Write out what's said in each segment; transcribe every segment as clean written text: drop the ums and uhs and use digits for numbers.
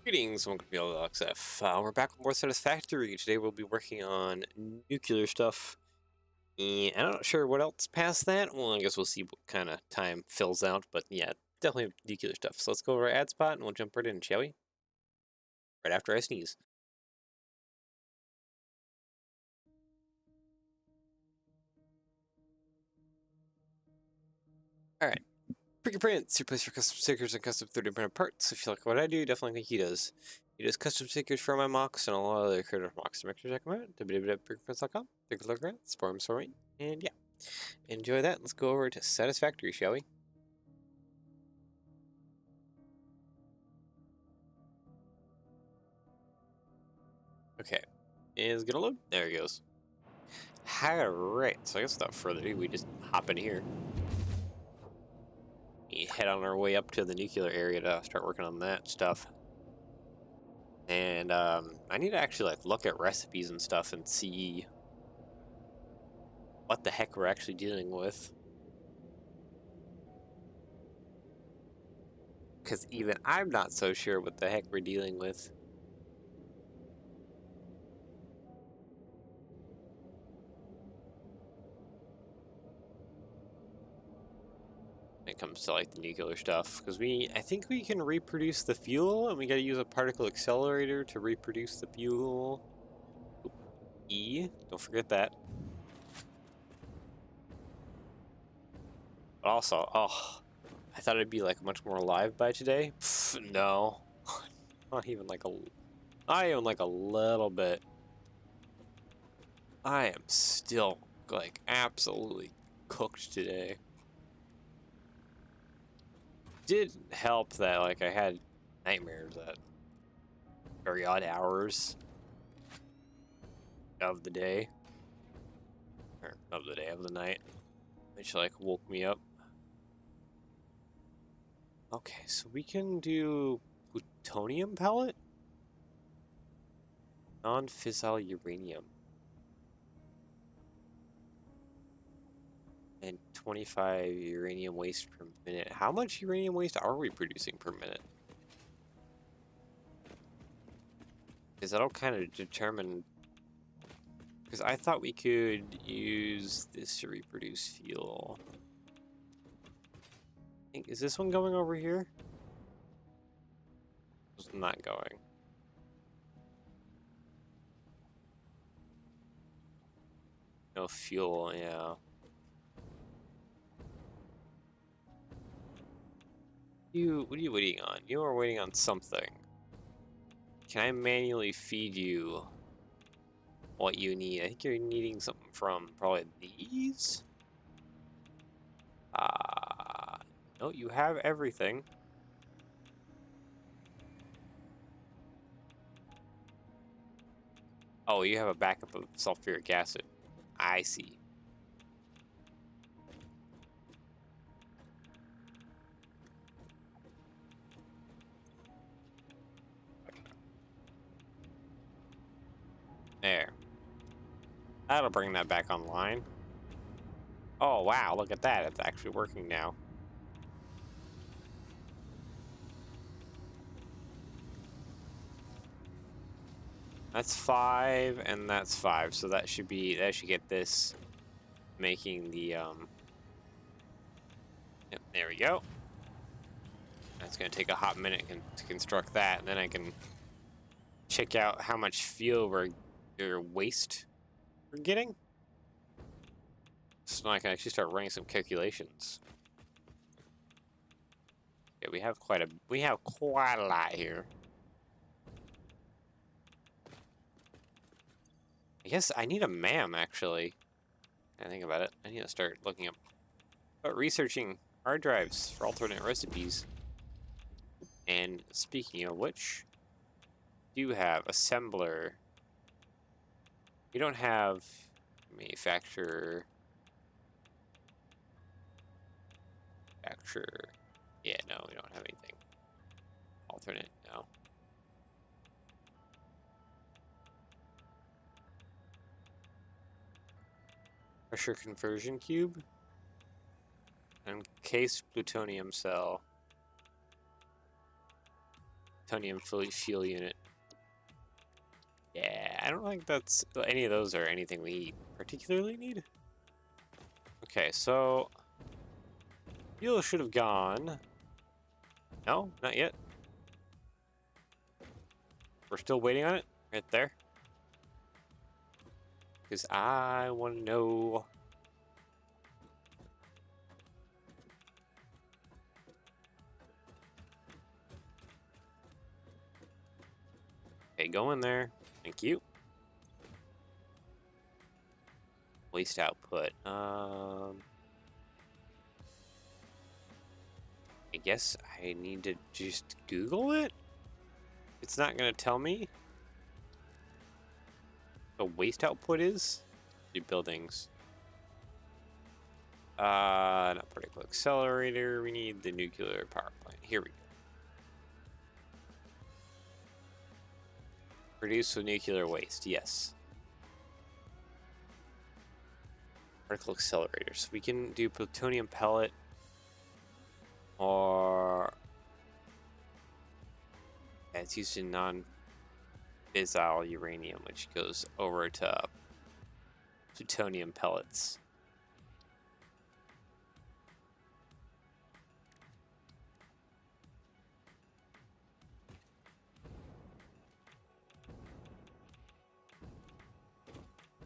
Greetings, welcome to BLXF. We're back with more Satisfactory. Today we'll be working on nuclear stuff. And I'm not sure what else past that. Well, I guess we'll see what kind of time fills out. But yeah, definitely nuclear stuff. So let's go over our ad spot and we'll jump right in, shall we? Right after I sneeze. Alright. Pick Prints, your place for custom stickers and custom 3D printed parts. If you like what I do, definitely think he does. He does custom stickers for my mocks and a lot of other creative mocks. So make sure to check him out. www.pickprints.com. Take a look around, support him for me. And yeah, enjoy that. Let's go over to Satisfactory, shall we? Okay, is gonna load. There it goes. Alright, so I guess without further ado, we just hop in here. We head on our way up to the nuclear area to start working on that stuff. And I need to actually look at recipes and stuff and see what the heck we're actually dealing with. Because even I'm not so sure what the heck we're dealing with. When it comes to the nuclear stuff, because I think we can reproduce the fuel, and we got to use a particle accelerator to reproduce the fuel. E, don't forget that. But also, oh, I thought it'd be much more alive by today. Pfft, no, not even not even a little bit. I am still absolutely cooked today. Did help that I had nightmares at very odd hours of the day, or of the night, which woke me up. Okay, so we can do plutonium pellet, non-fissile uranium, and 25 uranium waste per minute. How much uranium waste are we producing per minute? Because that'll kind of determine. Because I thought we could use this to reproduce fuel. Is this one going over here? It's not going. No fuel, yeah. What are you waiting on? You are waiting on something. Can I manually feed you what you need? I think you're needing something from probably these? No, you have everything. Oh, you have a backup of sulfuric acid. I see. There. That'll bring that back online. Oh, wow, look at that. It's actually working now. That's 5, and that's 5. So that should get this making the, Yep, there we go. That's going to take a hot minute to construct that, and then I can check out how much fuel or waste we're getting. So now I can actually start running some calculations. Yeah, we have quite a lot here. I guess I need a MAM actually. I think about it. I need to start looking up about researching hard drives for alternate recipes. And speaking of which, do have assembler. We don't have manufacturer. Yeah, no, we don't have anything. Alternate, no. Pressure conversion cube. Encased plutonium cell. Plutonium fuel unit. Yeah, I don't think that's any of those are anything we particularly need. Okay, so fuel should have gone. No, not yet. We're still waiting on it right there. Because I want to know. Okay, go in there. Thank you. Waste output. I guess I need to just Google it? It's not going to tell me what waste output is? The buildings. Not particle accelerator. We need the nuclear power plant. Here we go. Produce with nuclear waste. Yes. Particle accelerators. We can do plutonium pellet or yeah, it's used in non-fissile uranium, which goes over to plutonium pellets.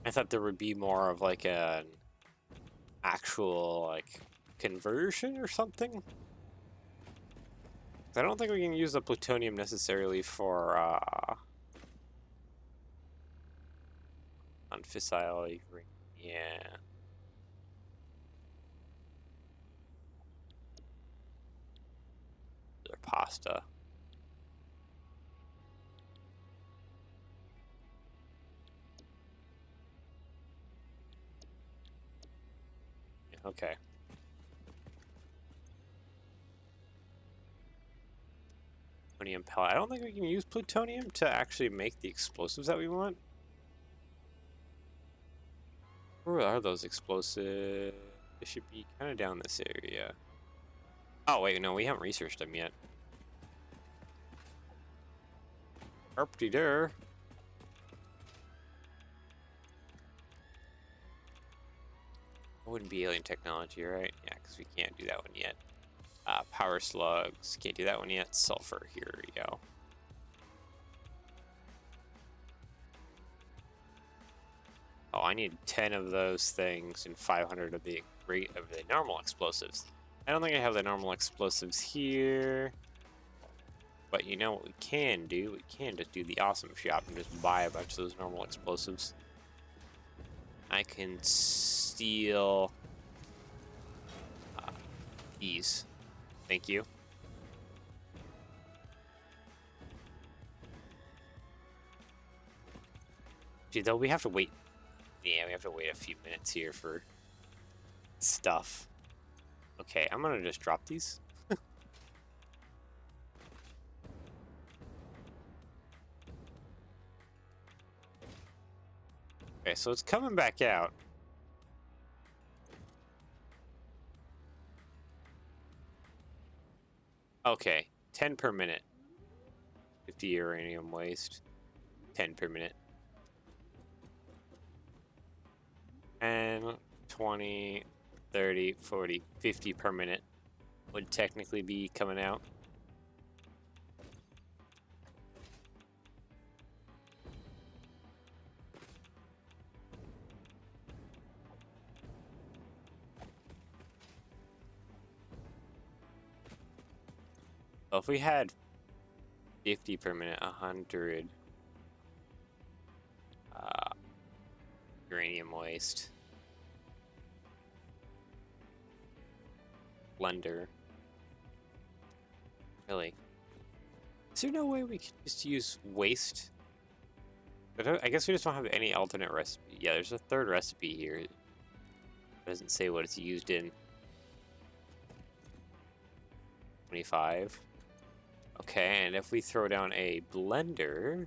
I thought there would be more of like an actual like conversion or something. I don't think we can use the plutonium necessarily for non-fissile uranium. Yeah. Or pasta. Okay. Plutonium pellet. I don't think we can use plutonium to actually make the explosives that we want. Where are those explosives? They should be kind of down this area. Oh, wait, no, we haven't researched them yet. Arpty-der. Wouldn't be alien technology, right? Yeah, because we can't do that one yet. Power slugs. Can't do that one yet. Sulfur. Here we go. Oh, I need 10 of those things and 500 of the normal explosives. I don't think I have the normal explosives here. But you know what we can do? We can just do the awesome shop and just buy a bunch of those normal explosives. I can steal these. Thank you. Gee, though we have to wait. Yeah, we have to wait a few minutes here for stuff. Okay, I'm gonna just drop these. Okay, so it's coming back out. Okay, 10 per minute. 50 uranium waste. 10 per minute. And 20, 30, 40, 50 per minute would technically be coming out. Well, if we had 50 per minute, 100 uranium waste. Blender. Really? Is there no way we could just use waste? But I guess we just don't have any alternate recipe. Yeah, there's a third recipe here. It doesn't say what it's used in. 25. Okay, and if we throw down a blender...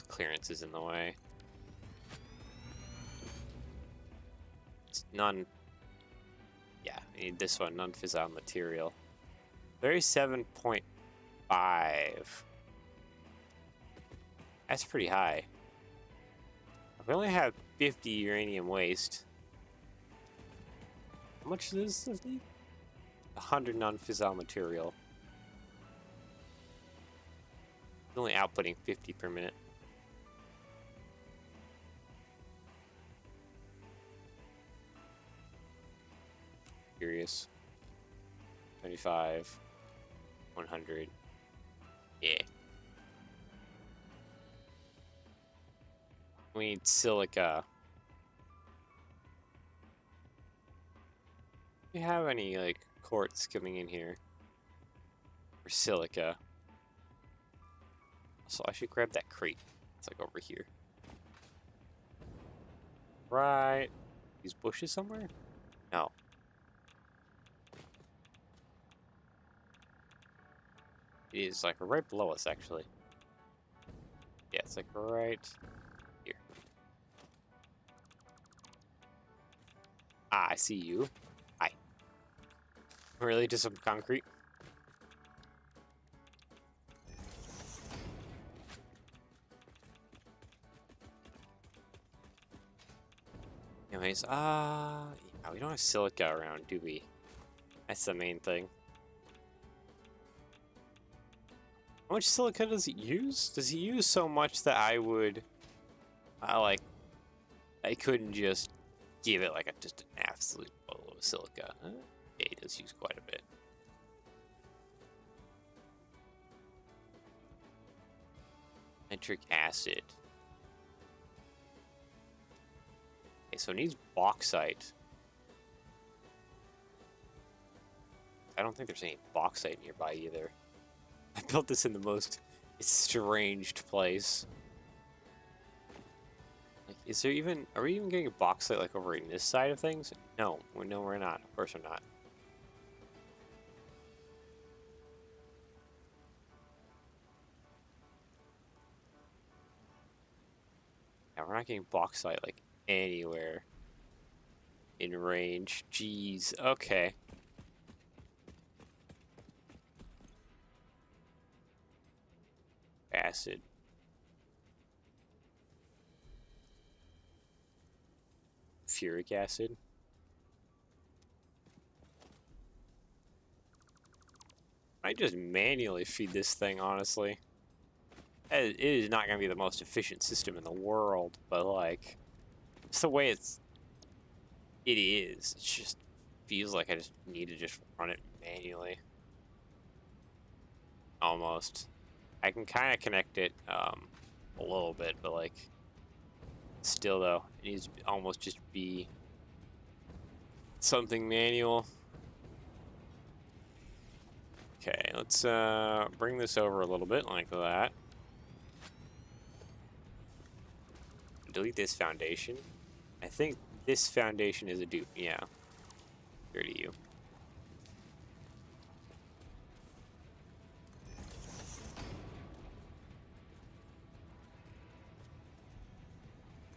clearance is in the way. It's yeah, I need this one, non-fissile material. 37.5. That's pretty high. We only have 50 uranium waste. How much does this need? 100 non-fissile material. It's only outputting 50 per minute. Curious. 25. 100. Yeah. We need silica. Do you have any, like, quartz coming in here? Or silica? So I should grab that crate. It's like over here. Right. These bushes somewhere? No. It is like right below us, actually. Yeah, it's like right here. Ah, I see you. Hi. Really? Just some concrete? Anyways, yeah, we don't have silica around, do we? That's the main thing. How much silica does he use? Does he use so much that I would, I couldn't just give it like just an absolute bowl of silica? Huh? Yeah, he does use quite a bit. Nitric acid. Okay, so it needs bauxite. I don't think there's any bauxite nearby either. I built this in the most estranged place. Like, is there even... Are we even getting a bauxite, like, over in this side of things? No. No, we're not. Of course we're not. Yeah, we're not getting bauxite, like, anywhere in range. Jeez. Okay. Acid. Furic acid. I just manually feed this thing, honestly. It is not going to be the most efficient system in the world, but, like, it's the way it is. It just feels like I just need to just run it manually. Almost. I can kind of connect it a little bit, but, like, still, though, it needs to almost just be something manual. Okay, let's bring this over a little bit like that. Delete this foundation. I think this foundation is a dupe. Yeah. Here to you.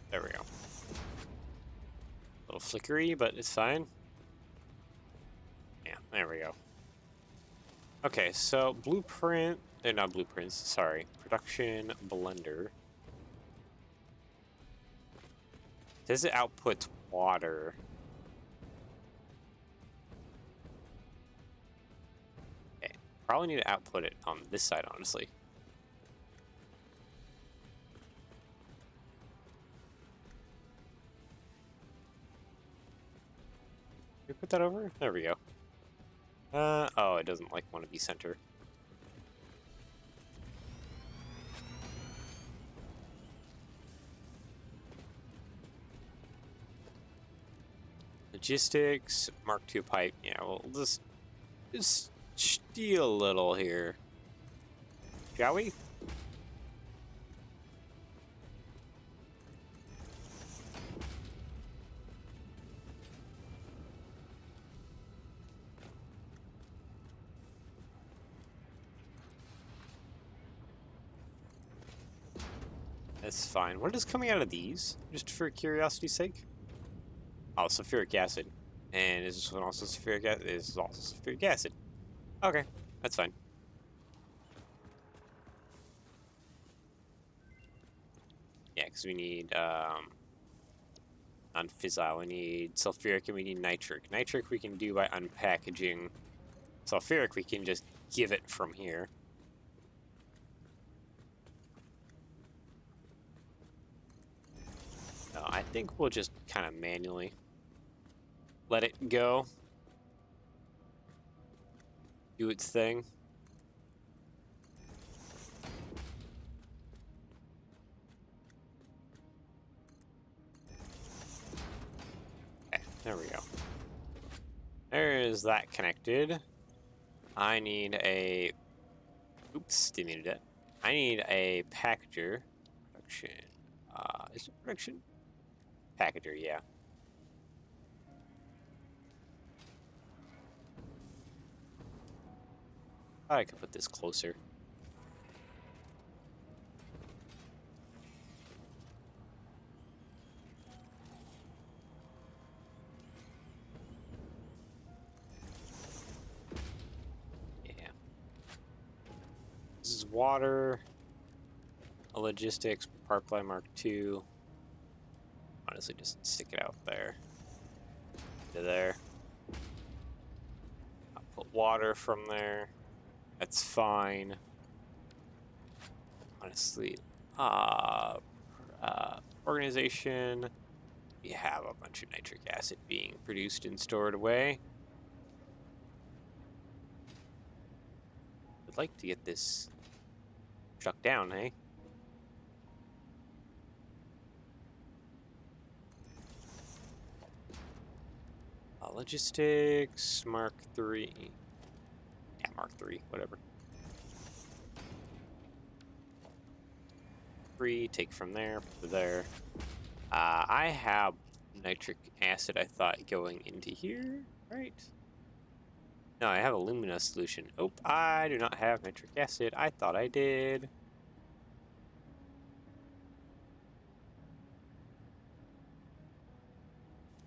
There we go. A little flickery, but it's fine. Yeah, there we go. Okay, so blueprint. They're not blueprints, sorry. Production blender. Does it output water? Okay, probably need to output it on this side, honestly. Can we put that over? There we go. Oh, it doesn't like want to be center. Logistics, Mark II pipe. Yeah, we'll just steal a little here. Shall we? That's fine. What is coming out of these? Just for curiosity's sake? Oh, sulfuric acid. And is this one also sulfuric acid? This is also sulfuric acid. Okay. That's fine. Yeah, because we need non-fissile, we need sulfuric, and we need nitric. Nitric we can do by unpackaging. Sulfuric we can just give it from here. No, I think we'll just kind of manually let it go. Do its thing. Okay, there we go. There is that connected. I need a... Oops, didn't need it. I need a packager. Production. Is it production? Packager, yeah. I could put this closer. Yeah. This is water. A logistics, Parkline Mark II. Honestly, just stick it out there. To there. I'll put water from there. That's fine. Honestly, organization. We have a bunch of nitric acid being produced and stored away. I'd like to get this shut down, eh? Logistics, Mark III. Yeah, Mark III, whatever. 3, take from there, put there. I have nitric acid, I thought, going into here, right? No, I have alumina solution. Oh, I do not have nitric acid. I thought I did.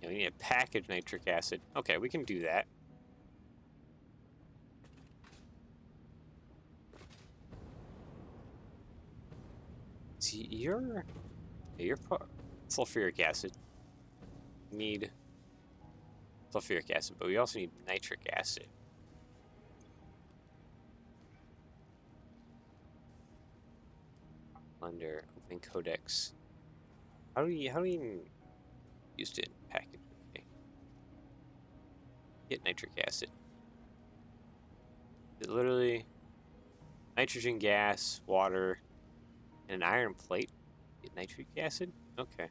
Yeah, we need a package nitric acid. Okay, we can do that. See, you're sulfuric acid. We need sulfuric acid, but we also need nitric acid. Under opening codex. How do you even use it in package? Okay. Get nitric acid. Is it literally nitrogen gas, water, and an iron plate? Get nitric acid? Okay.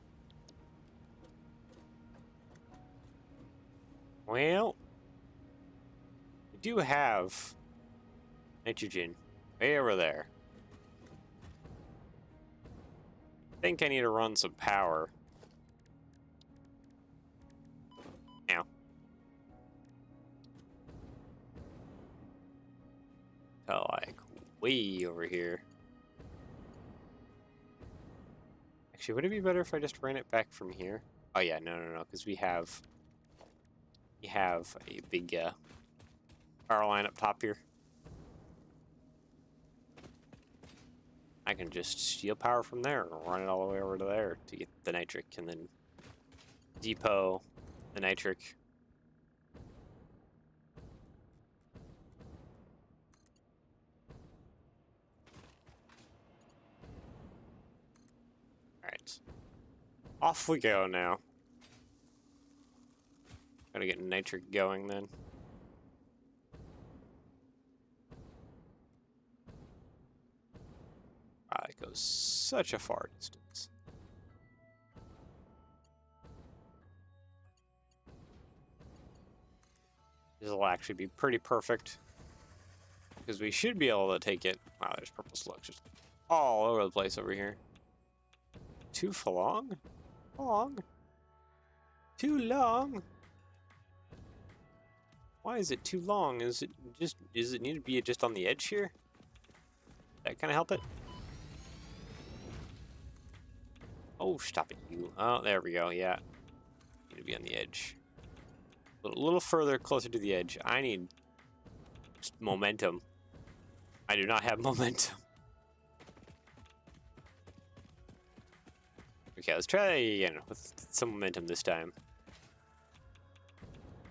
Well, we do have nitrogen way over there. I think I need to run some power. Now. To like way over here. Actually, would it be better if I just ran it back from here? Oh yeah, no, because we have a big power line up top here. I can just steal power from there and run it all the way over to there to get the nitric, and then depot the nitric. Alright. Off we go now. Gotta get nitric going then. Wow, it goes such a far distance. This will actually be pretty perfect. Because we should be able to take it. Wow, there's purple slugs just all over the place over here. Too long? Long? Too long? Why is it too long? Does it need to be just on the edge here? That kind of help it? Oh, stop it, you. Oh, there we go, yeah. Need to be on the edge. A little further, closer to the edge. I need momentum. I do not have momentum. Okay, let's try again with some momentum this time.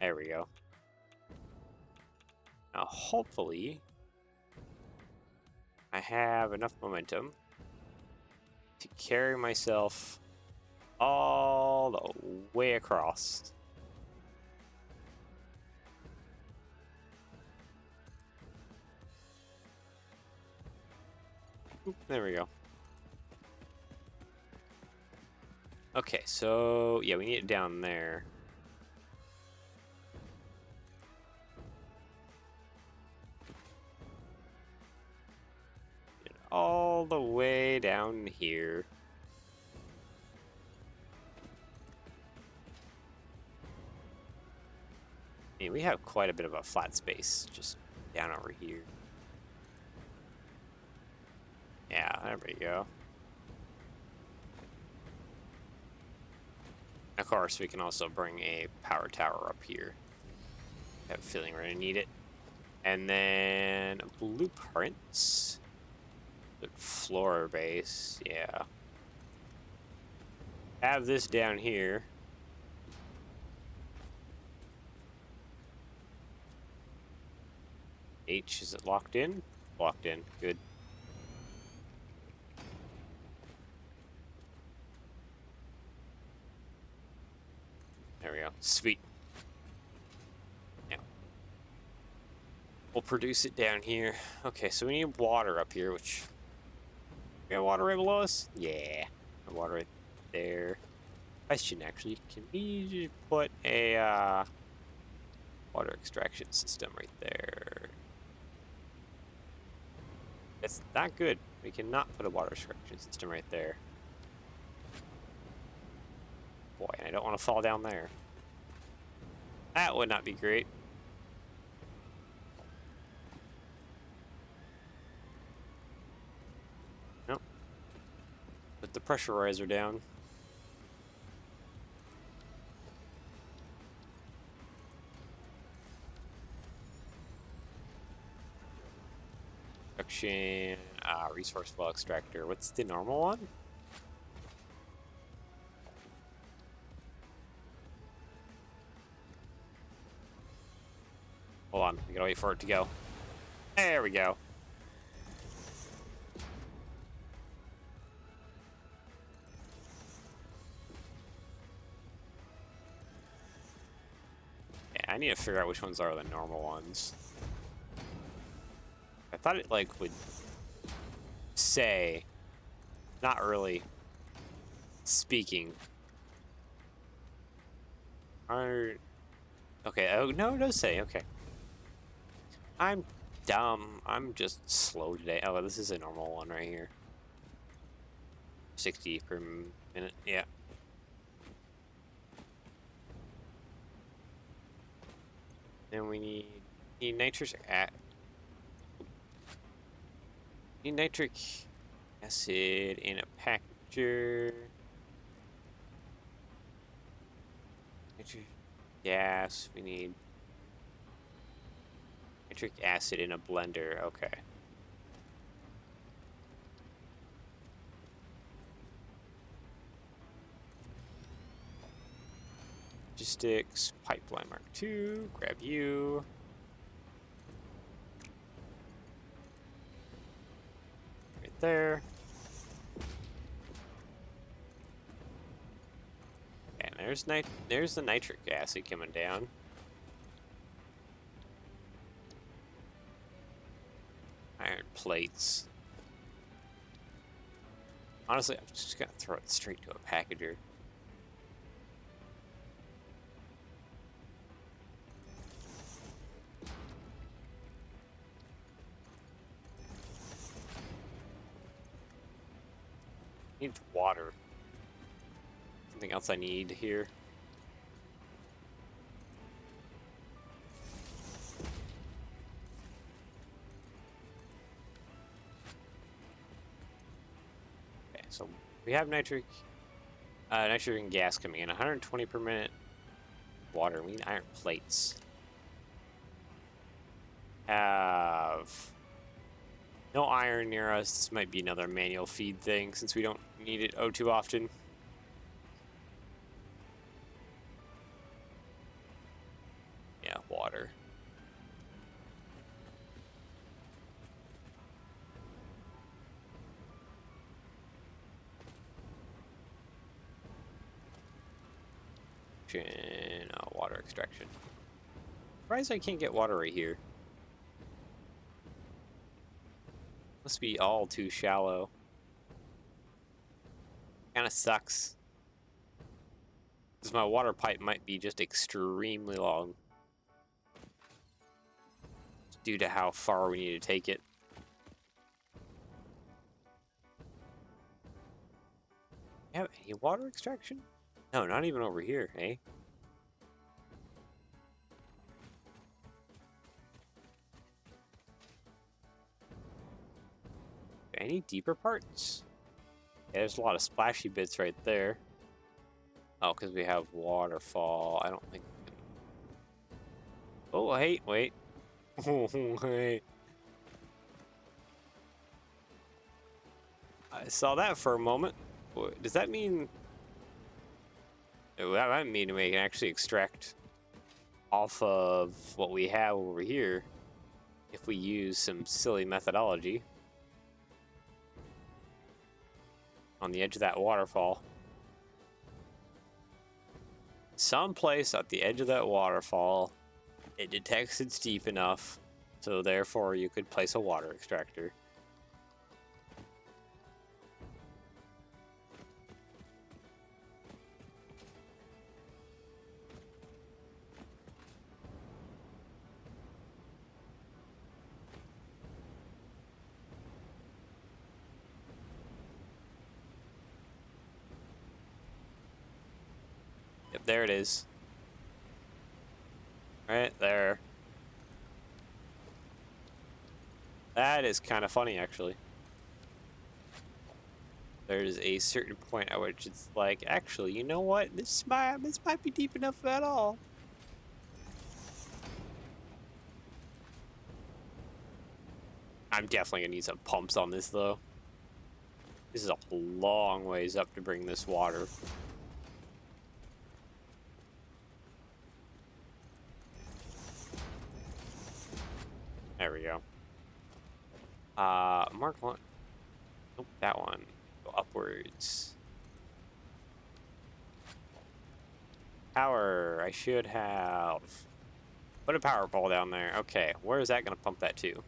There we go. Now, hopefully, I have enough momentum to carry myself all the way across. Oop, there we go. Okay, so yeah, we need it down there. Get it all the way down here. I mean, we have quite a bit of a flat space just down over here. Yeah, there we go. Of course, we can also bring a power tower up here. I have a feeling we're gonna need it. And then blueprints. Floor base, yeah. Have this down here. H, is it locked in? Locked in, good. There we go, sweet. Yeah. We'll produce it down here. Okay, so we need water up here, which... We got water right below us? Yeah. Water right there. Question, actually, can we just put a, water extraction system right there? That's not good. We cannot put a water extraction system right there. Boy, and I don't want to fall down there. That would not be great. Nope. Put the pressurizer down. Extraction, resource well extractor. What's the normal one? Hold on, we gotta wait for it to go. There we go. Yeah, I need to figure out which ones are the normal ones. I thought it like would say, not really speaking. Okay, oh no, it does say, okay. I'm dumb. I'm just slow today. Oh, this is a normal one right here. 60 per minute, yeah. Then we need nitric acid in a packager. Nitric gas, we need nitric acid in a blender, okay. Logistics, pipeline mark 2, grab you. Right there. And there's the nitric acid coming down. Iron plates. Honestly, I'm just gonna throw it straight to a packager. Need water. Something else I need here. Okay, so we have nitrogen gas coming in, 120 per minute. Water, we need iron plates. Have No iron near us. This might be another manual feed thing since we don't need it too often. Yeah, water. Water extraction. Surprised I can't get water right here. Must be all too shallow. Kind of sucks. Because my water pipe might be just extremely long. Due to how far we need to take it. You have any water extraction? No, not even over here, eh? Any deeper parts? Yeah, there's a lot of splashy bits right there. Oh, because we have waterfall. I don't think... Oh, hey, wait. Oh, hey. I saw that for a moment. Does that mean... Oh, that might mean we can actually extract off of what we have over here if we use some silly methodology on the edge of that waterfall. Someplace at the edge of that waterfall, it detects it's deep enough, so therefore you could place a water extractor. Yep, there it is. Right there. That is kind of funny, actually. There's a certain point at which it's like, actually, you know what? This might be deep enough at all. I'm definitely gonna need some pumps on this, though. This is a long ways up to bring this water. There we go. Mark one. Nope, that one. Go upwards. Power. I should have put a power pole down there. Okay, where is that gonna pump that to? Are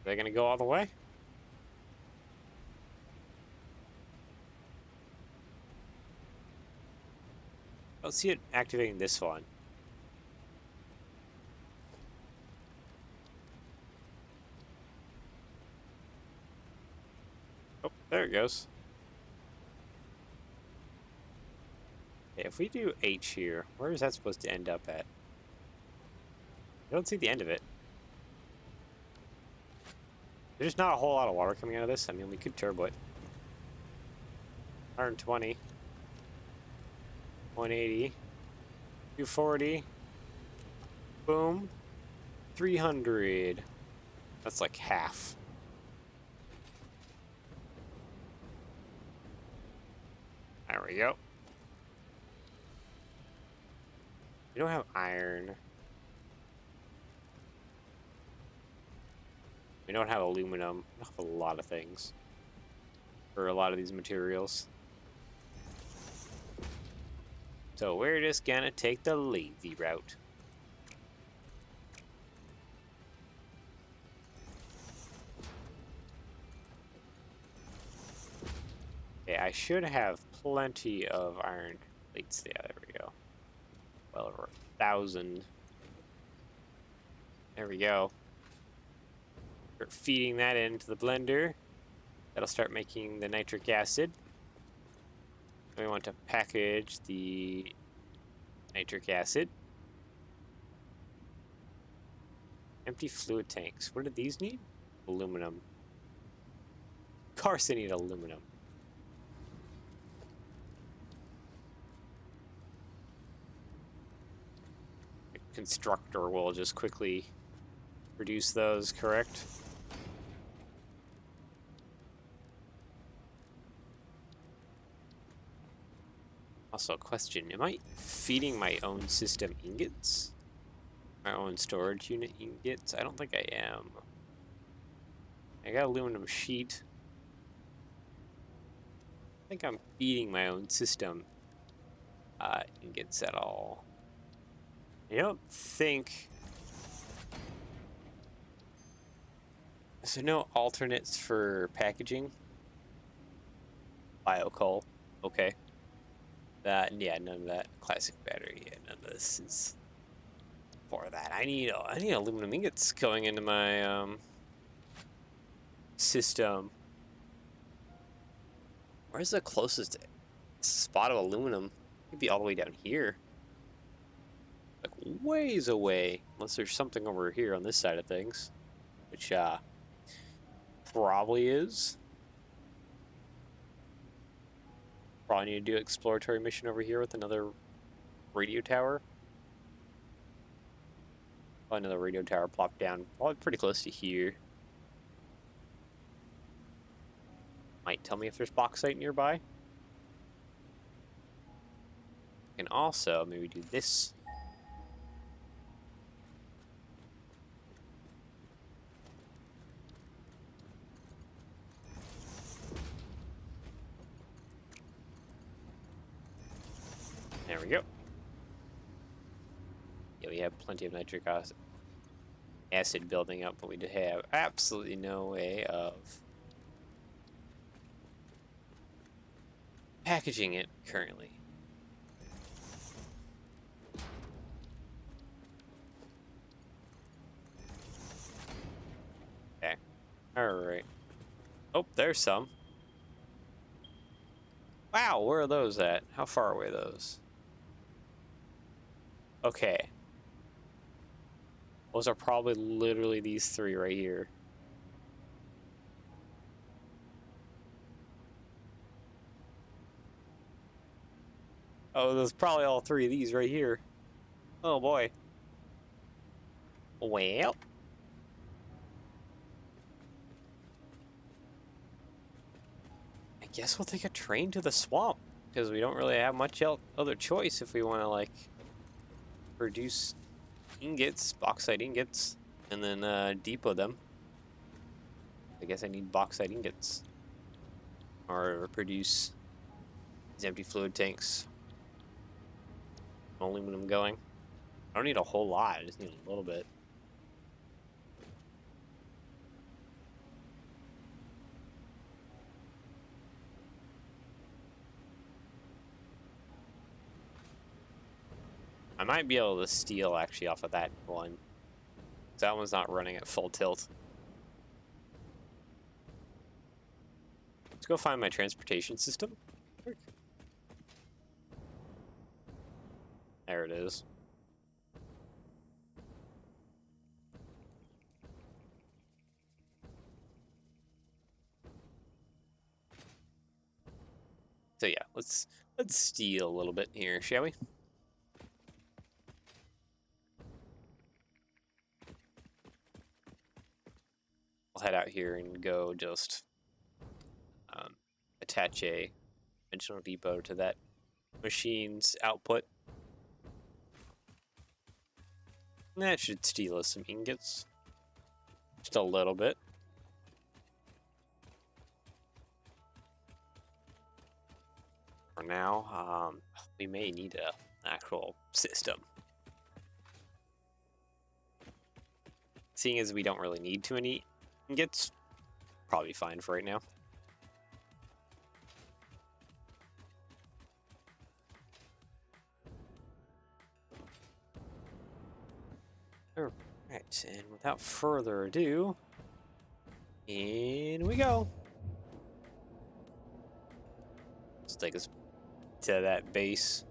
they gonna go all the way? I don't see it activating this one. Oh, there it goes. Okay, if we do H here, where is that supposed to end up at? I don't see the end of it. There's not a whole lot of water coming out of this. I mean, we could turbo it. 120. 180. 240. Boom. 300. That's like half. There we go. We don't have iron. We don't have aluminum. We don't have a lot of things for a lot of these materials. So we're just gonna take the lazy route. Okay, I should have plenty of iron plates. Yeah, there we go. Well over 1,000. There we go. Start feeding that into the blender. That'll start making the nitric acid. We want to package the nitric acid. Empty fluid tanks. What do these need? Aluminum. Of course they need aluminum. The constructor will just quickly produce those, correct? Also, a question, am I feeding my own system ingots? My own storage unit ingots? I don't think I am. I got aluminum sheet. I think I'm feeding my own system ingots at all. I don't think... So no alternates for packaging? Biocoal. Okay. Yeah, none of that. Classic battery. Yeah, none of this is for that. I need aluminum ingots going into my system. Where's the closest spot of aluminum? It'd be all the way down here. Like ways away. Unless there's something over here on this side of things. Which probably is. Probably need to do an exploratory mission over here with another radio tower. Another radio tower plopped down probably pretty close to here. Might tell me if there's bauxite nearby. And also maybe do this. There we go. Yeah, we have plenty of nitric acid building up, but we have absolutely no way of packaging it currently. Okay. Alright. Oh, there's some. Wow, where are those at? How far away are those? Okay. Those are probably literally these three right here. Oh, there's probably all three of these right here. Oh boy. Well. I guess we'll take a train to the swamp, because we don't really have much other choice if we want to, like, produce ingots, bauxite ingots, and then depot them. I guess I need bauxite ingots. Or produce these empty fluid tanks. Aluminum going. I don't need a whole lot, I just need a little bit. I might be able to steal actually off of that one. That one's not running at full tilt. Let's go find my transportation system. There it is. So yeah, let's steal a little bit here, shall we? I'll head out here and go just attach a dimensional depot to that machine's output. And that should steal us some ingots. Just a little bit. For now, we may need an actual system. Seeing as we don't really need too many ingots, probably fine for right now. Alright, and without further ado, in we go. Let's take us to that base.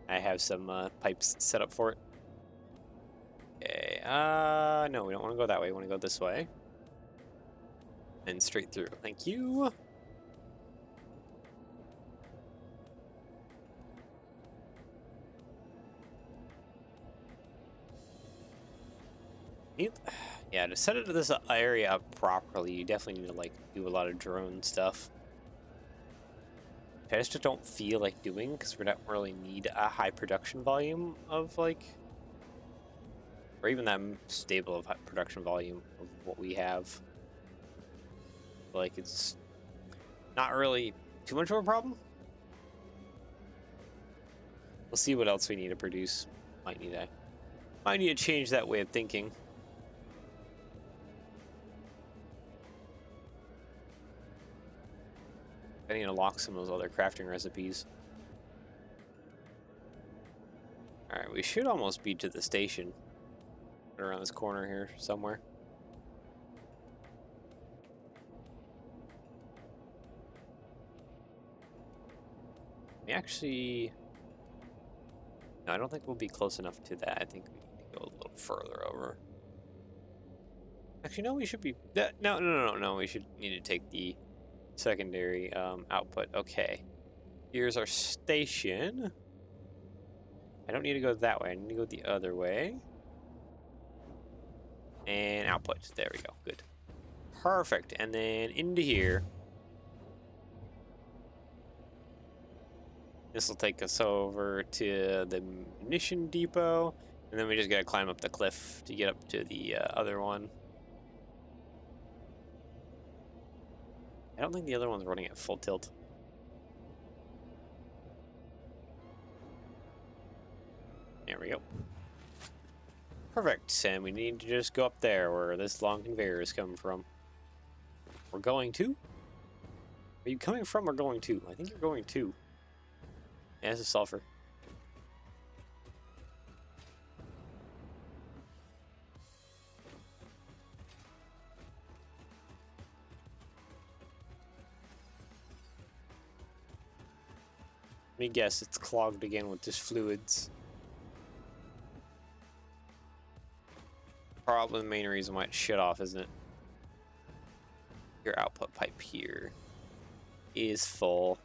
I have some pipes set up for it. Okay, no, we don't want to go that way. We want to go this way. And straight through. Thank you. Yeah, to set it to this area up properly, you definitely need to like do a lot of drone stuff. I just don't feel like doing because we don't really need a high production volume of like, or even that stable of high production volume of what we have. Like it's not really too much of a problem. We'll see what else we need to produce. Might need to change that way of thinking. I need to lock some of those other crafting recipes. Alright, we should almost be to the station. Right around this corner here somewhere. We actually... No, I don't think we'll be close enough to that. I think we need to go a little further over. Actually, no, we should be... No. We should need to take the secondary output. Okay. Here's our station. I don't need to go that way. I need to go the other way. And output. There we go. Good. Perfect. And then into here. This will take us over to the munition depot. And then we just gotta climb up the cliff to get up to the other one. I don't think the other one's running at full tilt. There we go. Perfect. And we need to just go up there where this long conveyor is coming from. We're going to? Are you coming from or going to? I think you're going to. Yeah, this is sulfur. Let me guess, it's clogged again with just fluids. Probably the main reason why it shut off, isn't it? Your output pipe here is full.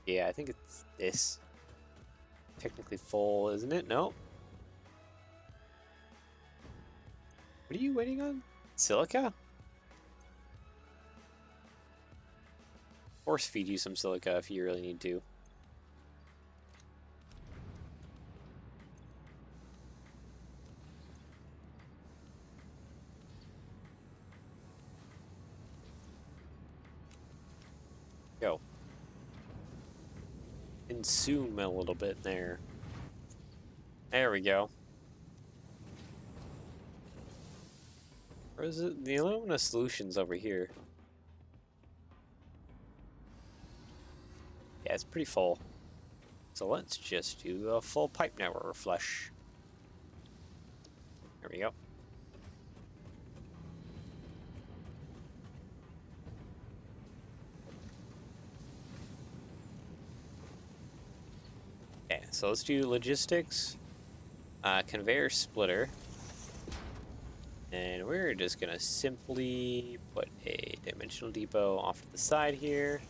Yeah, I think it's this. Technically full, isn't it? No. What are you waiting on? Silica? Force feed you some silica if you really need to. Go. Consume a little bit there. There we go. Or is it the alumina solutions over here? Yeah, it's pretty full. So let's just do a full pipe network flush. There we go. Okay, so let's do logistics, conveyor splitter, and we're just gonna simply put a dimensional depot off to the side here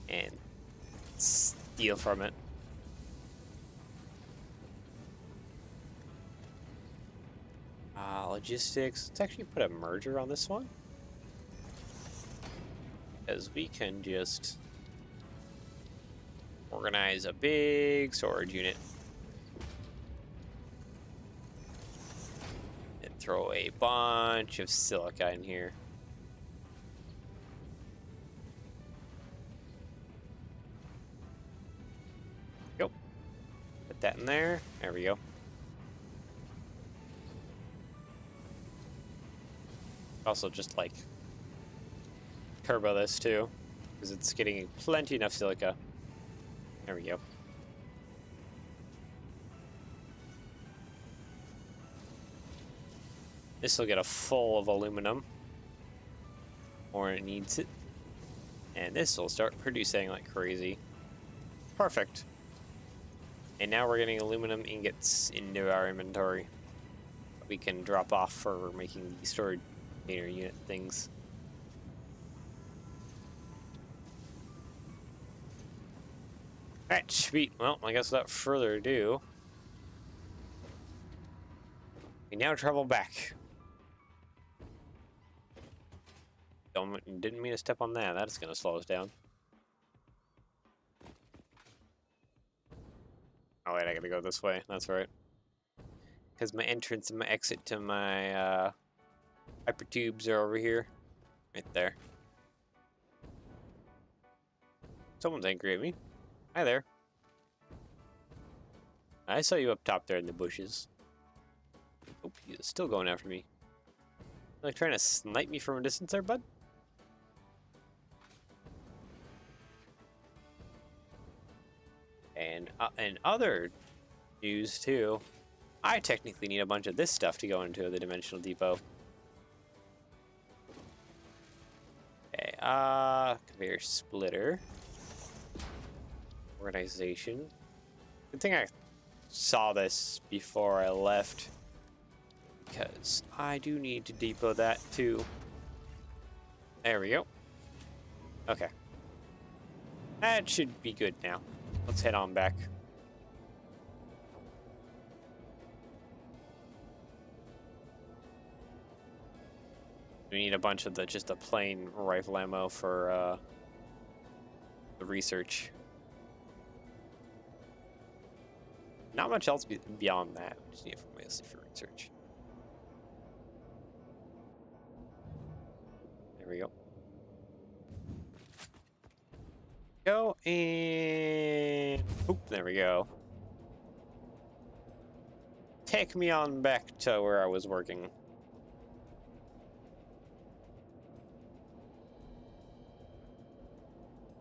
and steal from it. Logistics, let's actually put a merger on this one, as we can just organize a big storage unit and throw a bunch of silica in here. Go. Put that in there. There we go. Also just like turbo this too, because it's getting plenty enough silica. There we go. This will get a full of aluminum, or it needs it, and this will start producing like crazy. Perfect. And now we're getting aluminum ingots into our inventory. We can drop off for making the storage container unit things. Alright, sweet. Well, I guess without further ado, we now travel back. Didn't mean to step on that. That's gonna slow us down. Oh wait, I gotta go this way. That's right. Because my entrance and my exit to my hypertubes are over here. Right there. Someone's angry at me. Hi there. I saw you up top there in the bushes. Oh, he's still going after me. Like trying to snipe me from a distance there, bud? And other news too. I technically need a bunch of this stuff to go into the Dimensional Depot. Okay, conveyor splitter. Organization. Good thing I saw this before I left, because I do need to depot that too. There we go. Okay. That should be good now. Let's head on back. We need a bunch of just the plain rifle ammo for the research. Not much else beyond that. We just need it mostly for research. There we go. Go and oop, there we go. Take me on back to where I was working.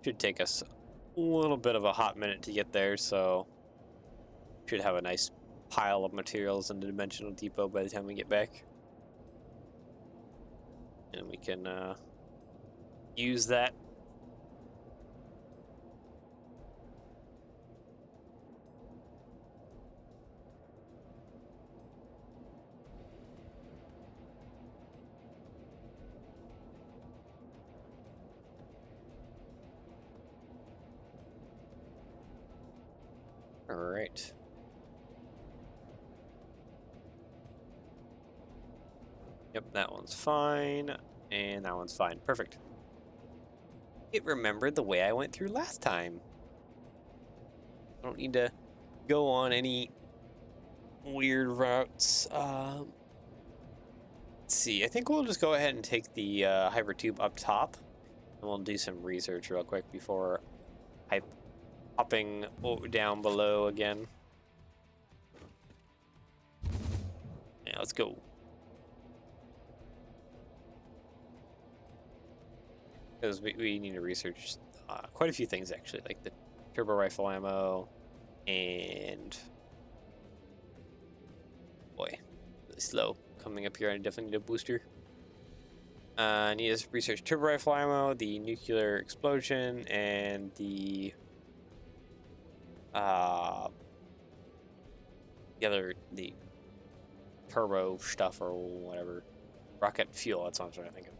Should take us a little bit of a hot minute to get there, so should have a nice pile of materials in the Dimensional Depot by the time we get back. And we can use that. All right. Yep, that one's fine, and that one's fine. Perfect. It remembered the way I went through last time. I don't need to go on any weird routes. Let's see. I think we'll just go ahead and take the hypertube up top, and we'll do some research real quick before hopping down below again. Yeah, let's go. Because we need to research quite a few things, actually, like the turbo rifle ammo and... Boy, really slow coming up here. I definitely need a booster. I need to research turbo rifle ammo, the nuclear explosion, and the turbo stuff or whatever. Rocket fuel, that's what I'm trying to think of.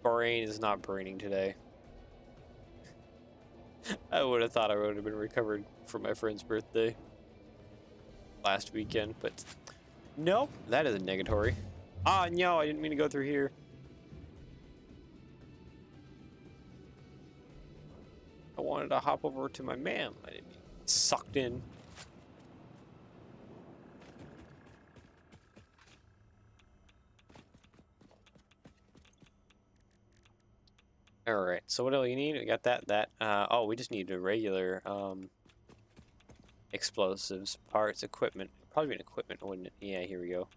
Brain is not braining today. I would have thought I would have been recovered for my friend's birthday last weekend, but nope, that is a negatory. Ah, no, I didn't mean to go through here. I wanted to hop over to my man. I didn't get sucked in. All right, so what do you need? We got that. Oh, we just need a regular explosives, parts, equipment. Probably an equipment, wouldn't it? Yeah, here we go.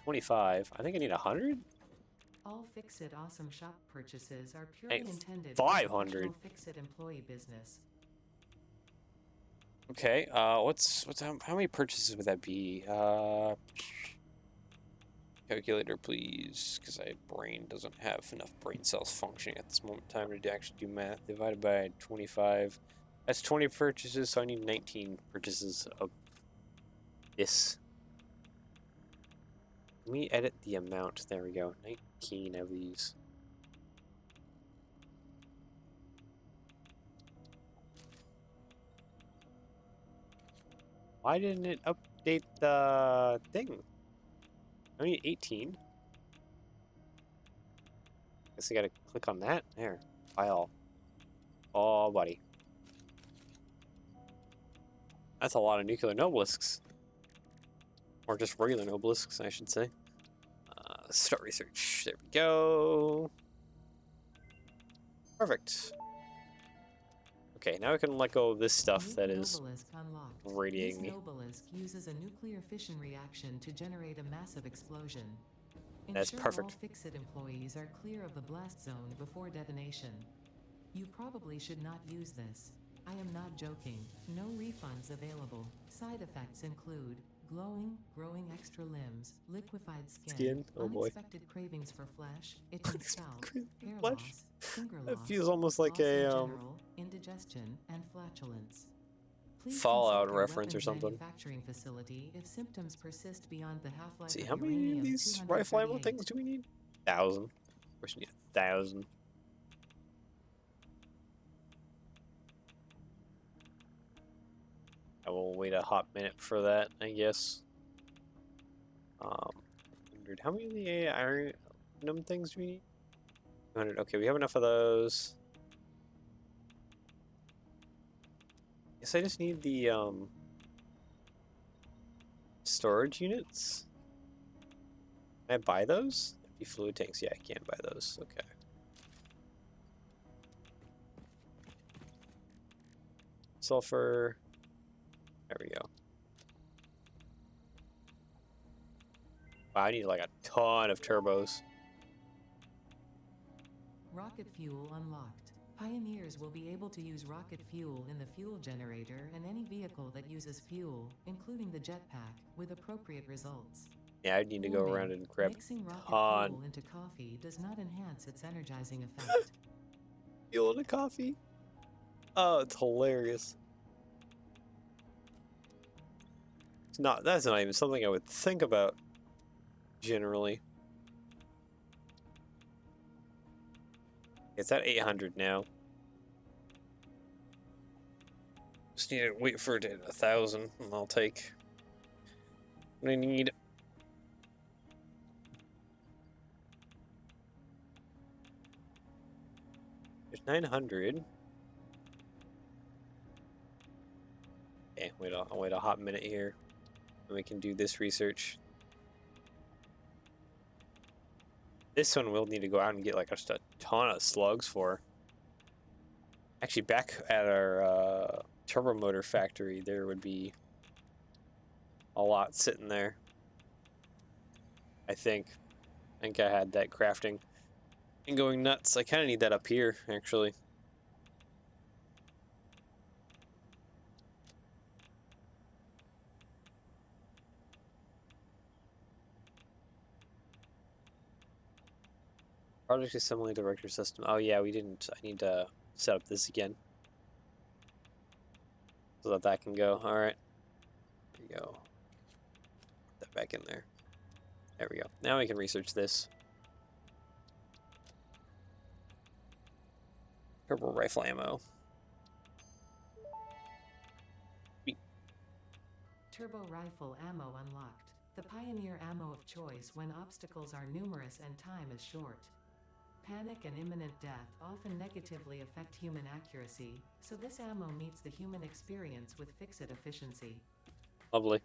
25. I think I need 100. All Fix-It Awesome shop purchases are purely intended 500. for Fix-It employee business. Okay. What's how many purchases would that be? Calculator, please, because my brain doesn't have enough brain cells functioning at this moment in time to actually do math. Divided by 25. That's 20 purchases, so I need 19 purchases of this. Let me edit the amount. There we go. 19 of these. Why didn't it update the thing? I need 18. Guess I gotta click on that. There. File. Oh, buddy. That's a lot of nuclear nobelisks. Or just regular nobelisks, I should say. Start research. There we go. Perfect. Okay, now we can let go of this stuff that is radiating me. This nobelisk uses a nuclear fission reaction to generate a massive explosion. That's Ensure perfect. all Fix-It employees are clear of the blast zone before detonation. You probably should not use this. I am not joking. No refunds available. Side effects include glowing, growing extra limbs, liquefied skin, Oh boy. unexpected cravings for flesh, itching scalp, hair Flesh? loss, finger That loss, feels almost like loss in a general, indigestion, and flatulence. Please Fallout consult your reference or weapons something. manufacturing facility if symptoms persist beyond the half-life Let's see, of how many of uranium these rifle ammo 238. things do we need? 1,000. Of course, we need 1,000. I will wait a hot minute for that, I guess. 100. How many of the iron things do we need? 200. Okay, we have enough of those. Guess I just need the storage units. Can I buy those? Empty fluid tanks. Yeah, I can buy those. Okay. Sulfur. There we go. Wow, I need like a ton of turbos. Rocket fuel unlocked. Pioneers will be able to use rocket fuel in the fuel generator and any vehicle that uses fuel, including the jetpack, with appropriate results. Yeah, I need to go around and grab Mixing rocket ton. fuel into coffee does not enhance its energizing effect. Fuel in a coffee. Oh, it's hilarious. It's not. That's not even something I would think about. Generally. It's at 800 now. Just need to wait for it at 1,000, and I'll take what I need. There's 900. Okay, I'll wait a hot minute here, and we can do this research. This one we'll need to go out and get like just a ton of slugs for. Actually, back at our turbo motor factory, there would be a lot sitting there. I think I had that crafting and going nuts. I kind of need that up here, actually. Project assembly director system. Oh yeah, we didn't. I need to set up this again so that that can go. All right, there we go. Put that back in there. There we go. Now we can research this. Turbo rifle ammo. Turbo rifle ammo unlocked. The pioneer ammo of choice when obstacles are numerous and time is short. Panic and imminent death often negatively affect human accuracy, so this ammo meets the human experience with Fix-It efficiency. Lovely.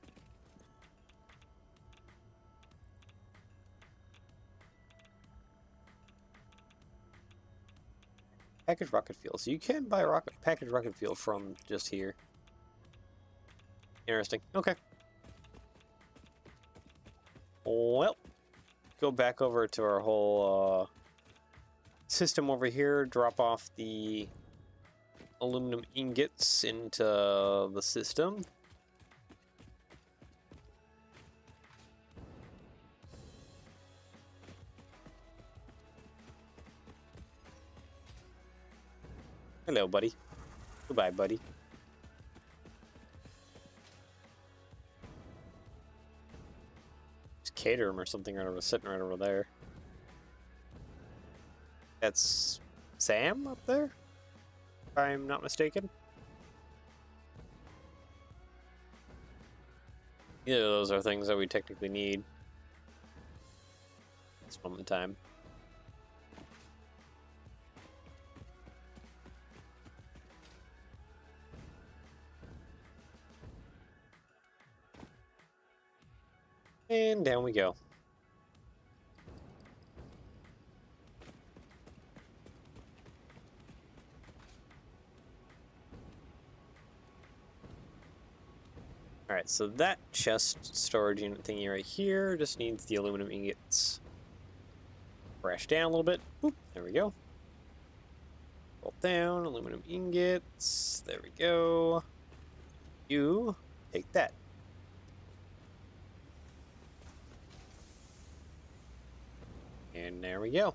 Package rocket fuel. So you can buy package rocket fuel from just here. Interesting. Okay. Well, go back over to our whole system over here. Drop off the aluminum ingots into the system. Hello, buddy. Goodbye, buddy. Just cater him or something right over, sitting right over there. That's Sam up there, if I'm not mistaken. Either of those are things that we technically need at this moment in time. And down we go. Alright, so that chest storage unit thingy right here just needs the aluminum ingots. Crash down a little bit. Boop, there we go. Roll down, aluminum ingots. There we go. You take that. And there we go.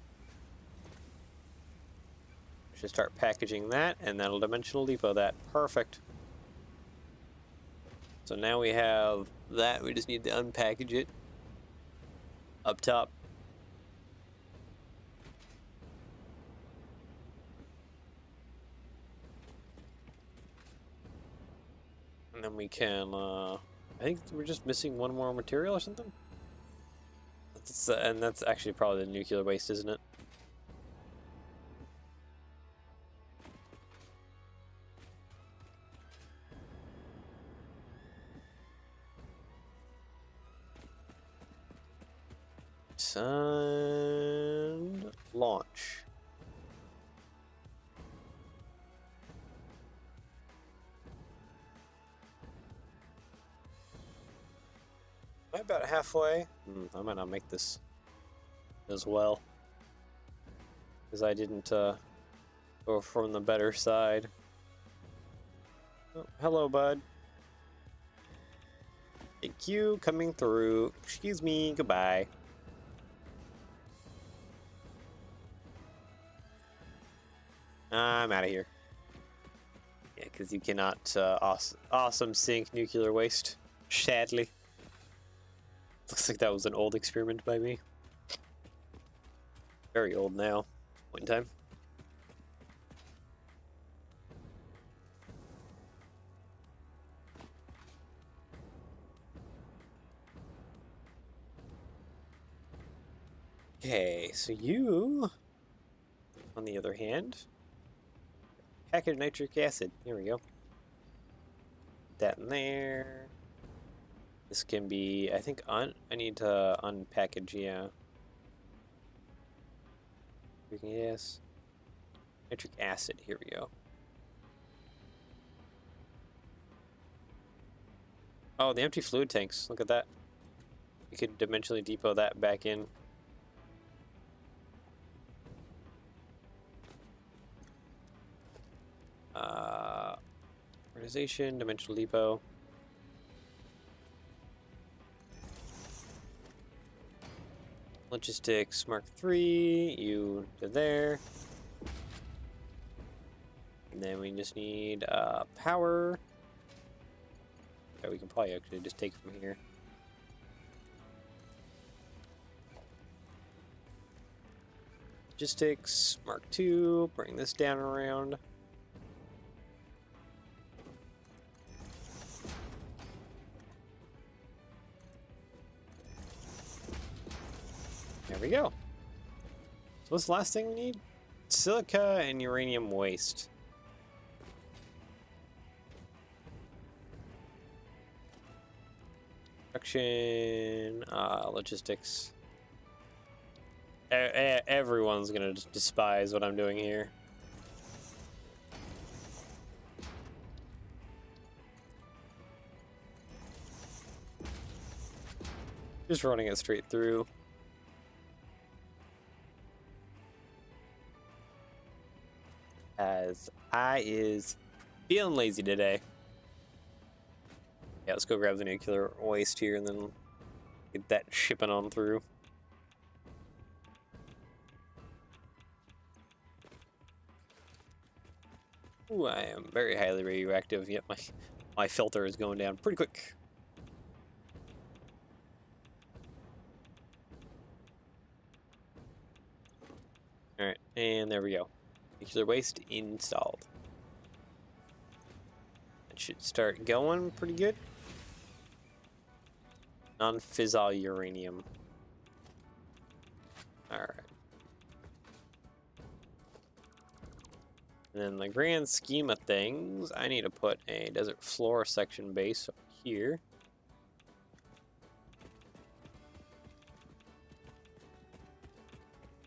Should start packaging that, and that'll dimensional depot that. Perfect. So now we have that. We just need to unpackage it up top. And then we can, I think we're just missing one more material or something. And that's actually probably the nuclear waste, isn't it? And launch. Am I about halfway? I might not make this as well, because I didn't go from the better side. Oh, hello, bud. Thank you, coming through. Excuse me, goodbye. I'm out of here. Yeah, because you cannot awesome sink nuclear waste, sadly. Looks like that was an old experiment by me. Very old now. Point in time. Okay, so you, on the other hand, package nitric acid. Here we go. Put that in there. This can be, I think, I need to unpackage, yeah. Yes. Nitric acid, here we go. Oh, the empty fluid tanks, look at that. We could dimensionally depot that back in. Organization, dimensional depot. Logistics Mark III, you to there. And then we just need power. Okay, we can probably actually just take from here. Logistics Mark II, bring this down around. There we go. So what's the last thing we need? Silica and uranium waste. Production, logistics. Everyone's gonna despise what I'm doing here. Just running it straight through. As I is feeling lazy today. Yeah, let's go grab the nuclear waste here and then get that shipping on through. Ooh, I am very highly radioactive. Yep, my filter is going down pretty quick. Alright, and there we go. Nuclear waste installed. It should start going pretty good. Non-fissile uranium. Alright. And then the grand scheme of things, I need to put a desert floor section base here.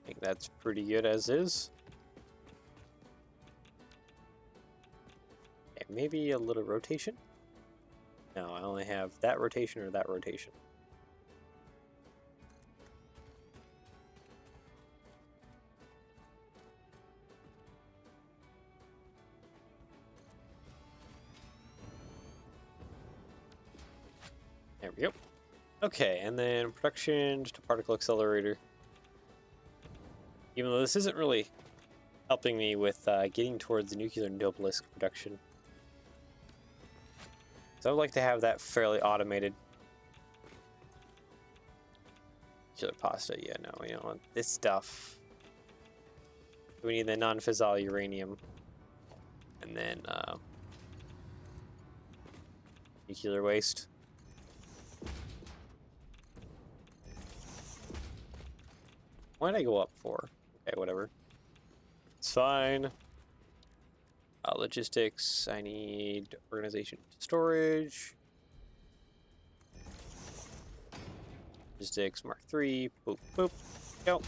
I think that's pretty good as is. Okay, maybe a little rotation? No, I only have that rotation or that rotation. There we go. Okay, and then production, just a particle accelerator. Even though this isn't really helping me with getting towards the nuclear obelisk production. So I'd like to have that fairly automated. Nuclear pasta, yeah, no, we don't want this stuff. We need the non-fissile uranium. And then nuclear waste. What did I go up for? Okay, whatever. It's fine. Logistics, I need organization storage. Logistics, Mark 3, boop, boop, go.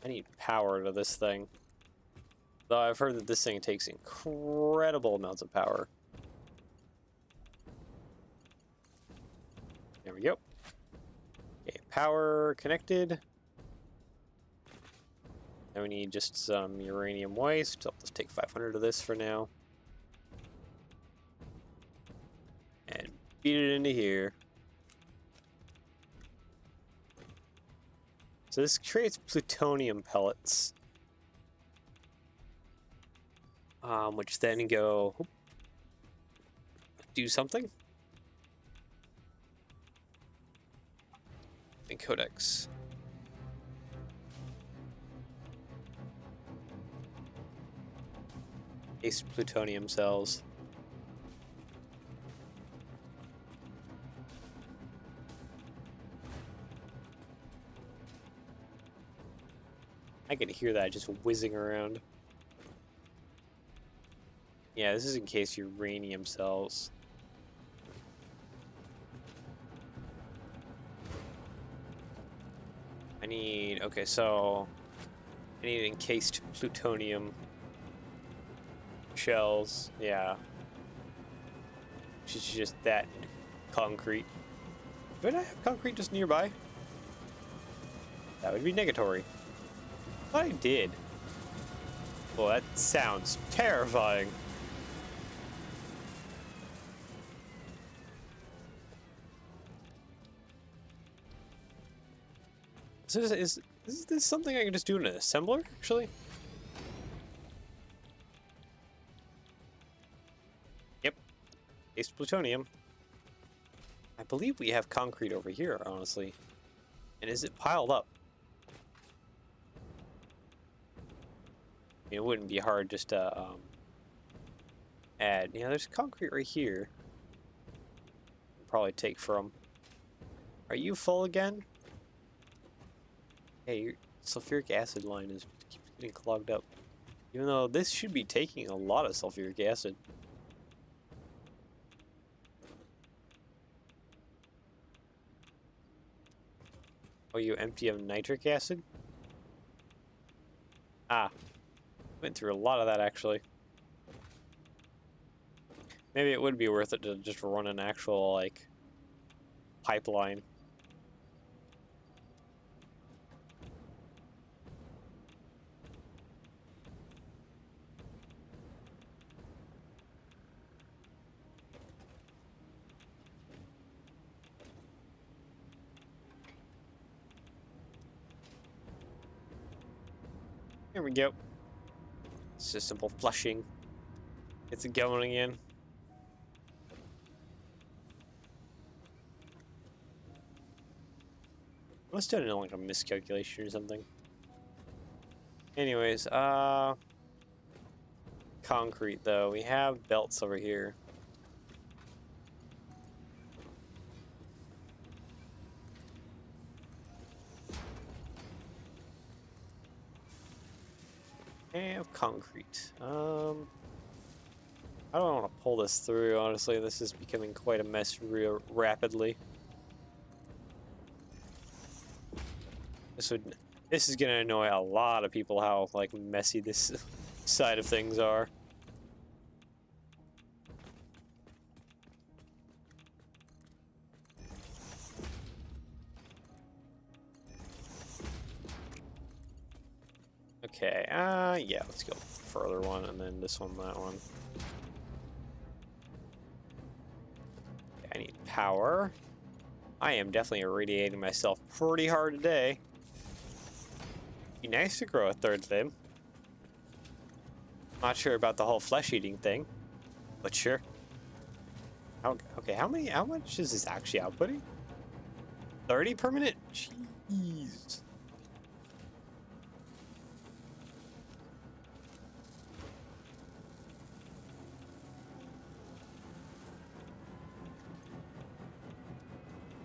I need power to this thing. Though I've heard that this thing takes incredible amounts of power. There we go. Okay, power connected. Now we need just some uranium waste. I'll just take 500 of this for now. And feed it into here. So this creates plutonium pellets. Which then go do something. And codex. Ace plutonium cells. I can hear that just whizzing around. Yeah, this is in case uranium cells. I need, okay, so I need encased plutonium shells, yeah. Which is just that concrete. Would I have concrete just nearby? That would be negatory. I thought I did. Well, that sounds terrifying. So is this something I can just do in an assembler, actually? Yep. Ace plutonium. I believe we have concrete over here, honestly. And is it piled up? I mean, it wouldn't be hard just to add. Yeah, there's concrete right here. Probably take from. Are you full again? Hey, your sulfuric acid line keeps getting clogged up. Even though this should be taking a lot of sulfuric acid. Oh, you empty of nitric acid? Ah. Went through a lot of that, actually. Maybe it would be worth it to just run an actual, like, pipeline. Here we go. It's just simple flushing. It's going again. Must have done like a miscalculation or something. Anyways, concrete though. We have belts over here. And concrete. I don't want to pull this through, honestly. This is becoming quite a mess real rapidly. This is gonna annoy a lot of people how like messy this side of things are. Okay, yeah, let's go further one and then this one, that one. I need power. I am definitely irradiating myself pretty hard today. Be nice to grow a third limb. Not sure about the whole flesh-eating thing, but sure. Okay, how much is this actually outputting? 30 per minute? Jeez.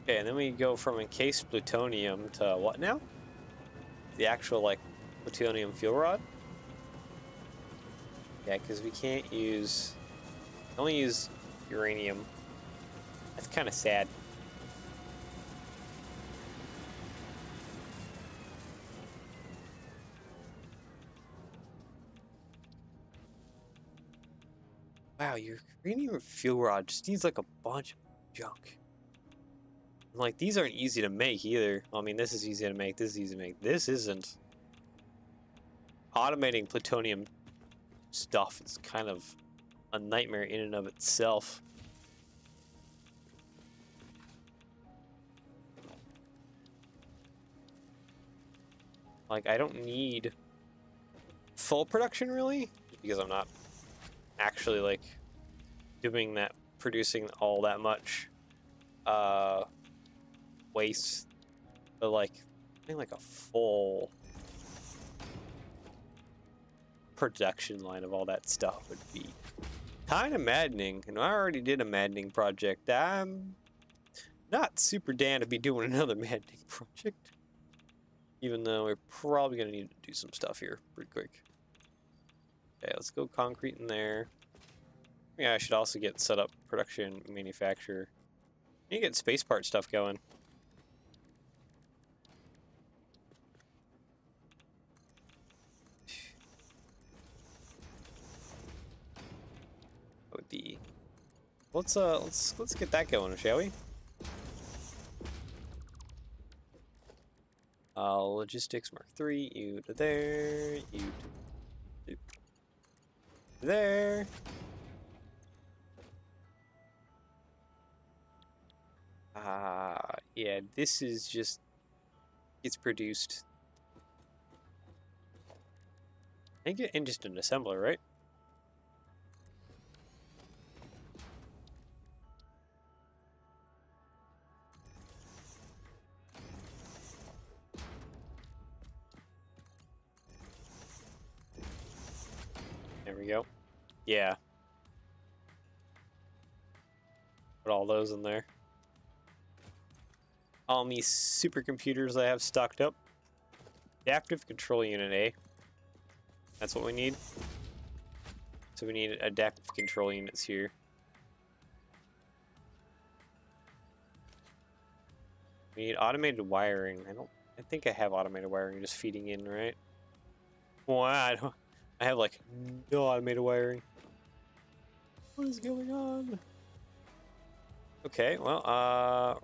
Okay, and then we go from encased plutonium to what now? The actual, like, plutonium fuel rod? Yeah, because we can't use... only use uranium. That's kind of sad. Wow, your uranium fuel rod just needs, like, a bunch of junk. Like, these aren't easy to make either. I mean, this is easy to make, this is easy to make. This isn't. Automating plutonium stuff is kind of a nightmare in and of itself. Like, I don't need full production, really, because I'm not actually, like, doing that, producing all that much waste. But, like, I think, like, a full production line of all that stuff would be kind of maddening. And I already did a maddening project. I'm not super down to be doing another maddening project. Even though we're probably going to need to do some stuff here pretty quick. Okay, let's go concrete in there. Yeah, I should also get set up production manufacturer. You get space part stuff going. Would be. Let's get that going, shall we? Logistics Mark 3, you to there, you to there. Yeah, this is just, it's produced. I think in just an assembler, right? There we go. Yeah. Put all those in there. All these supercomputers I have stocked up. Adaptive control unit A. That's what we need. So we need adaptive control units here. We need automated wiring. I think I have automated wiring just feeding in, right? Well, I have like no automated wiring. What is going on? Okay, well,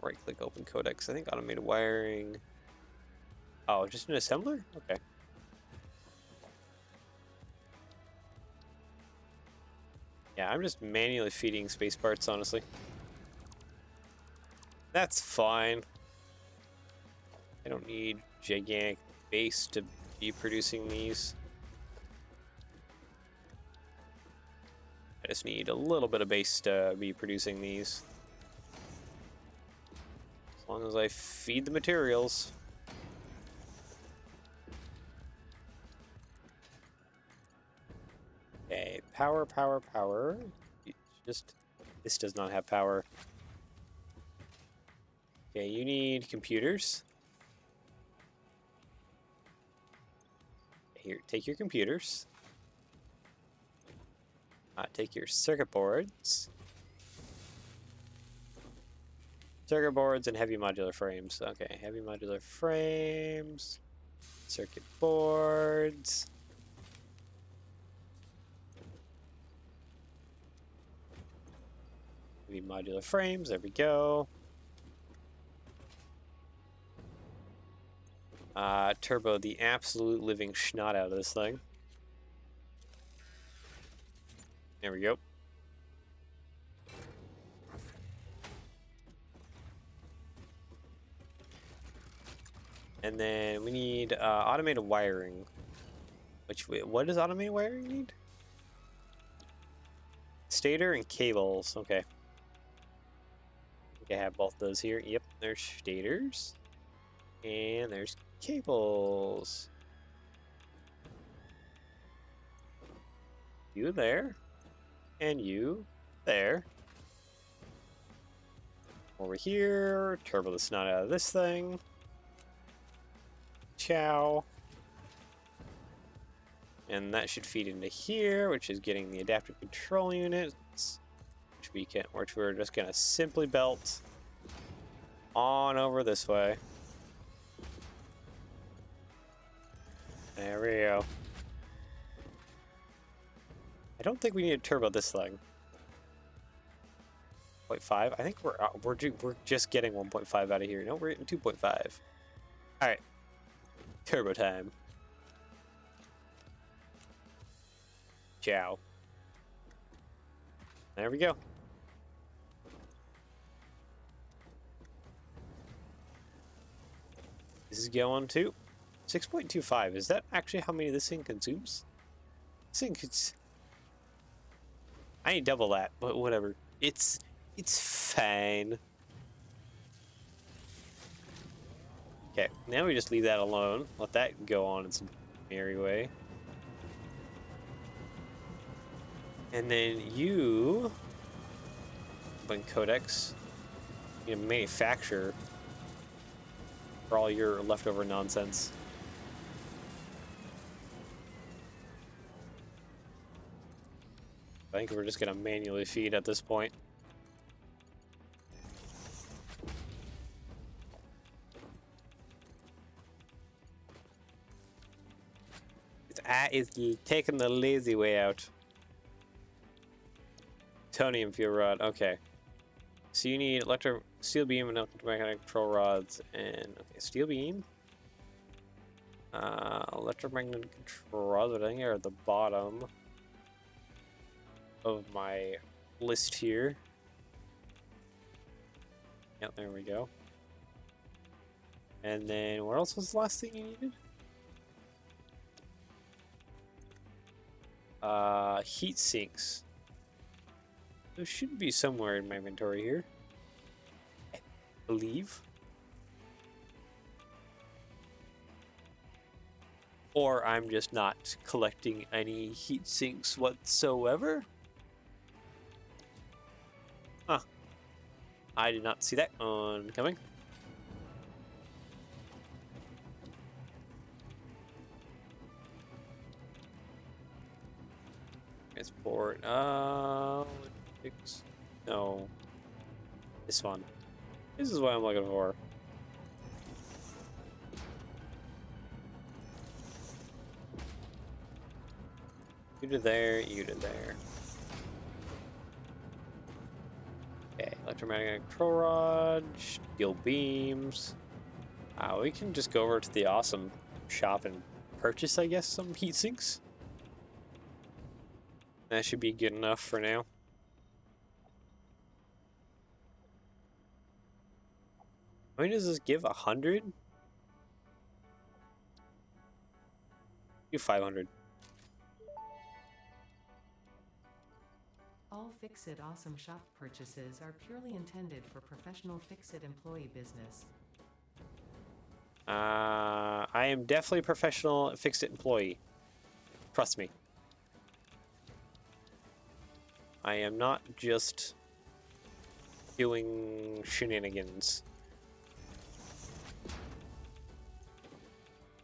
right click open codecs. I think automated wiring. Oh, just an assembler? Okay. Yeah, I'm just manually feeding space parts, honestly. That's fine. I don't need gigantic base to be producing these. I just need a little bit of base to be producing these. As long as I feed the materials. Okay, power, power, power. Just, this does not have power. Okay, you need computers. Here, take your computers. Take your circuit boards. Circuit boards and heavy modular frames. Okay, heavy modular frames. Circuit boards. Heavy modular frames. There we go. Turbo the absolute living schnot out of this thing. There we go. And then we need automated wiring. What does automated wiring need? Stator and cables. Okay. I think I have both those here. Yep, there's stators. And there's cables. You there. And you there. Over here. Turbo the snot out of this thing. Ciao. And that should feed into here, which is getting the adaptive control units, which we're just gonna simply belt on over this way. There we go. I don't think we need to turbo this thing. 0.5. I think we're just getting 1.5 out of here. No, we're getting 2.5. All right. Turbo time. Ciao. There we go. This is going to 6.25. Is that actually how many this thing consumes? This thing I need double that, but whatever. It's fine. Okay, now we just leave that alone. Let that go on its merry way. And then you, when codex, you know, manufacture for all your leftover nonsense. I think we're just gonna manually feed at this point. It's taking the lazy way out. Tonium fuel rod. Okay. So you need steel beam and electromagnetic control rods and steel beam. Electromagnetic control rods, but I think they're at the bottom of my list here. Yep, there we go. And then what else was the last thing you needed? Heat sinks. Those should be somewhere in my inventory here, I believe. Or I'm just not collecting any heat sinks whatsoever. Huh. I did not see that one coming. Transport. No. This one. This is what I'm looking for. You to there, you to there. Okay, electromagnetic control rod, steel beams. We can just go over to the awesome shop and purchase, I guess, some heat sinks. That should be good enough for now. How many does this give? 100? Do 500. All Fix-It Awesome Shop purchases are purely intended for professional Fix-It employee business. I am definitely a professional Fix-It employee. Trust me. I am not just doing shenanigans.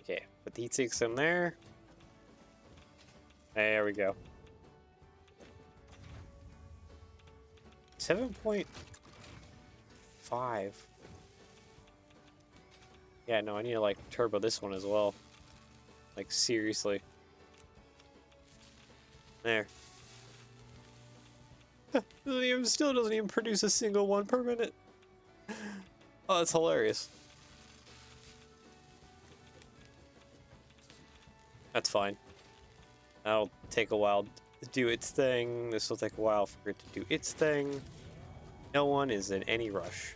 Okay, put the heat sinks in there. There we go. 7.5. Yeah, no, I need to like turbo this one as well. Like seriously. There. Still doesn't even produce a single one per minute. Oh, that's hilarious. That's fine. That'll take a while to do its thing. This will take a while for it to do its thing. No one is in any rush.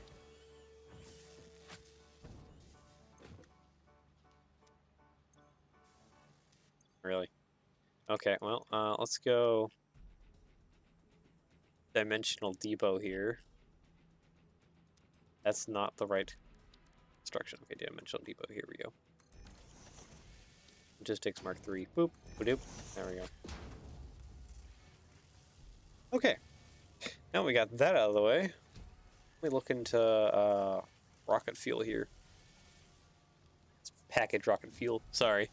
Really? Okay, well, let's go dimensional depot here. That's not the right instruction. Okay, dimensional depot, here we go. Logistics Mark 3. Boop, boop, there we go. Okay, now we got that out of the way. Let me look into rocket fuel here. It's package rocket fuel, sorry.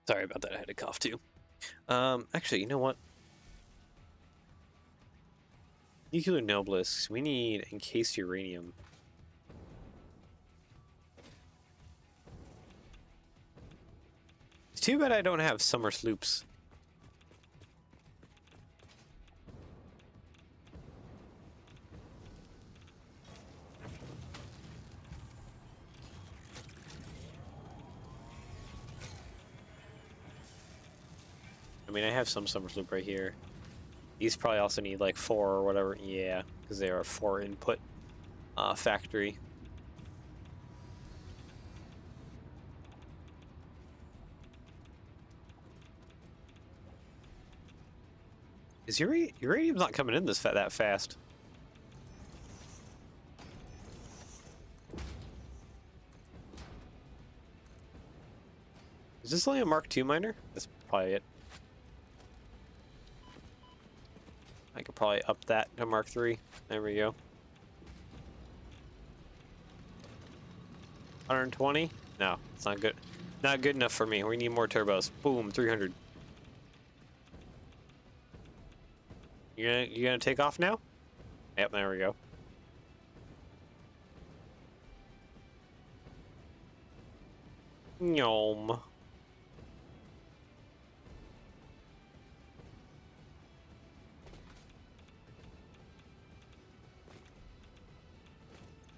Sorry about that, I had a cough too. Actually, you know what? Nuclear noblisks, we need encased uranium. It's too bad I don't have summer sloops. I mean, I have some summer sloop right here. These probably also need like 4 or whatever. Yeah, because they are a 4 input factory. Is uranium's not coming in that fast? Is this only a Mark II miner? That's probably it. I could probably up that to Mark III. There we go. 120? No, it's not good. Not good enough for me. We need more turbos. Boom, 300. You gonna take off now? Yep, there we go. Nyom.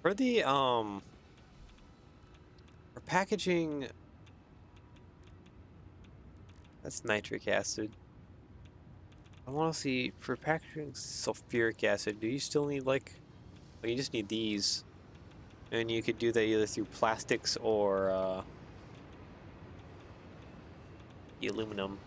For the for packaging, that's nitric acid. I want to see for packaging sulfuric acid. Do you still need like? Well, you just need these, and you could do that either through plastics or the aluminum.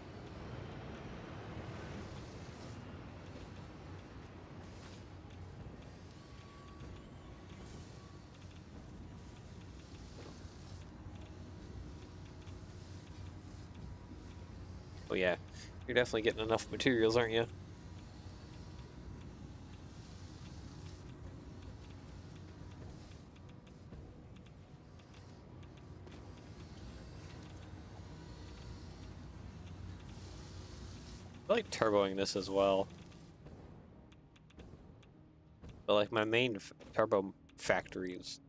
Oh yeah, you're definitely getting enough materials, aren't you? I like turboing this as well. But like my main turbo factory is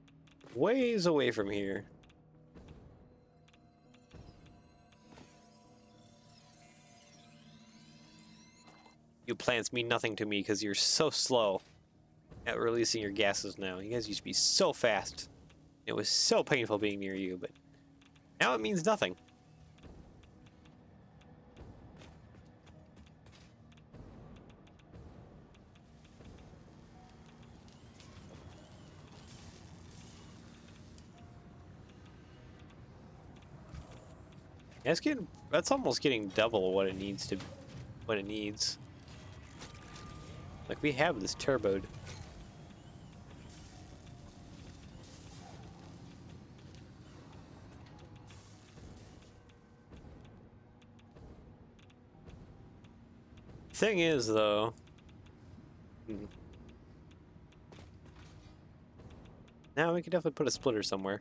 ways away from here. You plants mean nothing to me because you're so slow at releasing your gases now. You guys used to be so fast. It was so painful being near you, but now it means nothing. Yeah, that's almost getting double what it needs to, what it needs. Like we have this turboed. Thing is, though, Now we could definitely put a splitter somewhere.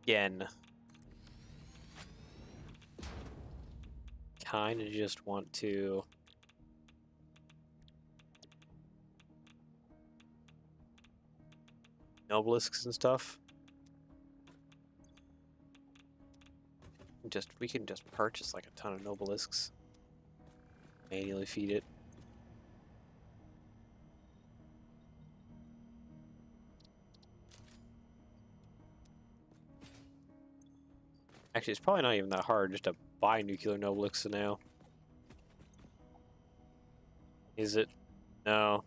Again. Kind of just want to... Nobelisks and stuff. We can just purchase like a ton of Nobelisks. Manually feed it. Actually, it's probably not even that hard just to buy nuclear Nobelisks now. Is it? No.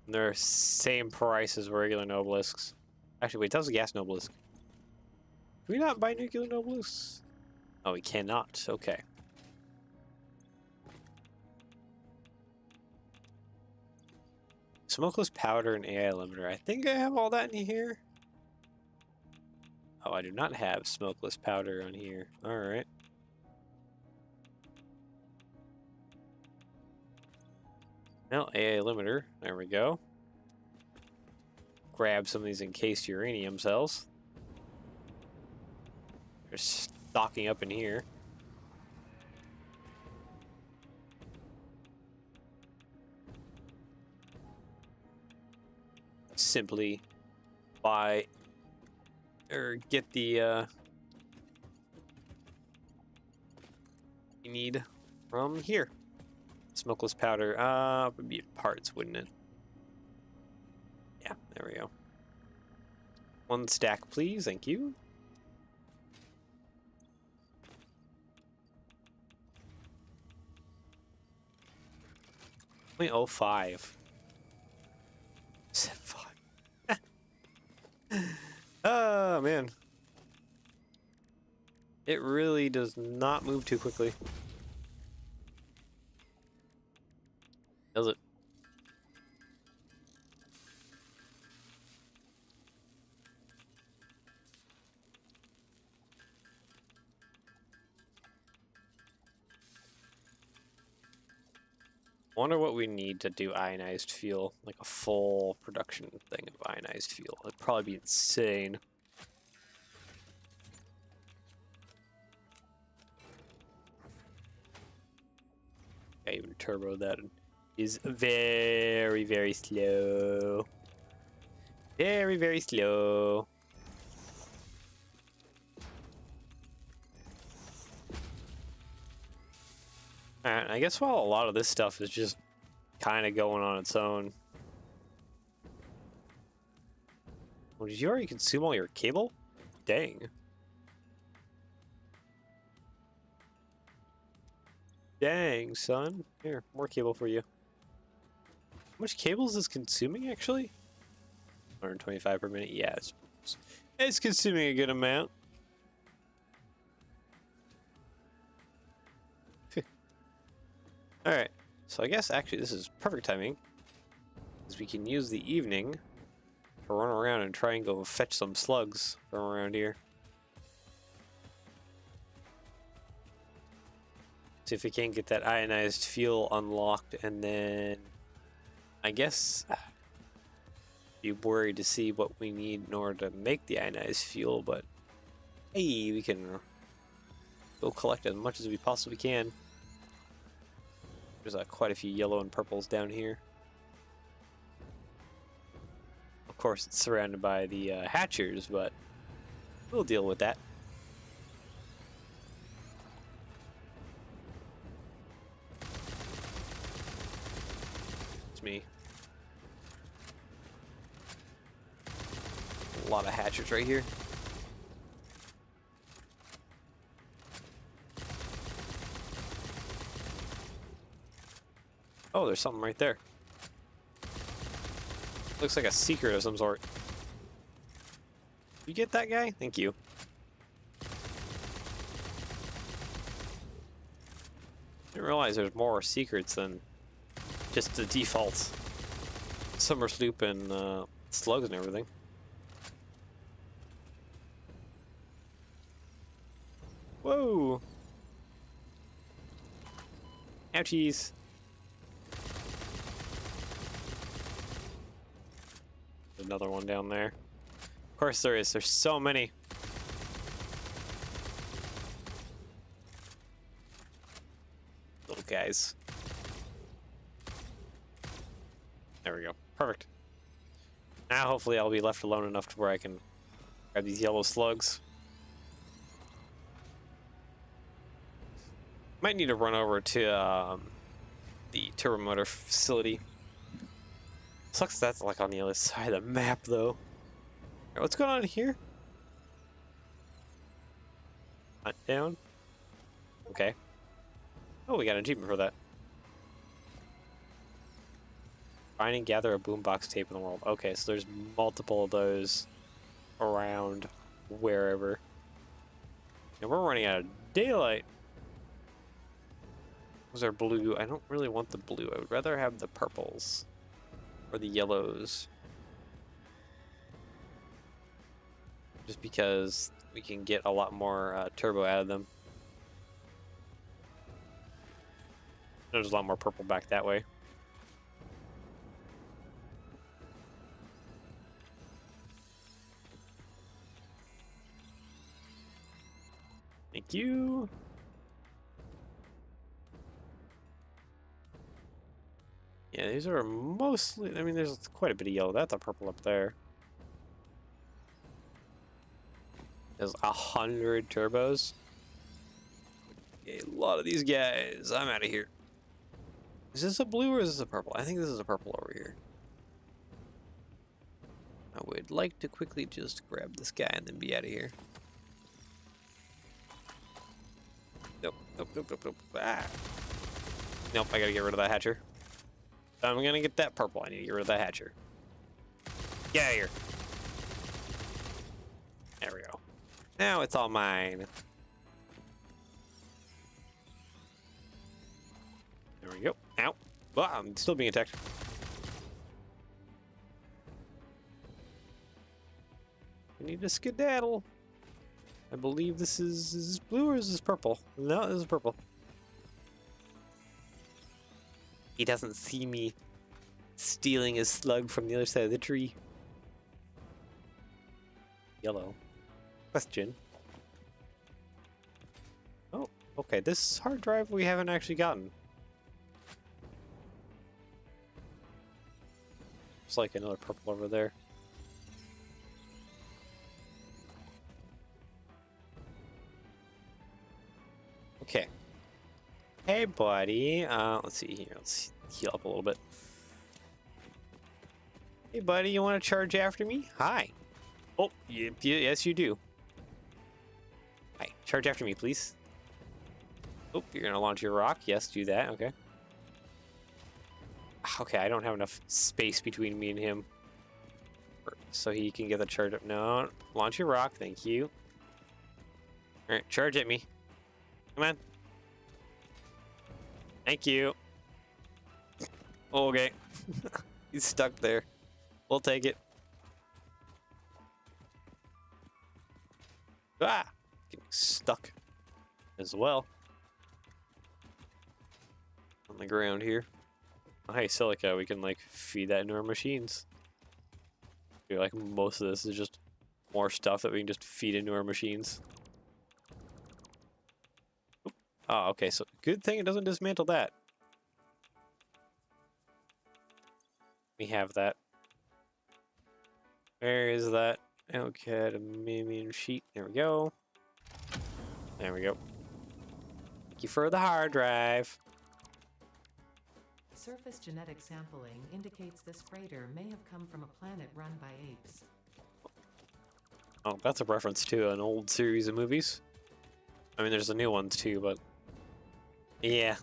They're same price as regular Nobelisks. Actually, wait, that was a gas Nobelisk. Can we not buy nuclear Nobelisks? Oh, we cannot. Okay. Smokeless powder and AI limiter. I think I have all that in here. Oh, I do not have smokeless powder on here. Alright. Well, AI limiter. There we go. Grab some of these encased uranium cells. They're stocking up in here. Simply buy or get the you need from here. Smokeless powder. Would be parts, wouldn't it? Yeah, there we go. 1 stack, please. Thank you. Only 05. 5. Oh man. It really does not move too quickly. Does it? I wonder what we need to do ionized fuel, like a full production thing of ionized fuel. It'd probably be insane. Yeah, even turbo that is very, very slow. Very, very slow. Alright, I guess while a lot of this stuff is just kind of going on its own. Well, did you already consume all your cable? Dang. Dang, son. Here, more cable for you. How much cable is this consuming, actually? 125 per minute. Yeah, it's consuming a good amount. Alright, so I guess actually this is perfect timing, because we can use the evening to run around and try and go fetch some slugs from around here. See if we can get that ionized fuel unlocked, and then I guess be worried to see what we need in order to make the ionized fuel, but hey, we can go collect as much as we possibly can. There's quite a few yellow and purples down here. Of course, it's surrounded by the hatchers, but we'll deal with that. It's me. A lot of hatchers right here. Oh, there's something right there. Looks like a secret of some sort. You get that guy? Thank you. Didn't realize there's more secrets than just the default summer sloop and slugs and everything. Whoa! Ouchies. Another one down there. Of course there is. There's so many. Little guys. There we go. Perfect. Now hopefully I'll be left alone enough to where I can grab these yellow slugs. Might need to run over to the turbo motor facility. Sucks that's like on the other side of the map though. Alright, what's going on here? Hunt down. Okay. Oh, we got an achievement for that. Find and gather a boombox tape in the world. Okay, so there's multiple of those around wherever. And we're running out of daylight. Those are blue. I don't really want the blue. I would rather have the purples or the yellows. Just because we can get a lot more turbo out of them. There's a lot more purple back that way. Thank you. Yeah, these are mostly, I mean, there's quite a bit of yellow. That's a purple up there. There's 100 turbos. A lot of these guys. I'm out of here. Is this a blue or is this a purple? I think this is a purple over here. I would like to quickly just grab this guy and then be out of here. Nope, nope, nope, nope, nope. Ah. Nope, I gotta get rid of that hatcher. I'm gonna get that purple. I need to get rid of that hatcher. Get out of here. There we go. Now it's all mine. There we go. Ow. Well, I'm still being attacked. I need to skedaddle. I believe this is this blue or is this purple? No, this is purple. He doesn't see me stealing a slug from the other side of the tree. Yellow. Question. Oh, okay. This hard drive we haven't actually gotten. It's like another purple over there. Okay. Hey, buddy. Let's see here. Let's heal up a little bit. Hey, buddy. You want to charge after me? Hi. Oh, yes, you do. Hi. Charge after me, please. Oh, you're going to launch your rock. Yes, do that. Okay. Okay, I don't have enough space between me and him. So he can get the charge up. No, launch your rock. Thank you. Alright, charge at me. Come on. Thank you. Okay. He's stuck there. We'll take it. Ah! Getting stuck as well. On the ground here. Oh, hey, silica, we can like feed that into our machines. I feel like most of this is just more stuff that we can just feed into our machines. Oop. Oh, okay, so good thing it doesn't dismantle that. We have that. Where is that? Okay, the minion sheet. There we go. There we go. Thank you for the hard drive. Surface genetic sampling indicates this freighter may have come from a planet run by apes. Oh, that's a reference to an old series of movies. I mean, there's the new ones too, but yeah.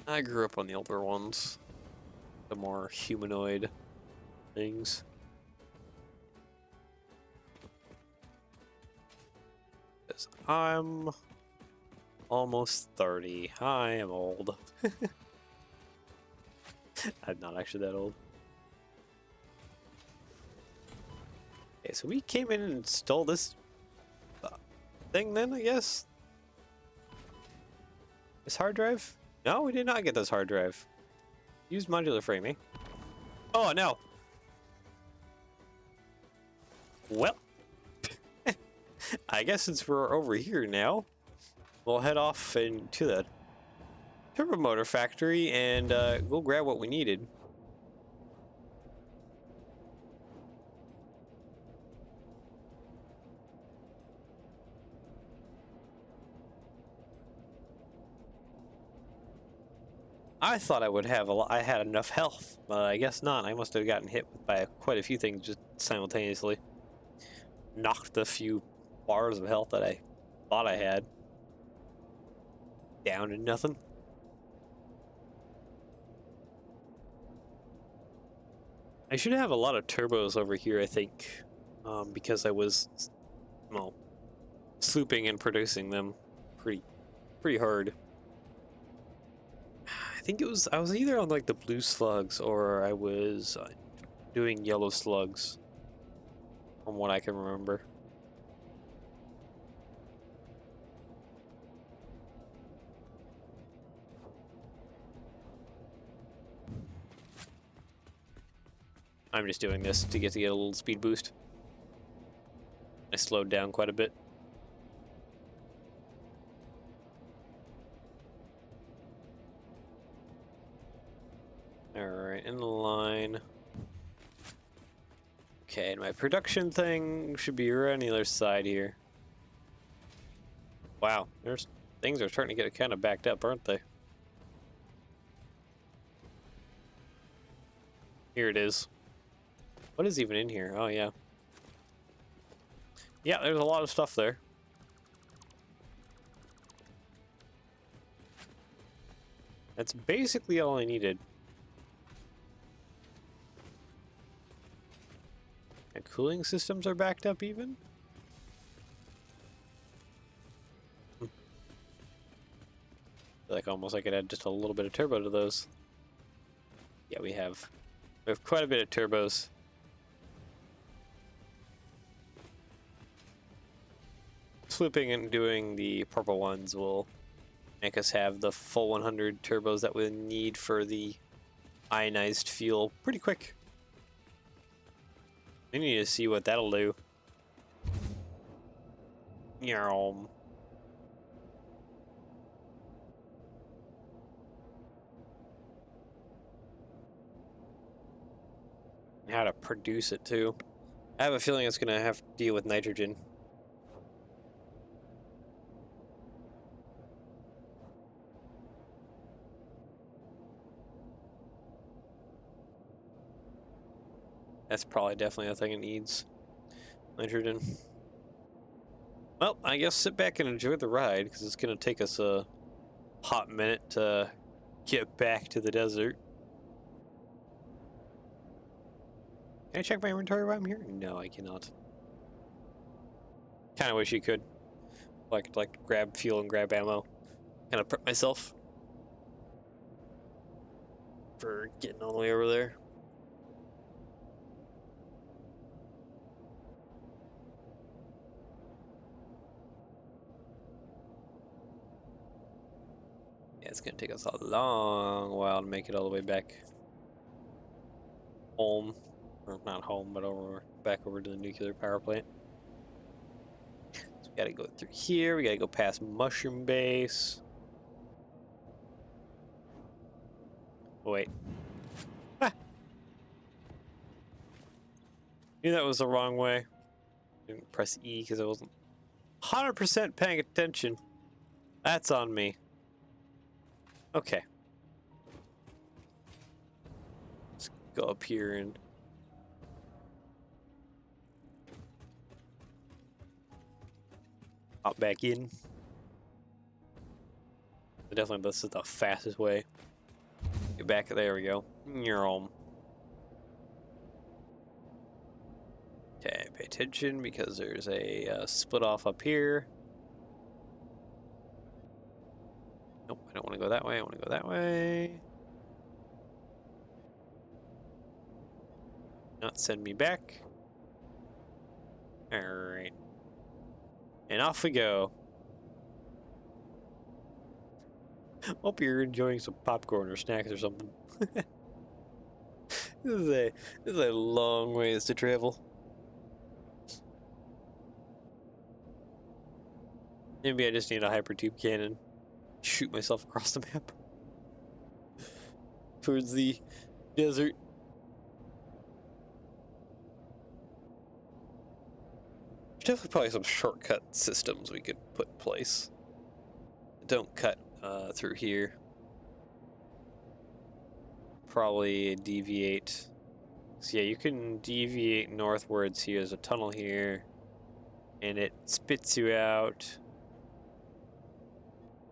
I grew up on the older ones. The more humanoid things. Because I'm almost 30. I am old. I'm not actually that old. Okay, so we came in and stole this thing then, I guess? This hard drive? No, we did not get this hard drive. Use modular framing. Oh, no. Well, I guess since we're over here now, we'll head off into the turbo motor factory and go grab what we needed. I thought I would have I had enough health, but I guess not. I must have gotten hit by quite a few things just simultaneously. Knocked the few bars of health that I thought I had down to nothing. I should have a lot of turbos over here, I think, because I was, well, slooping and producing them pretty hard. I think I was either on like the blue slugs or I was doing yellow slugs, from what I can remember. I'm just doing this to get a little speed boost. I slowed down quite a bit. Alright, in line. Okay, and my production thing should be right on the other side here. Wow, things are starting to get kind of backed up, aren't they? Here it is. What is even in here? Oh, yeah. Yeah, there's a lot of stuff there. That's basically all I needed. And cooling systems are backed up even? Like almost I could add just a little bit of turbo to those. Yeah, we have quite a bit of turbos. Swooping and doing the purple ones will make us have the full 100 turbos that we need for the ionized fuel pretty quick. We need to see what that'll do. Yarm. How to produce it too. I have a feeling it's gonna have to deal with nitrogen. That's probably definitely a thing it needs. Nitrogen. Well, I guess sit back and enjoy the ride, because it's going to take us a hot minute to get back to the desert. Can I check my inventory while I'm here? No, I cannot. Kind of wish you could. Like grab fuel and grab ammo. Kind of prep myself for getting all the way over there. Yeah, it's gonna take us a long while to make it all the way back home. Or not home, but back over to the nuclear power plant. So we gotta go through here, we gotta go past Mushroom Base. Oh, wait. Ah! Knew that was the wrong way. Didn't press E because I wasn't 100% paying attention. That's on me. Okay. Let's go up here and hop back in. But definitely this is the fastest way. Get back, there we go. Okay, pay attention because there's a split off up here. Nope, I don't want to go that way. I want to go that way. Not send me back. Alright. And off we go. Hope you're enjoying some popcorn or snacks or something. This is a long ways to travel. Maybe I just need a hypertube cannon. Shoot myself across the map. Towards the desert. There's definitely probably some shortcut systems we could put in place. Don't cut through here. Probably deviate. So yeah, you can deviate northwards here. There's a tunnel here. And it spits you out.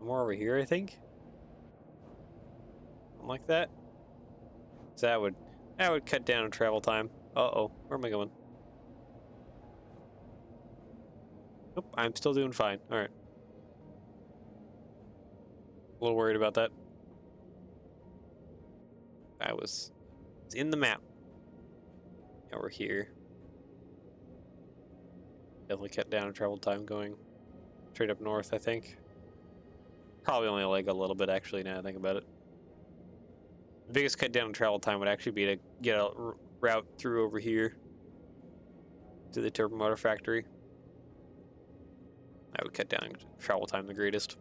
More over here, I think. Something like that. So that would cut down on travel time. Uh-oh, where am I going? Nope, I'm still doing fine. Alright. A little worried about that. It's in the map. Now we're here. Definitely cut down on travel time going straight up north, I think. Probably only like a little bit, actually, now I think about it. The biggest cut down on travel time would actually be to get a route through over here to the turbo motor factory. That would cut down travel time the greatest.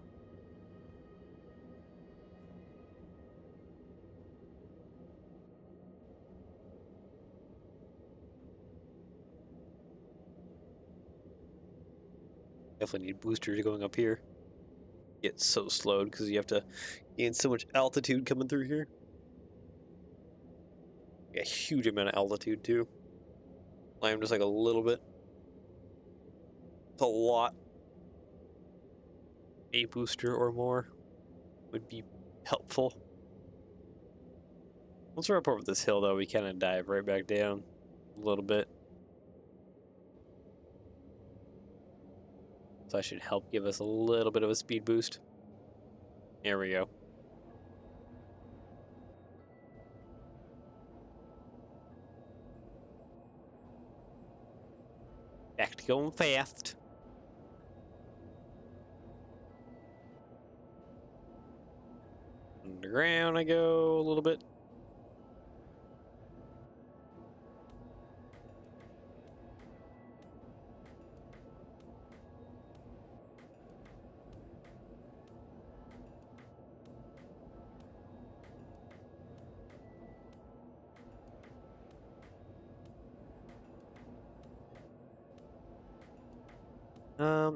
Definitely need boosters going up here. Get so slowed because you have to gain so much altitude coming through here. A huge amount of altitude too. I'm just like a little bit. It's a lot. A booster or more would be helpful. Once we're up over this hill though, we kind of dive right back down a little bit. So that should help give us a little bit of a speed boost. There we go. Back to going fast. Underground I go a little bit.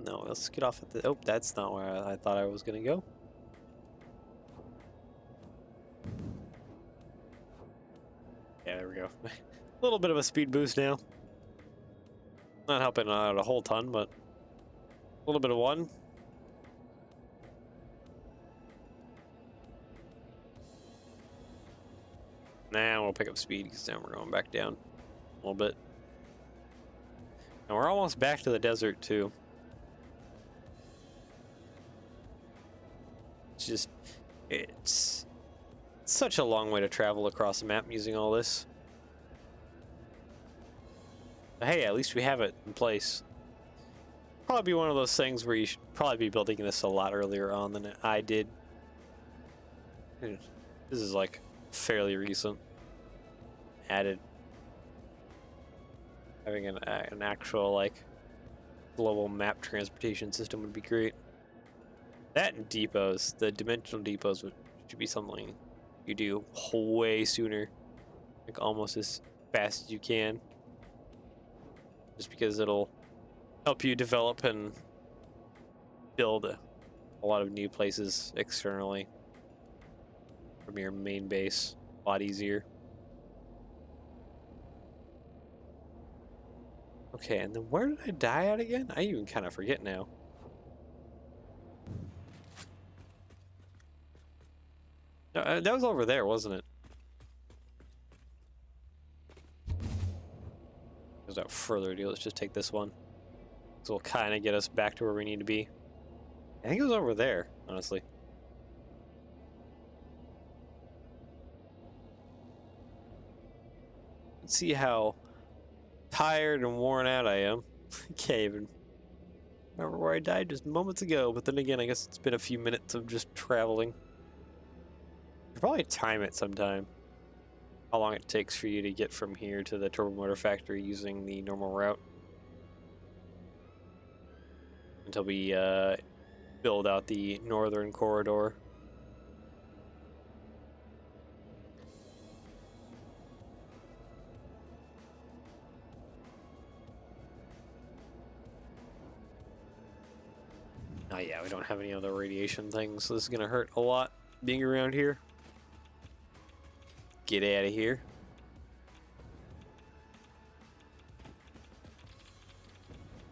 No, let's get off at the... Oh, that's not where I thought I was gonna go. Yeah, there we go. A little bit of a speed boost now. Not helping out a whole ton, but a little bit of one. Now we'll pick up speed because now we're going back down a little bit. And we're almost back to the desert too. It's such a long way to travel across the map using all this. But hey, at least we have it in place. Probably be one of those things where you should probably be building this a lot earlier on than I did. This is like fairly recent. Added having an actual like global map transportation system would be great. That and depots, the dimensional depots should be something you do way sooner, like almost as fast as you can, just because it'll help you develop and build a lot of new places externally from your main base a lot easier. Okay, and then where did I die at again? I even kind of forget now. No, that was over there, wasn't it? Without further ado, let's just take this one. This will kind of get us back to where we need to be. I think it was over there, honestly. Let's see how tired and worn out I am. Can't even Remember where I died just moments ago, but then again, I guess it's been a few minutes of just traveling. Should probably time it sometime. How long it takes for you to get from here to the turbo motor factory using the normal route. Until we build out the northern corridor. Oh yeah, we don't have any other radiation things, so this is gonna hurt a lot being around here. Get out of here.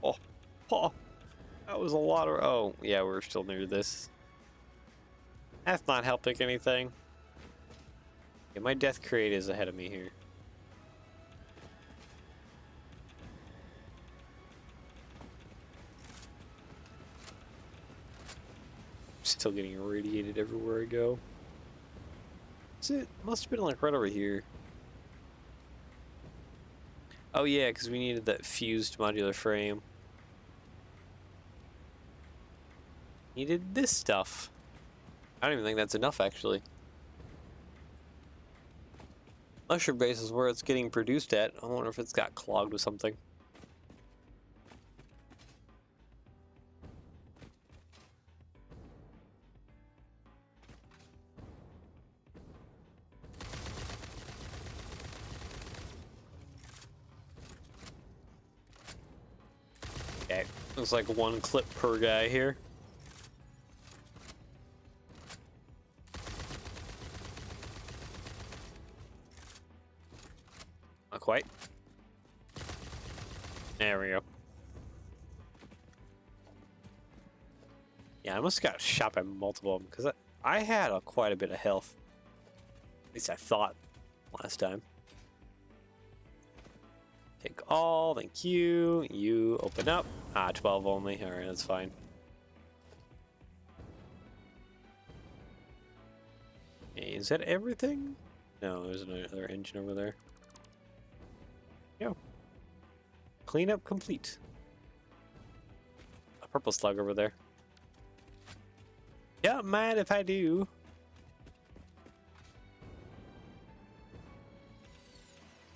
Oh, oh, that was a lot of. Oh, yeah, we're still near this. That's not helping anything. Yeah, my death crate is ahead of me here. Still getting irradiated everywhere I go. It must have been like right over here. Oh yeah, because we needed that fused modular frame. Needed this stuff. I don't even think that's enough, actually. Mushroom base is where it's getting produced at. I wonder if it's got clogged with something. Okay, looks like one clip per guy here. Not quite. There we go. Yeah, I must have got shot by multiple of them because I had quite a bit of health. At least I thought last time. Take all, thank you. You open up. Ah, 12 only. Alright, that's fine. Hey, is that everything? No, there's another engine over there. Yo. Cleanup complete. A purple slug over there. Yeah, mind if I do.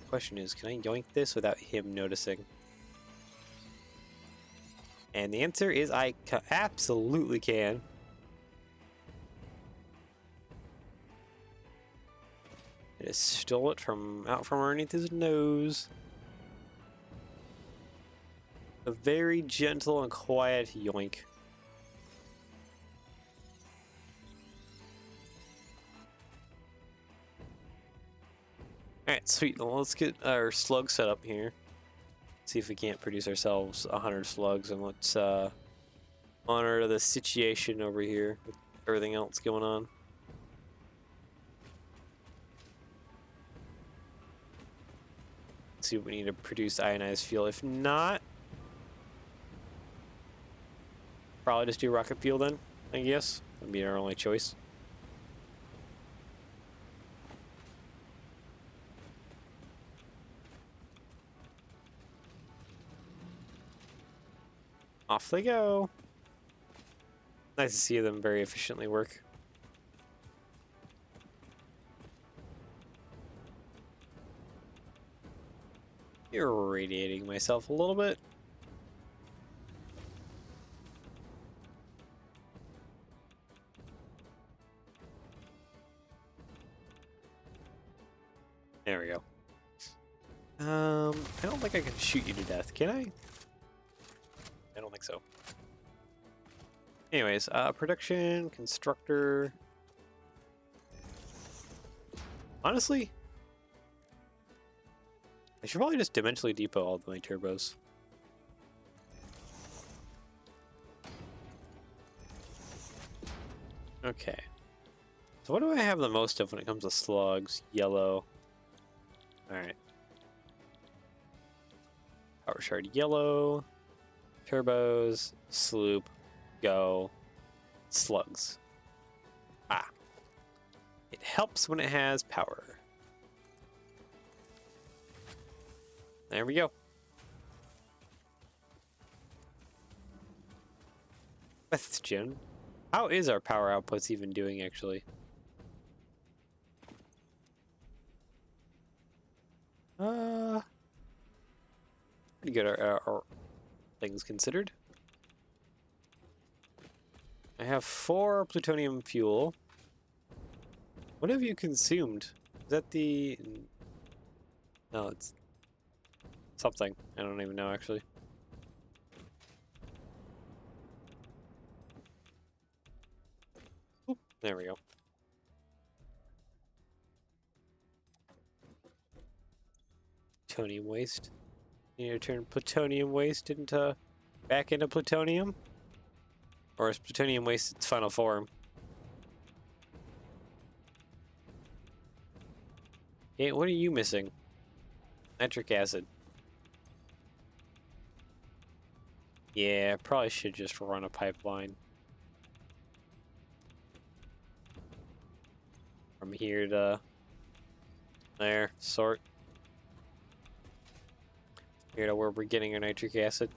Question is, can I yoink this without him noticing? And the answer is I absolutely can. I just stole it from out from underneath his nose. A very gentle and quiet yoink. Alright, sweet. Well, let's get our slug set up here. See if we can't produce ourselves 100 slugs, and let's monitor the situation over here with everything else going on. Let's see what we need to produce ionized fuel. If not, probably just do rocket fuel then, I guess. That'd be our only choice. Off they go. Nice to see them very efficiently work. Irradiating myself a little bit. There we go. I don't think I can shoot you to death, can I? I don't think so. Anyways, production, constructor. Honestly, I should probably just dimensionally depot all of my turbos. Okay. So what do I have the most of when it comes to slugs? Yellow. Alright. Power shard yellow. Turbos. Sloop. Go. Slugs. Ah. It helps when it has power. There we go. Question. How is our power outputs even doing, actually? Pretty good, our things considered. I have 4 plutonium fuel. What have you consumed? Is that the... No, it's something. I don't even know, actually. Oop, there we go. Plutonium waste. You need to turn plutonium waste into back into plutonium? Or is plutonium waste its final form? Hey, what are you missing? Nitric acid. Yeah, probably should just run a pipeline. From here to there, sort. Here to where we're getting our nitric acid.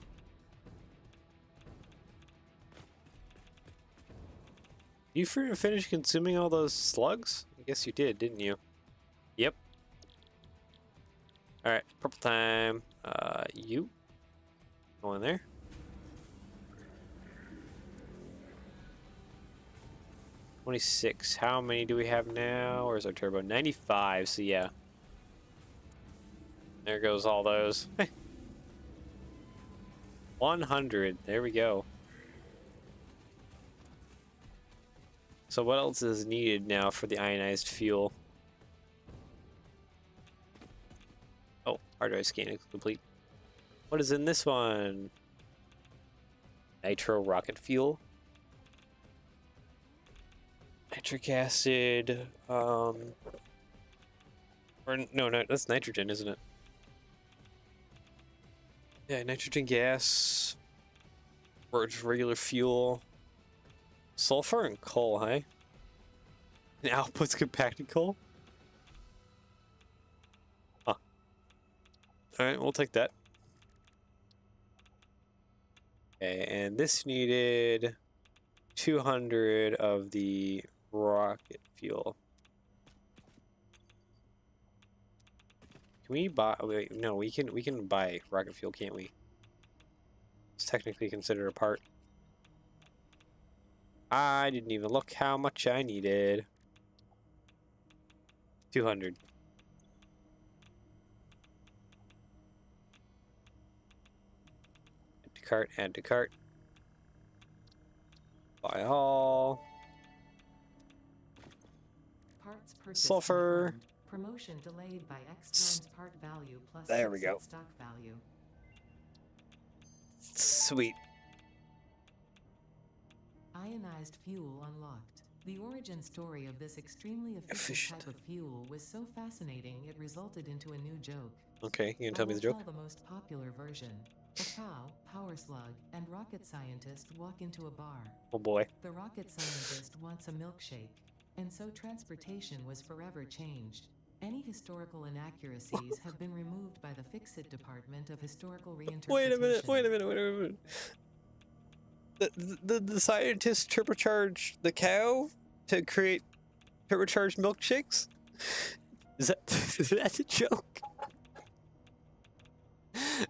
You finish consuming all those slugs? I guess you did, didn't you? Yep. Alright, purple time. You. Go in there. $26. How many do we have now? Where's our turbo? 95, so yeah. There goes all those. 100. There we go. So what else is needed now for the ionized fuel? Oh, hard drive scan is complete. What is in this one? Nitro rocket fuel. Nitric acid. Or no, that's nitrogen, isn't it? Yeah, nitrogen gas. Or just regular fuel. Sulfur and coal, hey? And outputs compacted coal? Huh. Alright, we'll take that. Okay, and this needed 200 of the rocket fuel. Can we buy... Wait, no, we can buy rocket fuel, can't we? It's technically considered a part. I didn't even look how much I needed. 200. Add to cart, add to cart. Buy all. Parts purchase Sulfur. confirmed. Promotion delayed by X times part value plus There we go. stock value. Sweet. Ionized fuel unlocked. The origin story of this extremely efficient type of fuel was so fascinating it resulted into a new joke. Okay, you can tell me the I will joke? tell the most popular version. A cow, power slug, and rocket scientist walk into a bar. Oh boy. The rocket scientist wants a milkshake, and so transportation was forever changed. Any historical inaccuracies have been removed by the Fix-It Department of Historical Reinterpretation. Wait a minute. The scientists turbocharged the cow to create turbocharged milkshakes? Is that a joke?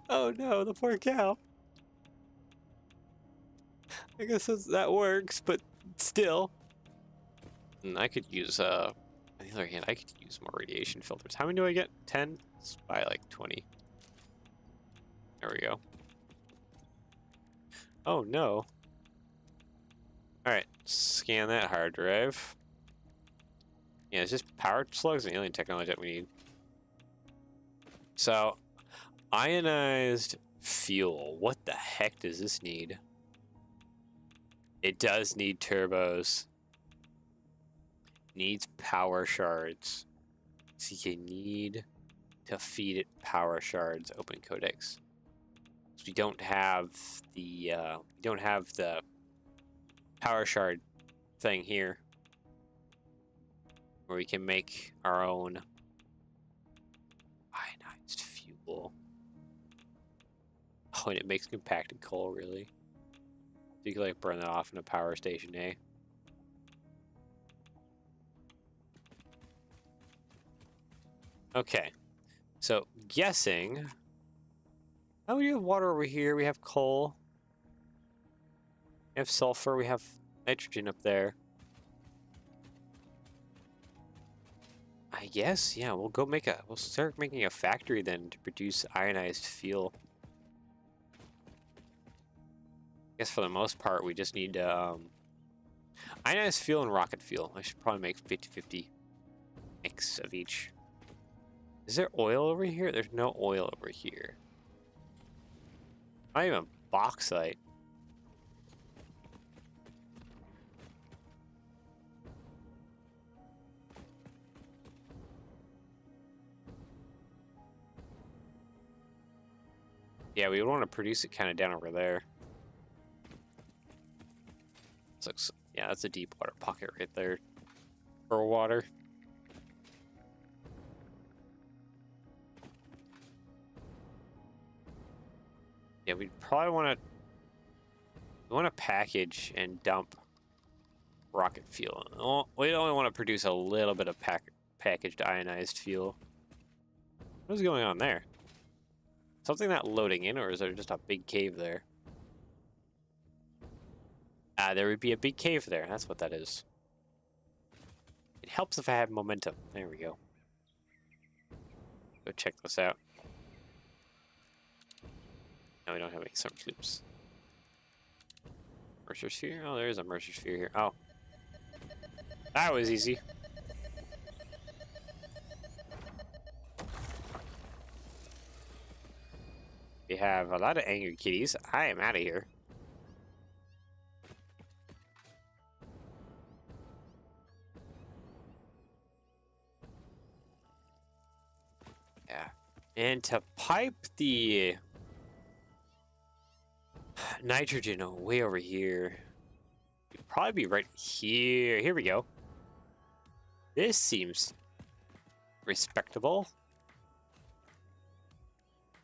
Oh no, the poor cow. I guess that works, but still. And I could use, on the other hand, I could use more radiation filters. How many do I get? 10? Let's buy like 20. There we go. Oh no. Alright, scan that hard drive. Yeah, it's just power slugs and alien technology that we need. So, ionized fuel. What the heck does this need? It does need turbos. Needs power shards. So you need to feed it power shards. Open codex. So we don't have the power shard thing here, where we can make our own ionized fuel. Oh, and it makes compacted coal, really. So you can like burn that off in a power station, eh? Okay. So guessing. Oh, we have water over here. We have coal. We have sulfur. We have nitrogen up there. I guess, yeah, we'll start making a factory then to produce ionized fuel. I guess for the most part, we just need ionized fuel and rocket fuel. I should probably make 50-50 mix of each. Is there oil over here? There's no oil over here. Not even bauxite. Yeah, we would want to produce it kind of down over there. This looks, yeah, that's a deep water pocket right there for water. Yeah, we'd probably want to package and dump rocket fuel. Oh, we only want to produce a little bit of packaged ionized fuel. What is going on there? Something not loading in, or is there just a big cave there? Ah, there would be a big cave there. That's what that is. It helps if I have momentum. There we go. Go check this out. No, we don't have any summer sloops. Mercer sphere? Oh, there is a Mercer sphere here. Oh. That was easy. We have a lot of angry kitties. I am out of here. Yeah. And to pipe the nitrogen way over here, it'd probably be right here. Here we go. This seems respectable.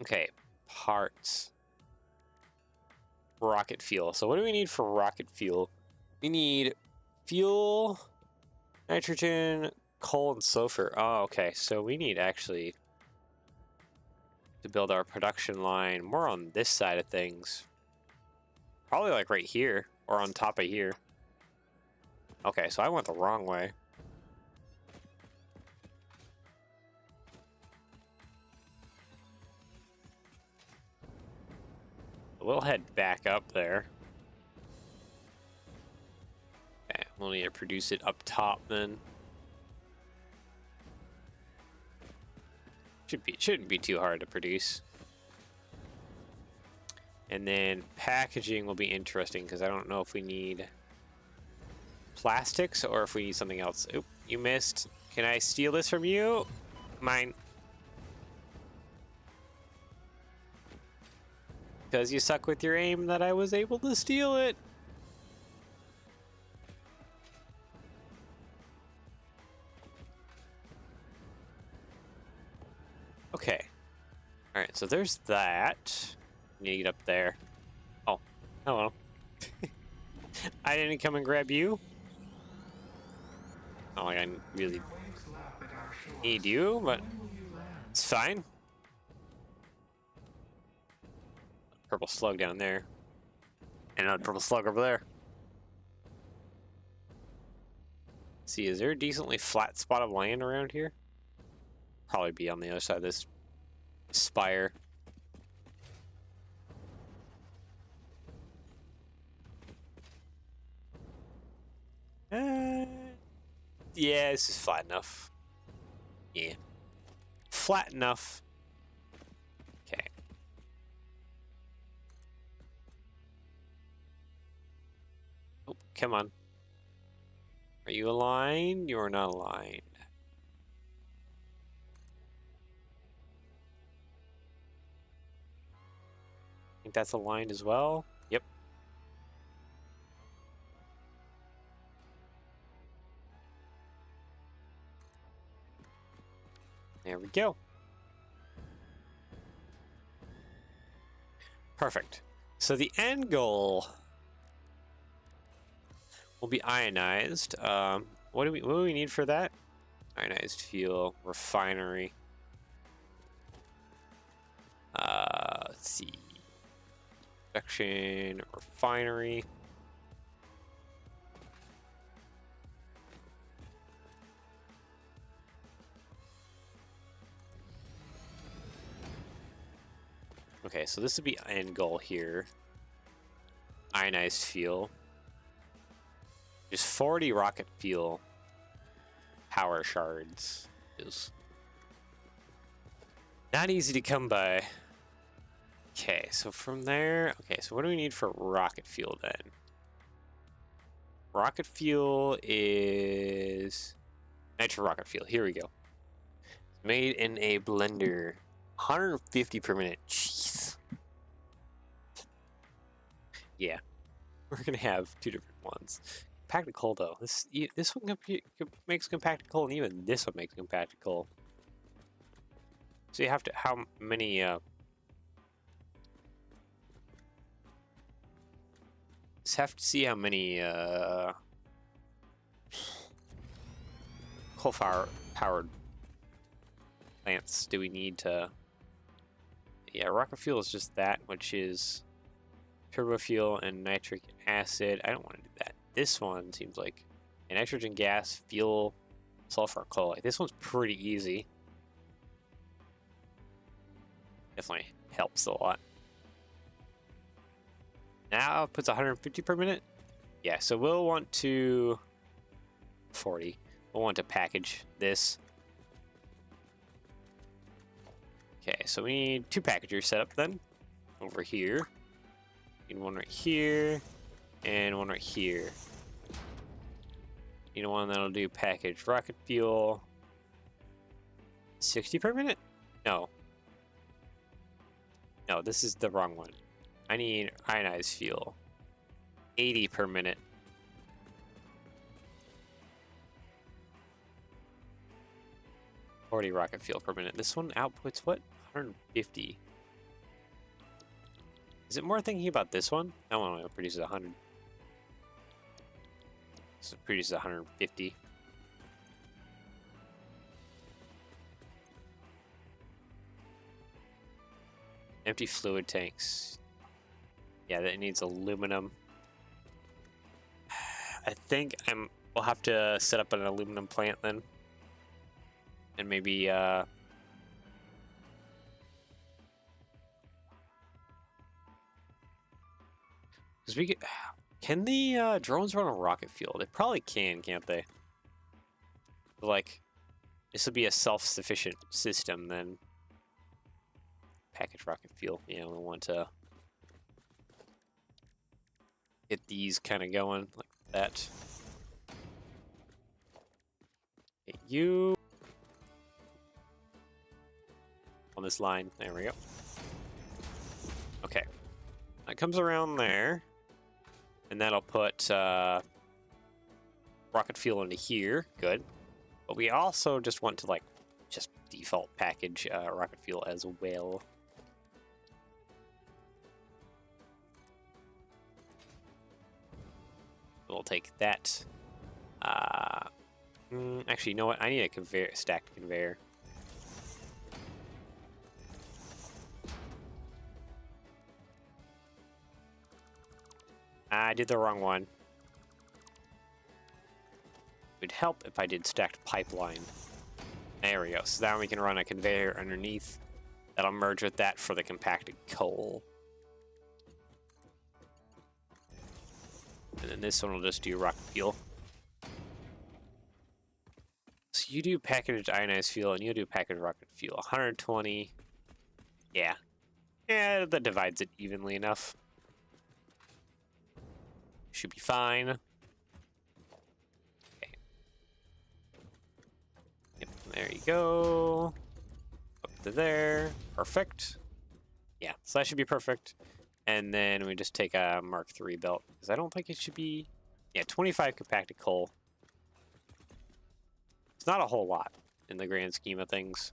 Okay, parts. Rocket fuel. So what do we need for rocket fuel? We need fuel, nitrogen, coal, and sulfur. Oh, okay. So we need actually to build our production line more on this side of things. Probably like right here or on top of here. Okay, so I went the wrong way. We'll head back up there. Okay, we'll need to produce it up top then. Shouldn't be too hard to produce. And then packaging will be interesting because I don't know if we need plastics or if we need something else. Oop, you missed. Can I steal this from you? Mine. Because you suck with your aim that I was able to steal it. Okay. Alright, so there's that. You need to get up there. Oh, hello. I didn't come and grab you. Not like I really need you, but it's fine. Purple slug down there. And another purple slug over there. Let's see, is there a decently flat spot of land around here? Probably be on the other side of this spire. Yeah, this is flat enough. Yeah. Flat enough. Okay. Oh, come on. Are you aligned? You are not aligned. Think that's aligned as well? Yep. There we go. Perfect. So the end goal will be ionized. What do we need for that? Ionized fuel, refinery. Let's see. Production, refinery. Okay, so this would be end goal here. Ionized fuel. Just 40 rocket fuel power shards is not easy to come by. Okay, so from there, okay, so what do we need for rocket fuel then? Rocket fuel is nitro rocket fuel. Here we go. Made in a blender. 150 per minute. Jeez. Yeah, we're gonna have two different ones. Compacted coal though. This one makes compacted coal, and even this one makes compacted coal. So you have to how many? Just have to see how many coal powered plants do we need to. Yeah, rocket fuel is just that, which is turbo fuel and nitric acid. I don't want to do that. This one seems like nitrogen gas, fuel, sulfur, coal. Like, this one's pretty easy. Definitely helps a lot. Now it puts 150 per minute. Yeah, so we'll want to 40. We'll want to package this. Okay, so we need two packagers set up then. Over here. Need one right here. And one right here. Need one that'll do package rocket fuel. 60 per minute? No. No, this is the wrong one. I need ionized fuel. 80 per minute. $40 rocket fuel per minute. This one outputs what? 150. Is it more thinking about this one? That one only produces 100. So it produces 150. Empty fluid tanks. Yeah, that needs aluminum. I think we'll have to set up an aluminum plant then. And maybe because we can the drones run on rocket fuel? They probably can, can't they? But like, this will be a self-sufficient system then. Package rocket fuel. Yeah, we want to get these kind of going like that. Okay, you on this line. There we go. Okay, that comes around there, and that'll put rocket fuel into here. Good, but we also just want to like just default package rocket fuel as well. We'll take that. Actually, you know what? I need a stacked conveyor. I did the wrong one. It would help if I did stacked pipeline. There we go. So now we can run a conveyor underneath. That'll merge with that for the compacted coal. And then this one will just do rocket fuel. So you do packaged ionized fuel, and you do packaged rocket fuel. 120. Yeah. Yeah, that divides it evenly enough. Should be fine. Okay. Yep, there you go. Up to there. Perfect. Yeah, so that should be perfect. And then we just take a Mark III belt, because I don't think it should be... Yeah, 25 compacted coal. It's not a whole lot in the grand scheme of things.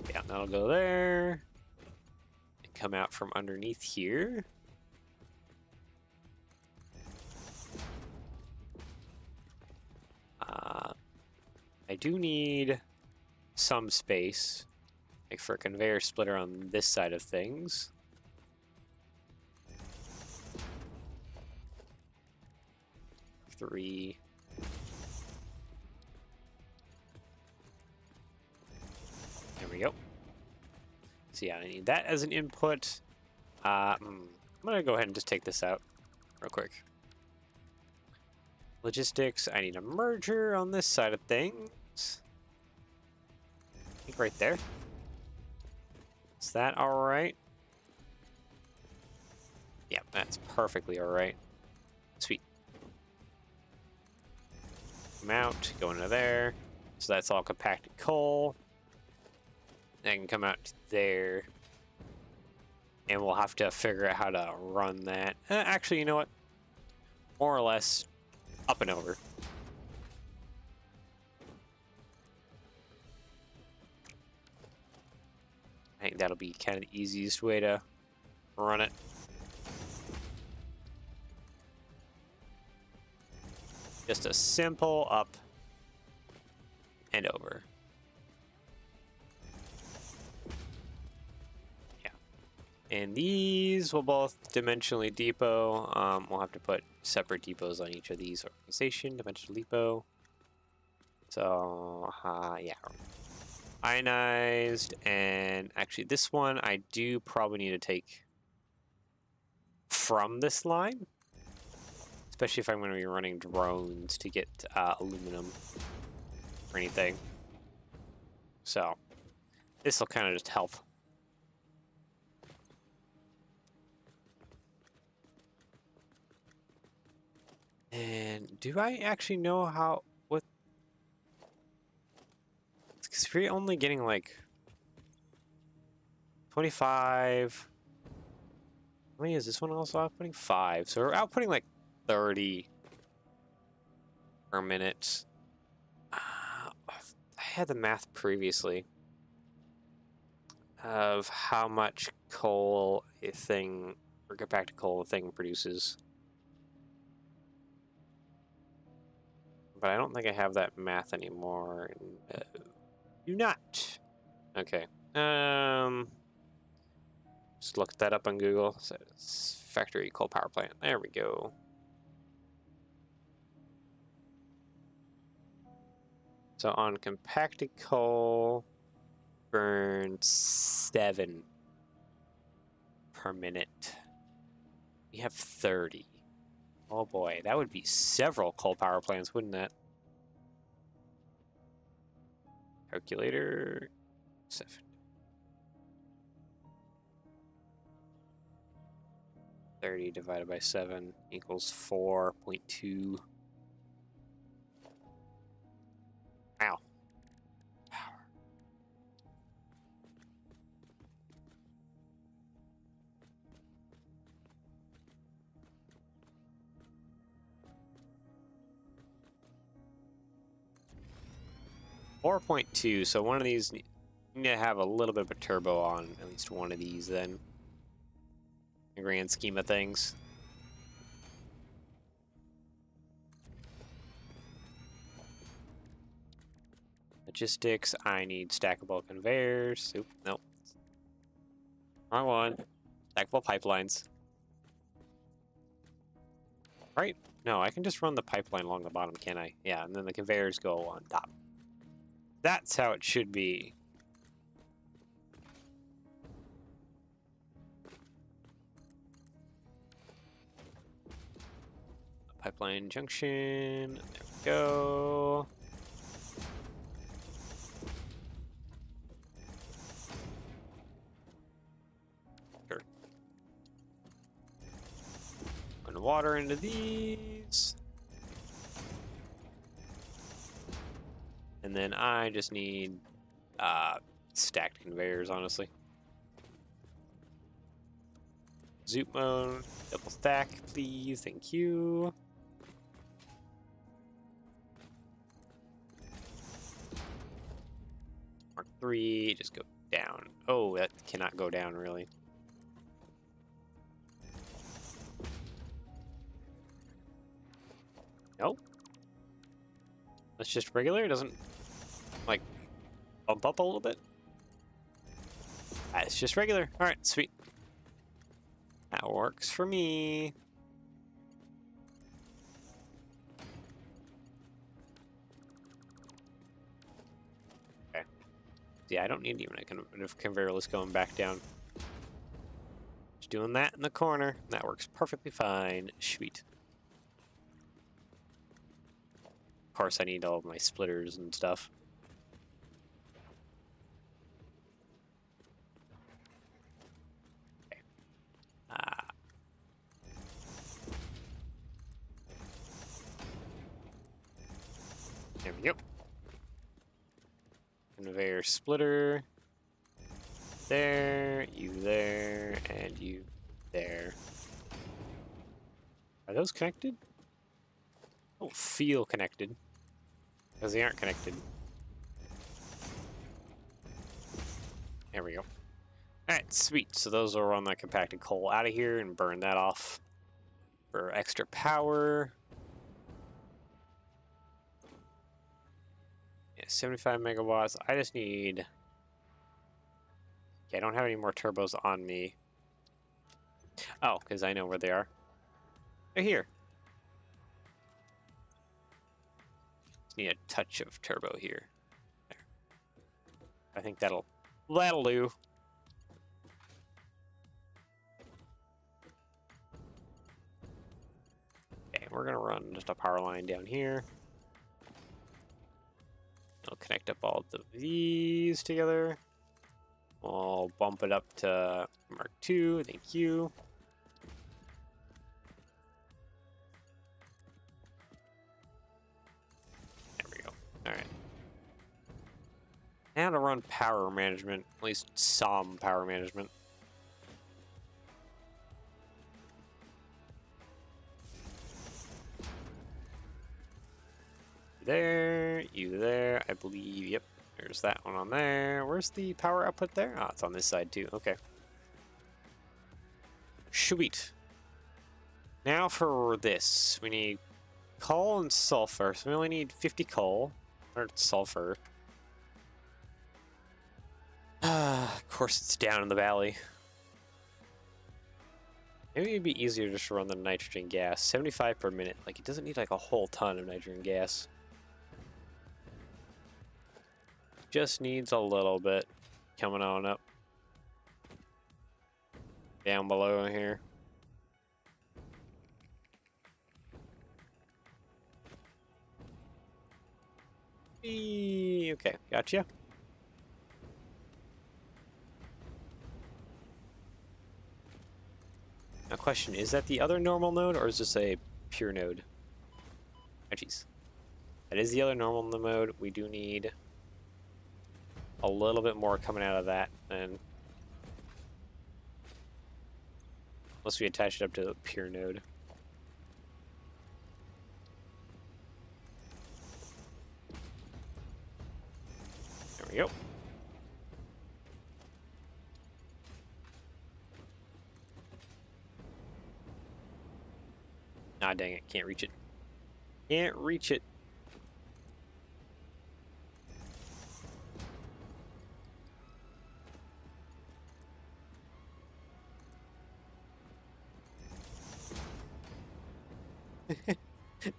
Yeah, that'll go there. come out from underneath here. I do need some space, like for a conveyor splitter on this side of things. Three. There we go. So yeah, I need that as an input. I'm gonna go ahead and just take this out real quick. Logistics, I need a merger on this side of things. I think right there. Is that alright? Yeah, that's perfectly alright. Sweet. Come out, go into there. So that's all compacted coal. And I can come out to there. And we'll have to figure out how to run that. Actually, you know what? More or less, up and over. I think that'll be kind of the easiest way to run it. Just a simple up and over. Yeah. And these will both dimensionally depot. We'll have to put separate depots on each of these. Organization, dimensional depot. So, yeah. Ionized, and actually this one I do probably need to take from this line. Especially if I'm going to be running drones to get aluminum or anything. So, this will kind of just help. And do I actually know how, what? Because we're only getting like 25. How many is this one also outputting? 5. So we're outputting like 30 per minute. I had the math previously of how much coal a thing, or compacted coal a thing produces. But I don't think I have that math anymore. Do not. Okay. Just look that up on Google. Satisfactory coal power plant. There we go. So on compacted coal, burn 7 per minute. We have 30. Oh boy, that would be several coal power plants, wouldn't that? Calculator. 7. $30 divided by 7 equals 4.2. Ow. Power. .2, so one of these need to have a little bit of a turbo on at least one of these then. In the grand scheme of things. Logistics, I need stackable conveyors. Oop, nope. Wrong one. Stackable pipelines. Right? No, I can just run the pipeline along the bottom, can't I? Yeah, and then the conveyors go on top. That's how it should be. Pipeline junction. There we go. Sure. Putting water into these. And then I just need stacked conveyors, honestly. Zoop mode, double stack, please, thank you. Mark 3, just go down. Oh, that cannot go down, really. Nope. That's just regular. It doesn't, like, bump up a little bit. It's just regular. All right, sweet. That works for me. Okay. Yeah, I don't need even a conveyor list going back down. Just doing that in the corner. That works perfectly fine. Sweet. Of course, I need all of my splitters and stuff. Okay. There we go. Conveyor splitter. There, you there, and you there. Are those connected? Don't feel connected. Because they aren't connected. There we go. Alright, sweet. So those will run that compacted coal out of here and burn that off for extra power. Yeah, 75 megawatts. I just need... Okay, I don't have any more turbos on me. Oh, because I know where they are. They're here. Just need a touch of turbo here. There. I think that'll do. Okay, we're gonna run just a power line down here. It'll connect up all of these together. We'll bump it up to Mark II. Thank you. There we go. All right. Now to run power management, at least some power management. There, you there, I believe, yep. There's that one on there. Where's the power output there? Oh, it's on this side too, okay. Sweet. Now for this, we need coal and sulfur. So we only need 50 coal, or sulfur. Of course it's down in the valley. Maybe it'd be easier just to run the nitrogen gas. 75 per minute. Like, it doesn't need like a whole ton of nitrogen gas. Just needs a little bit coming on up. Down below here. Okay, gotcha. Now question, is that the other normal node or is this a pure node? Oh jeez. That is the other normal mode. We do need a little bit more coming out of that, and unless we attach it up to the pure node. There we go. Ah, dang it, can't reach it. Can't reach it.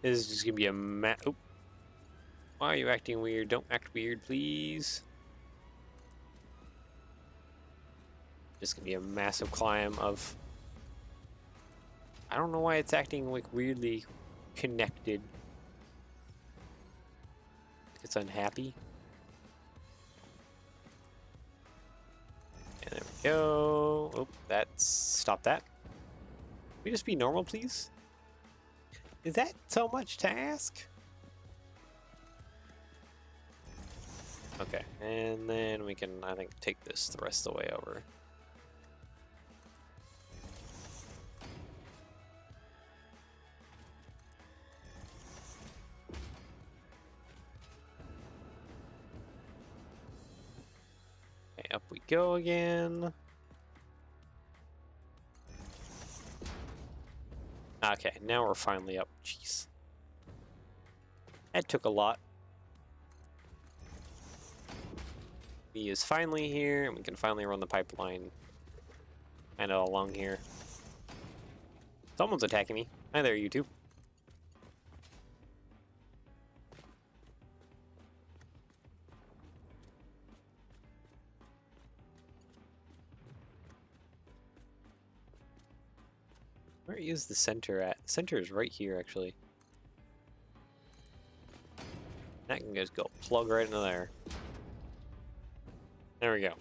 This is just gonna be a oh. Why are you acting weird? Don't act weird, please. Just gonna be a massive climb of... I don't know why it's acting like weirdly connected. It's unhappy. And there we go. Oh, that's... Stop that. Can we just be normal, please? Is that so much to ask? Okay, and then we can, I think, take this the rest of the way over. Okay, up we go again. Okay, now we're finally up. Jeez. That took a lot. He is finally here, and we can finally run the pipeline kind of along here. Someone's attacking me. Hi there, you two. Where is the center at? The center is right here, actually. That can just go plug right into there. There we go.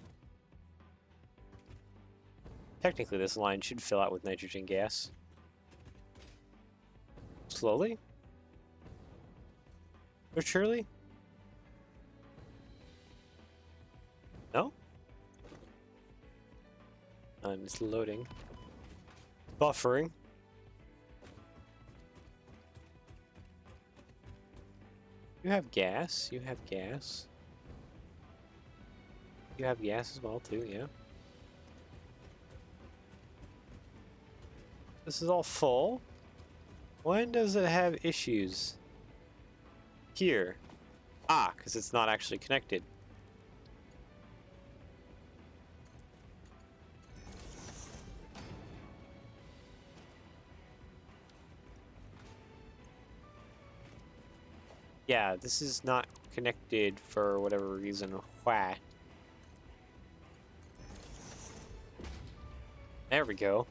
Technically, this line should fill out with nitrogen gas. Slowly? But surely? No? It's loading. Buffering. You have gas. You have gas. You have gas as well, too, yeah. This is all full. When does it have issues? Here. Ah, because it's not actually connected. Yeah, this is not connected for whatever reason. Why? There we go.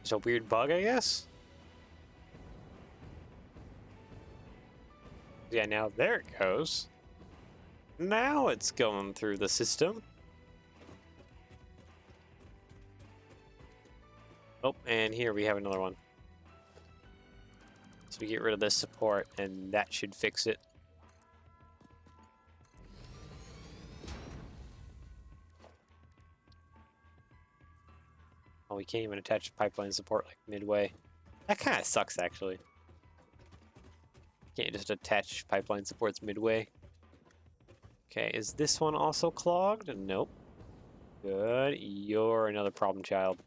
It's a weird bug, I guess? Yeah, now there it goes. Now it's going through the system. Oh, and here we have another one. So we get rid of this support, and that should fix it. Oh, we can't even attach pipeline support like midway. That kind of sucks, actually. Can't just attach pipeline supports midway. Okay, is this one also clogged? Nope. Good. You're another problem child.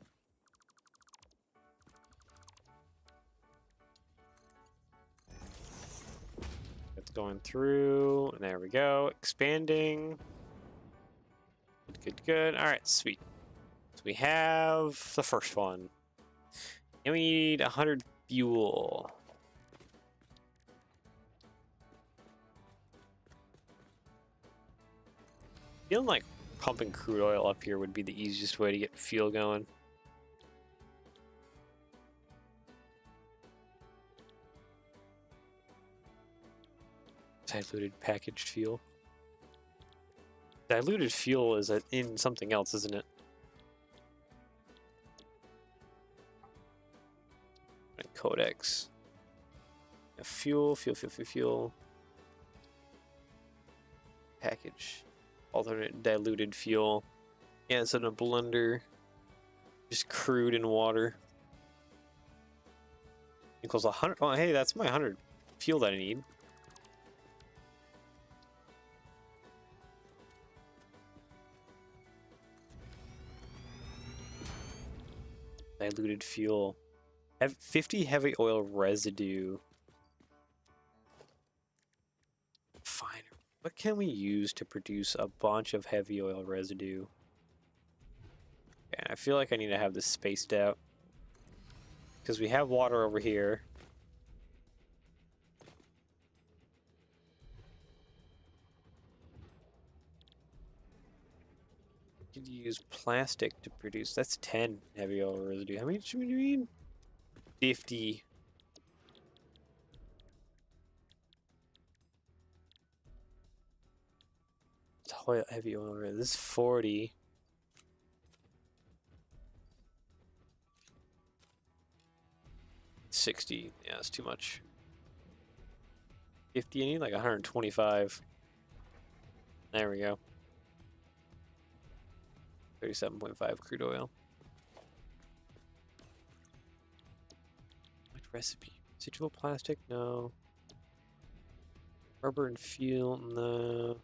It's going through. And there we go. Expanding. Good, good, good. All right, sweet. So we have the first one. And we need 100 fuel. Feeling like pumping crude oil up here would be the easiest way to get fuel going. Diluted packaged fuel. Diluted fuel is in something else, isn't it? Codex. Fuel. Package. Alternate diluted fuel. Yeah, it's in a blender. Just crude and water. Equals 100. Oh, hey, that's my 100 fuel that I need. Diluted fuel. 50 heavy oil residue. Fine. What can we use to produce a bunch of heavy oil residue? And I feel like I need to have this spaced out. Because we have water over here. You could use plastic to produce. That's 10 heavy oil residue. How many should we need? 50. Heavy oil residue. This is 40. 60. Yeah, that's too much. 50. I need like 125. There we go. 37.5 crude oil. What recipe? Residual plastic? No. Rubber and fuel? No.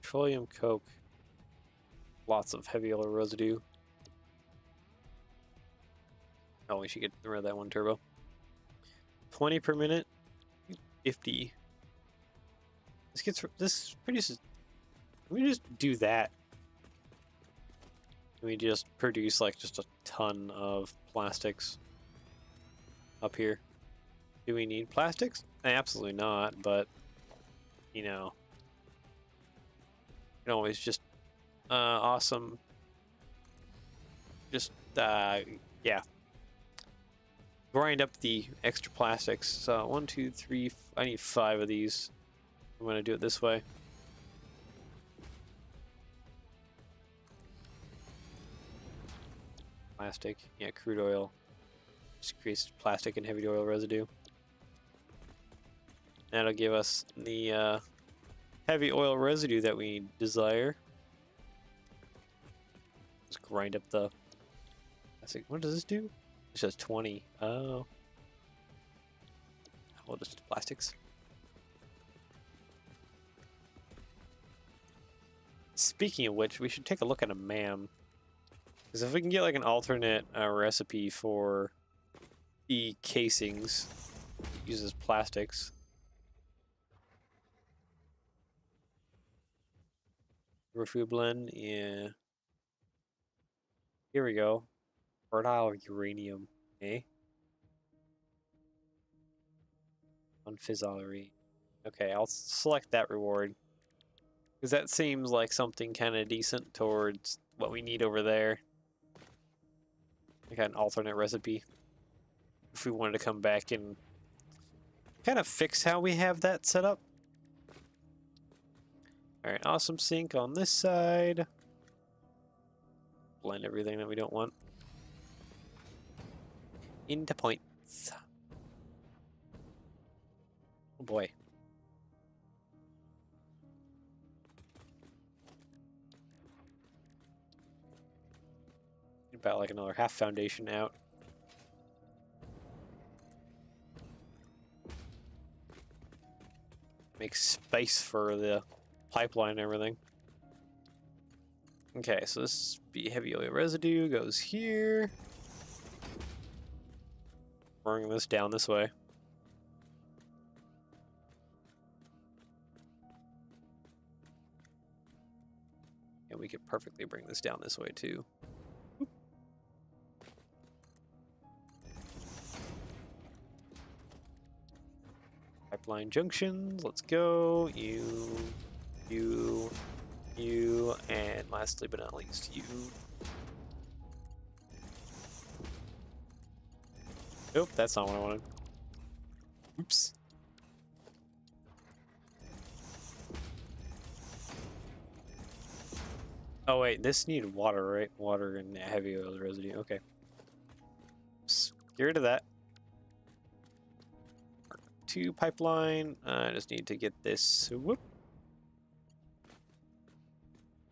Petroleum coke. Lots of heavy oil residue. Oh, we should get rid of that one turbo. 20 per minute. 50. This produces. Can we just do that? Can we just produce like just a ton of plastics up here? Do we need plastics? Absolutely not, but you know, you can always just awesome. Just yeah. Grind up the extra plastics. So 1, 2, 3. I need 5 of these. I'm gonna do it this way. Plastic, yeah, crude oil. Just creates plastic and heavy oil residue. That'll give us the heavy oil residue that we desire. Just grind up the plastic. What does this do? It says 20. Oh. Well, just plastics. Speaking of which, we should take a look at a MAM. Because if we can get like an alternate recipe for the casings, it uses plastics. Food blend, yeah. Here we go. Fertile uranium, eh? Unfizzlery. Okay, I'll select that reward. Because that seems like something kind of decent towards what we need over there. I got an alternate recipe. If we wanted to come back and kind of fix how we have that set up. Alright, awesome sink on this side. Blend everything that we don't want into points. Oh boy. About like another half foundation out. Make space for the pipeline and everything. Okay, so this be heavy oil residue goes here. Bring this down this way. And we could perfectly bring this down this way too. Pipeline junctions, let's go. You, and lastly but not least, you. Nope, that's not what I wanted. Oops. Oh wait, this needed water, right? Water and heavy oil residue, okay. Oops. Get rid of that. 2 pipeline, I just need to get this, whoop.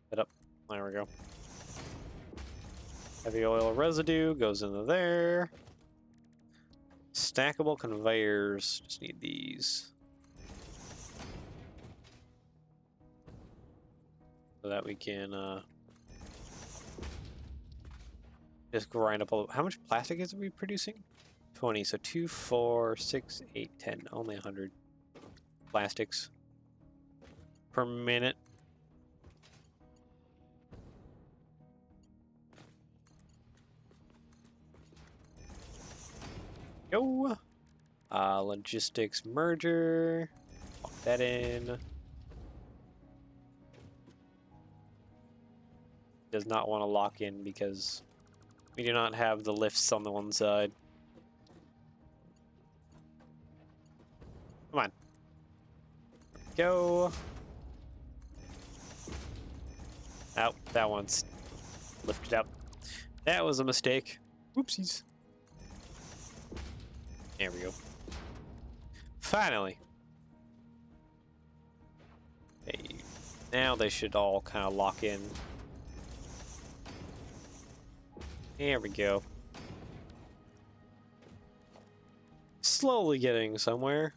Set up, there we go. Heavy oil residue goes into there. Stackable conveyors, just need these. So that we can just grind up how much plastic is we producing? 20, so 2, 4, 6, 8, 10, only 100 plastics per minute. Go! Logistics merger. Lock that in. Does not want to lock in because we do not have the lifts on the one side. Come on. Go. Oh, that one's lifted up. That was a mistake. Whoopsies. There we go. Finally. Okay. Now they should all kind of lock in. There we go. Slowly getting somewhere.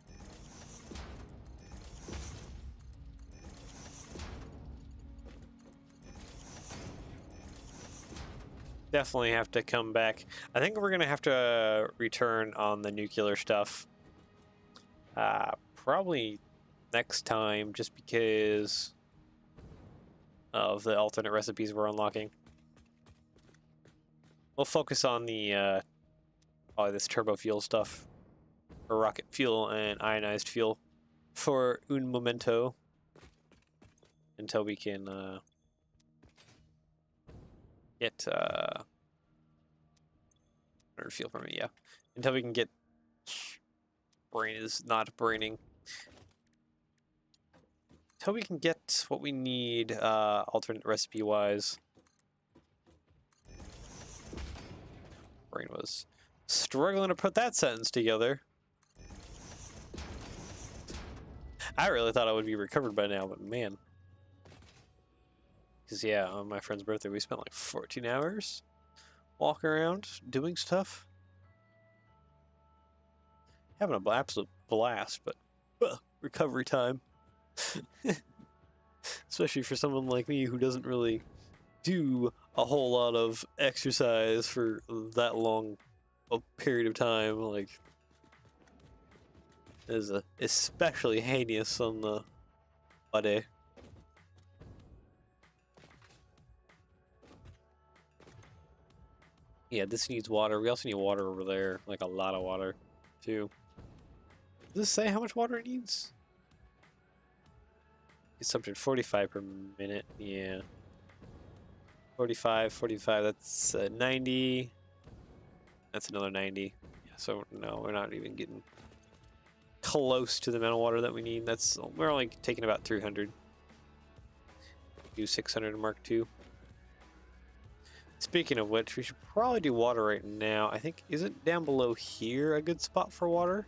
Definitely have to come back. I think we're gonna have to return on the nuclear stuff Probably next time, just because of the alternate recipes we're unlocking. We'll focus on the probably this turbo fuel stuff, or rocket fuel and ionized fuel for un momento, until we can get or fuel from it, yeah. Until we can get brain is not braining. Until we can get what we need alternate recipe wise. Brain was struggling to put that sentence together. I really thought I would be recovered by now, but man. Because yeah, on my friend's birthday we spent like 14 hours walking around doing stuff. Having an absolute blast, but recovery time. Especially for someone like me who doesn't really do a whole lot of exercise for that long a period of time. Like, is especially heinous on the body. Yeah, this needs water. We also need water over there, like a lot of water, too. Does this say how much water it needs? Consumption 45 per minute, yeah. 45, that's 90. That's another 90. Yeah, so no, we're not even getting close to the amount of water that we need. We're only taking about 300. Do 600 in Mark II. Speaking of which, we should probably do water right now. I think, isn't down below here a good spot for water?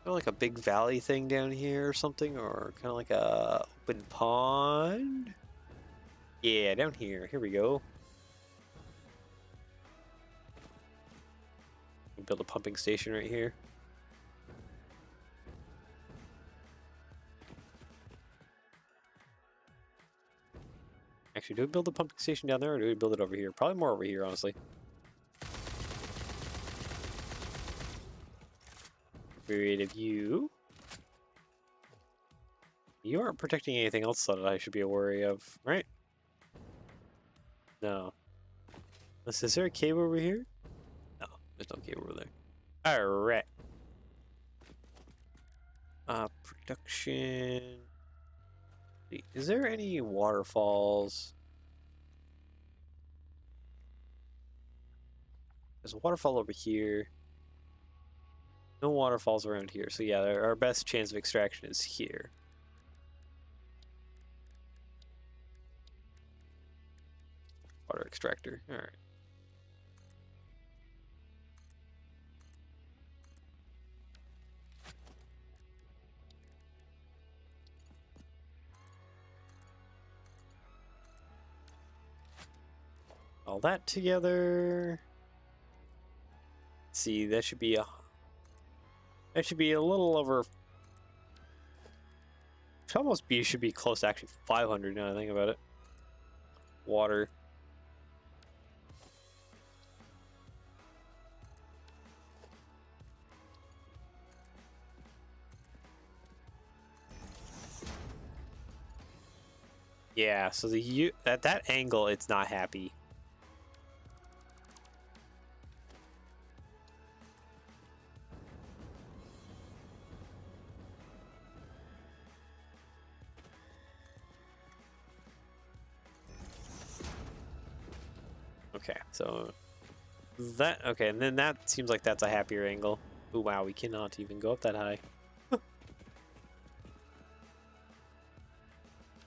Kind of like a big valley thing down here or something, or kind of like a open pond. Yeah, down here. Here we go. Build a pumping station right here. Actually, do we build a pumping station down there, or do we build it over here? Probably more over here, honestly. Create a view. You aren't protecting anything else that I should be wary of, right? No. Is there a cave over here? No, there's no cave over there. Alright. Production. Is there any waterfalls? There's a waterfall over here. No waterfalls around here. So yeah, our best chance of extraction is here. Water extractor. Alright. All that together. Let's see, that should be a little over. Should be close to actually 500 now that I think about it. Water. Yeah, so at that angle, it's not happy. Okay, so okay, and then that seems like that's a happier angle. Oh wow, we cannot even go up that high.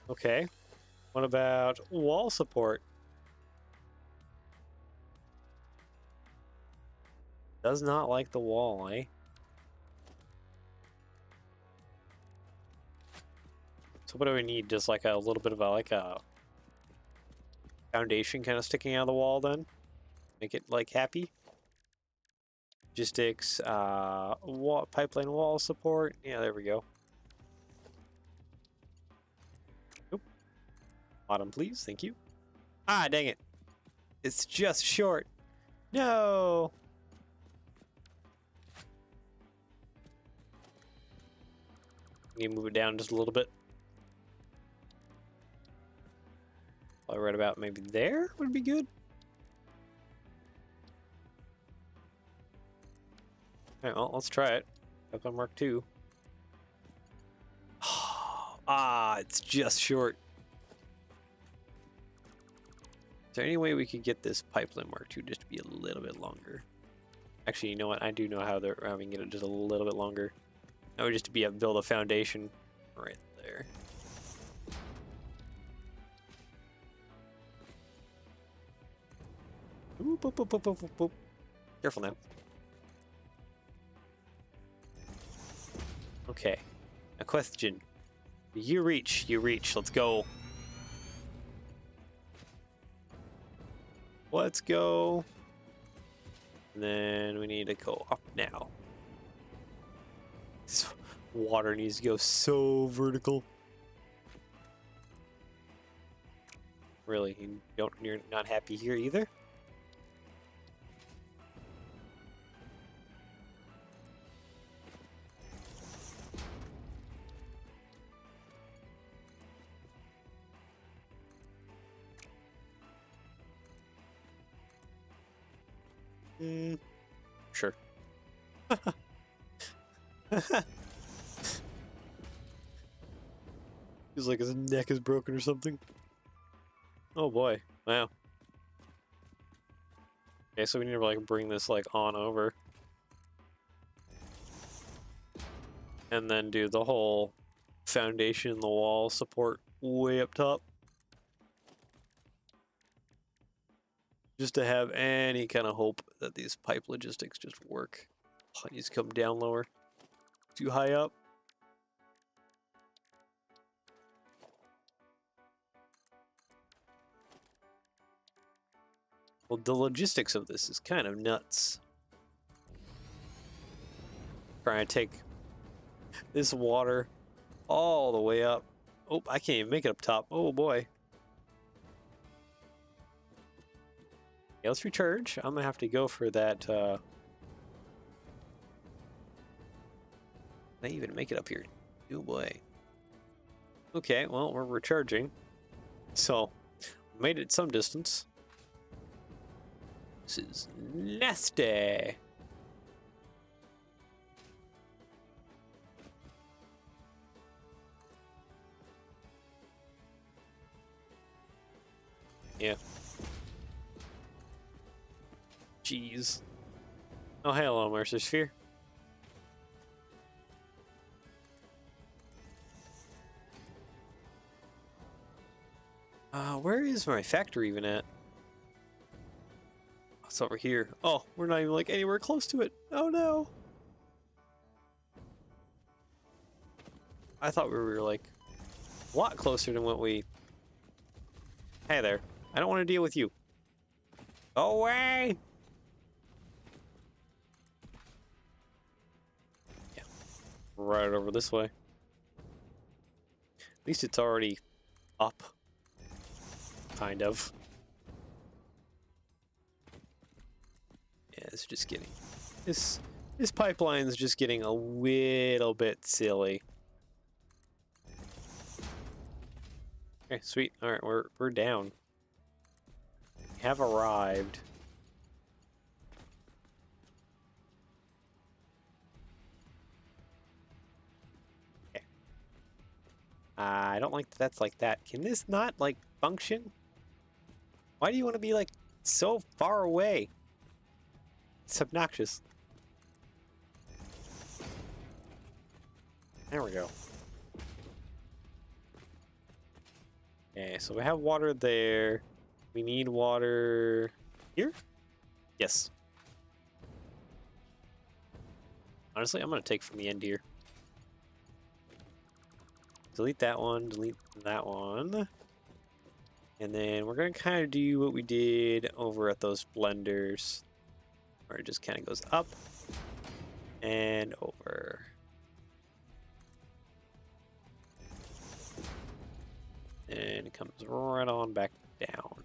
Okay, what about wall support? Does not like the wall, eh? So what do we need? Just like a little bit of a foundation kind of sticking out of the wall then? Make it like happy? Logistics, pipeline wall support. Yeah, there we go. Nope. Bottom, please. Thank you. Ah, dang it. It's just short. No. Need to move it down just a little bit. Probably right about maybe there would be good. Alright, well, let's try it. Up on Mark 2. Ah, it's just short. Is there any way we could get this pipeline Mark 2 just to be a little bit longer? Actually, you know what? I do know how we can get it just a little bit longer. That would just to build a foundation right there. Oop, oop, oop, oop, oop, oop, oop. Careful now. Okay. A question. You reach. Let's go. Let's go. And then we need to go up now. This water needs to go so vertical. Really? You're not happy here either? Sure. Feels like his neck is broken or something. Oh boy. Wow. Okay, so we need to like bring this like on over. And then do the whole foundation in the wall support way up top. Just to have any kind of hope that these pipe logistics just work. Oh, it needs to come down lower. Too high up. Well, the logistics of this is kind of nuts. Trying to take this water all the way up. Oh, I can't even make it up top. Oh boy. Yeah, let's recharge. I'm gonna have to go for that. Can I even make it up here? Oh boy. Okay, well, we're recharging. So, made it some distance. This is nasty. Yeah. Jeez. Oh, hello, Mercer Sphere. Where is my factory even at? Oh, it's over here. Oh, we're not even like anywhere close to it. Oh no. I thought we were like a lot closer than what we... Hey there. I don't want to deal with you. Go away! Yeah. Right over this way. At least it's already up. Kind of. Yeah, it's just getting... This pipeline's just getting a little bit silly. Okay, sweet. Alright, we're down. We have arrived. Okay. I don't like that that's like that. Can this not, like, function? Why do you want to be, like, so far away? It's obnoxious. There we go. Okay, so we have water there. We need water here? Yes. Honestly, I'm going to take from the end here. Delete that one, delete that one. And then we're going to kind of do what we did over at those blenders, where it just kind of goes up and over. And it comes right on back down.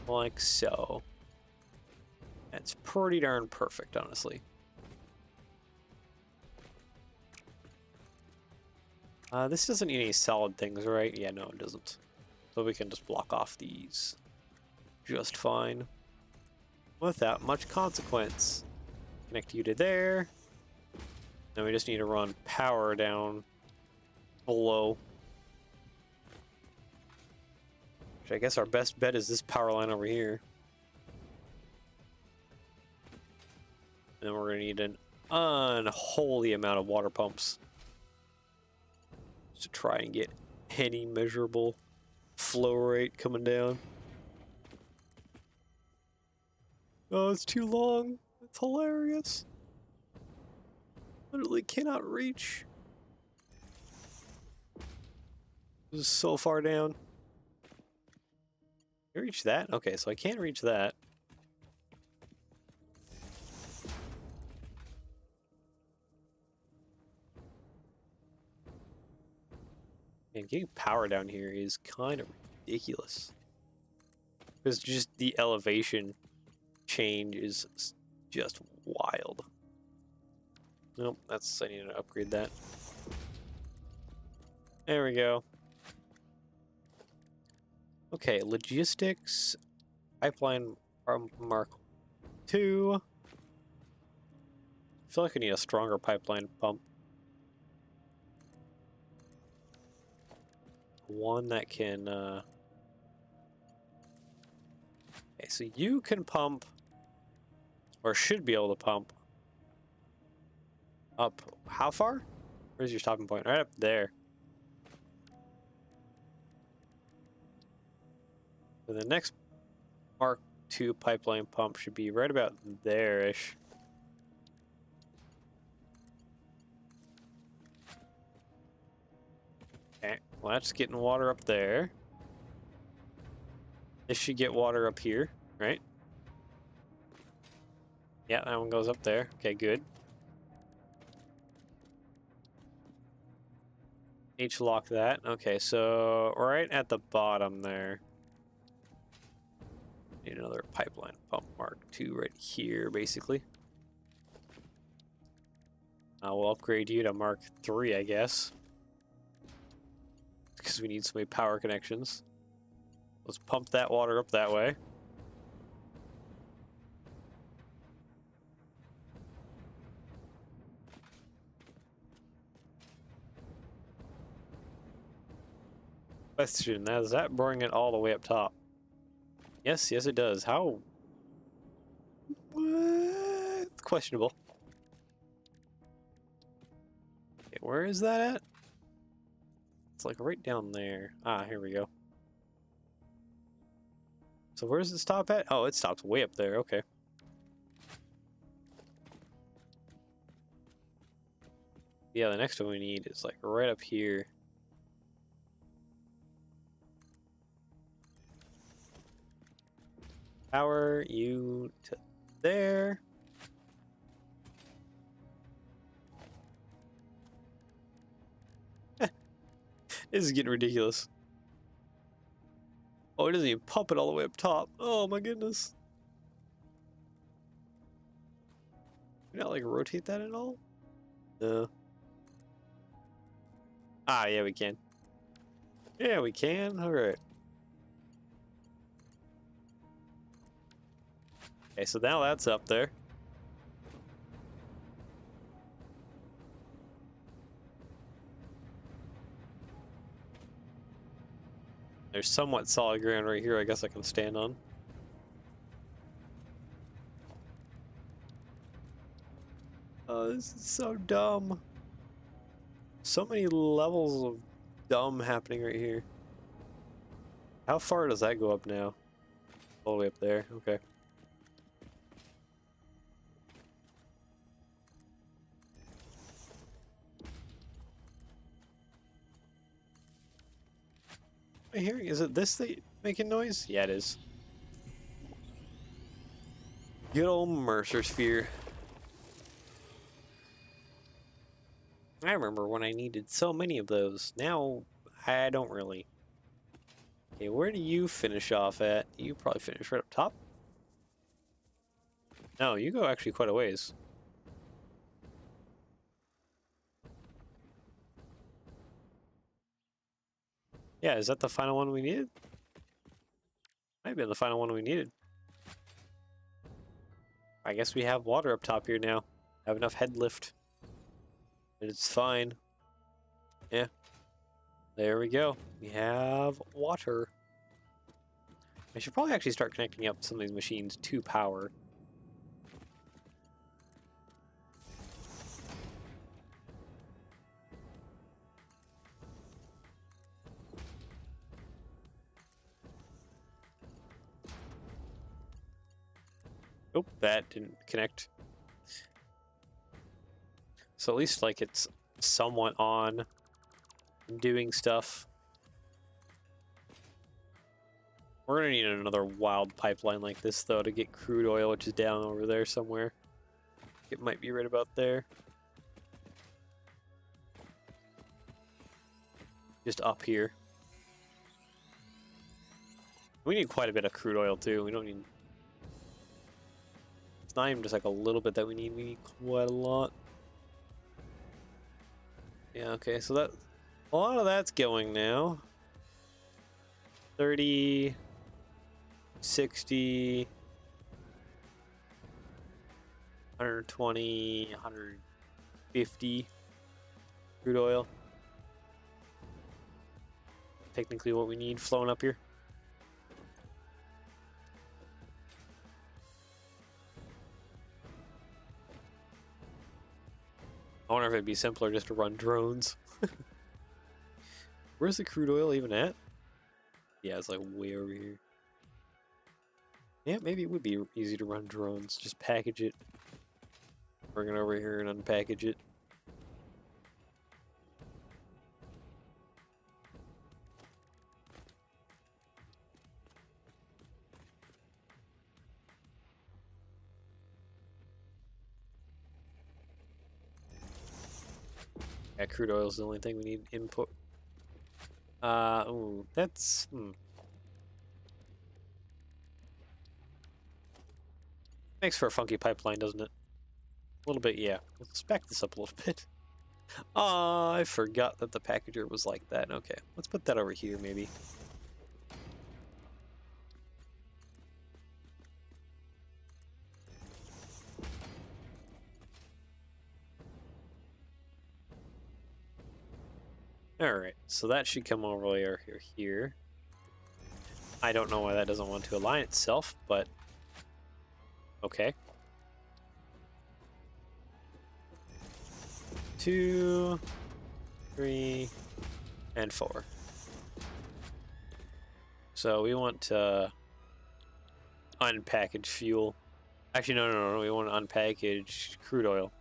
Like so. That's pretty darn perfect, honestly. This doesn't need any solid things, right? Yeah, no, it doesn't. So we can just block off these just fine without much consequence. Connect you to there. Then we just need to run power down below. Which I guess our best bet is this power line over here. And then we're going to need an unholy amount of water pumps to try and get any measurable flow rate coming down. Oh, it's too long. It's hilarious. Literally cannot reach. This is so far down. Can I reach that? Okay, so I can't reach that. And getting power down here is kind of ridiculous. Because just the elevation change is just wild. Nope, that's, I need to upgrade that. There we go. Okay, logistics, pipeline Mark 2. I feel like I need a stronger pipeline pump. One that can, okay, so you can pump, or should be able to pump, up how far? Where's your stopping point? Right up there. So the next Mark II pipeline pump should be right about there-ish. Okay, well that's getting water up there. This should get water up here, right? Yeah, that one goes up there. Okay, good. H-lock that. Okay, so right at the bottom there. Need another pipeline pump Mark II right here, basically. We'll upgrade you to Mark III, I guess. Because we need so many power connections. Let's pump that water up that way. Question, does that bring it all the way up top? Yes, yes it does. How? What? It's questionable. Okay, where is that at? It's like right down there. Ah, here we go. So where's it stop at? Oh, it stops way up there. Okay. Yeah, the next one we need is like right up here. Power you to there. This is getting ridiculous. Oh, it doesn't even pump it all the way up top. Oh my goodness. Can you not like rotate that at all? No. Ah, yeah, we can. Yeah, we can. All right. Okay, so now that's up there. There's somewhat solid ground right here I guess I can stand on. Oh, this is so dumb. So many levels of dumb happening right here. How far does that go up now? All the way up there, okay. Am I hearing, is it this thing making noise? Yeah, it is. Good old Mercer Sphere. I remember when I needed so many of those. Now, I don't really. Okay, where do you finish off at? You probably finish right up top. No, you go actually quite a ways. Yeah, is that the final one we needed? Might have been the final one we needed. I guess we have water up top here now. Have enough head lift. And it's fine. Yeah. There we go. We have water. I should probably actually start connecting up some of these machines to power. Nope, that didn't connect. So at least like it's somewhat on, doing stuff. We're gonna need another wild pipeline like this though to get crude oil, which is down over there somewhere. It might be right about there. Just up here. We need quite a bit of crude oil too. We don't need... It's not even just like a little bit that we need quite a lot. Yeah, okay, so that... A lot of that's going now. 30... 60... 120... 150 crude oil. Technically what we need flowing up here. I wonder if it'd be simpler just to run drones. Where's the crude oil even at? Yeah, it's like way over here. Yeah, maybe it would be easy to run drones. Just package it. Bring it over here and unpackage it. Yeah, crude oil is the only thing we need input. Ooh, that's... Makes for a funky pipeline, doesn't it? A little bit, yeah. Let's back this up a little bit. I forgot that the packager was like that. Okay, let's put that over here, maybe. Alright, so that should come over here. I don't know why that doesn't want to align itself, but... Okay. 2, 3, and 4. So we want to unpackage fuel. Actually, no. We want to unpackage crude oil.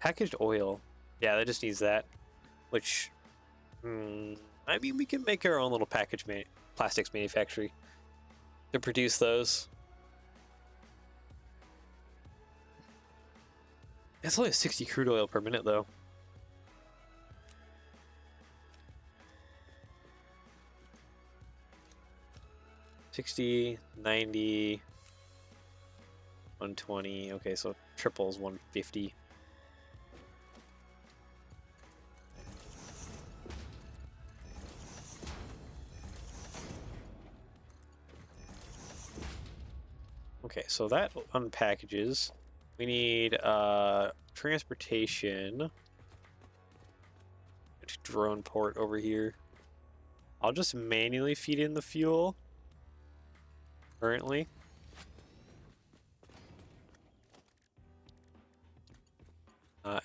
Packaged oil. Yeah, that just needs that. Which, I mean, we can make our own little plastics manufactory to produce those. It's only 60 crude oil per minute, though. $60, $90, $120. Okay, so triple is $150. Okay, so that unpackages. We need transportation. Drone port over here. I'll just manually feed in the fuel currently.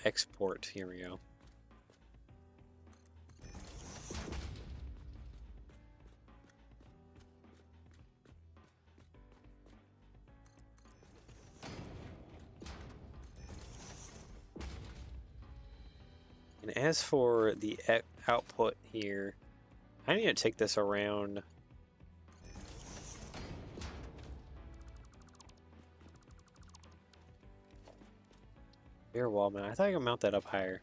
Export, here we go. And as for the output here, I need to take this around. Bare wall mount. I thought I could mount that up higher.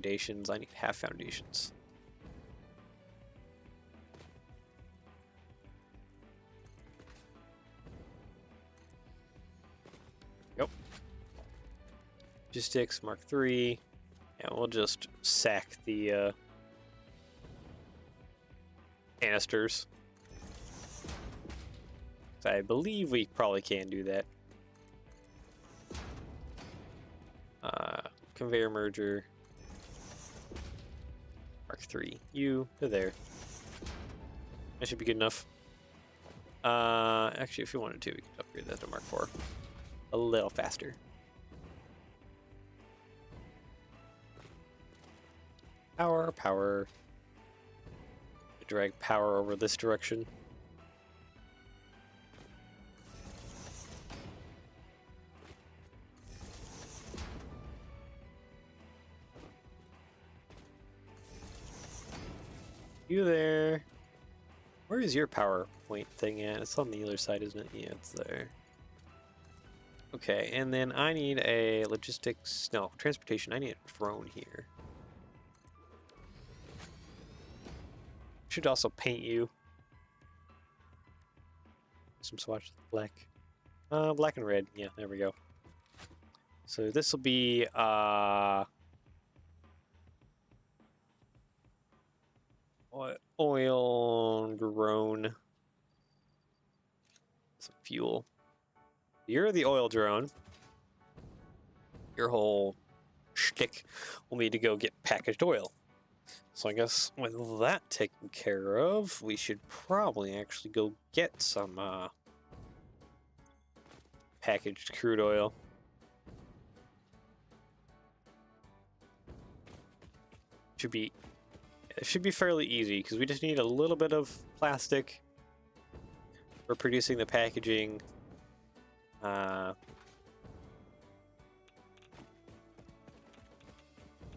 foundations. I need half foundations. Yep. Logistics Mark III. And we'll just sack the canisters. I believe we probably can do that. Conveyor merger. Mark III. You to there. That should be good enough. Actually, if you wanted to, we could upgrade that to Mark IV a little faster. Power. Drag power over this direction. You there? Where is your power point thing at? It's on the other side, isn't it? Yeah, it's there. Okay, and then I need a transportation. I need a drone here. Should also paint you. Some swatches of black. Black and red. Yeah, there we go. So this will be oil drone. Some fuel. You're the oil drone. Your whole shtick will need to go get packaged oil. So I guess with that taken care of, we should probably actually go get some packaged crude oil. It should be fairly easy because we just need a little bit of plastic for producing the packaging.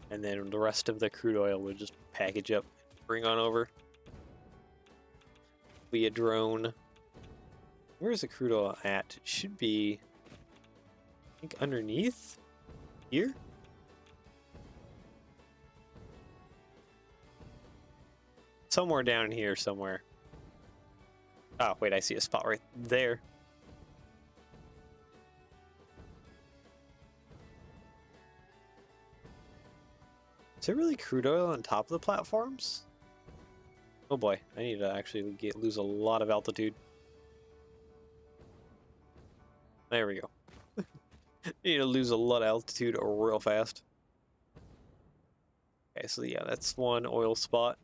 And then the rest of the crude oil would just package up, bring on over via drone. Where's the crude oil at? It should be, I think, underneath here. Somewhere down here somewhere. Oh, wait, I see a spot right there. Is there really crude oil on top of the platforms? Oh boy, I need to actually lose a lot of altitude. There we go. I need to lose a lot of altitude real fast. Okay, so yeah, that's one oil spot.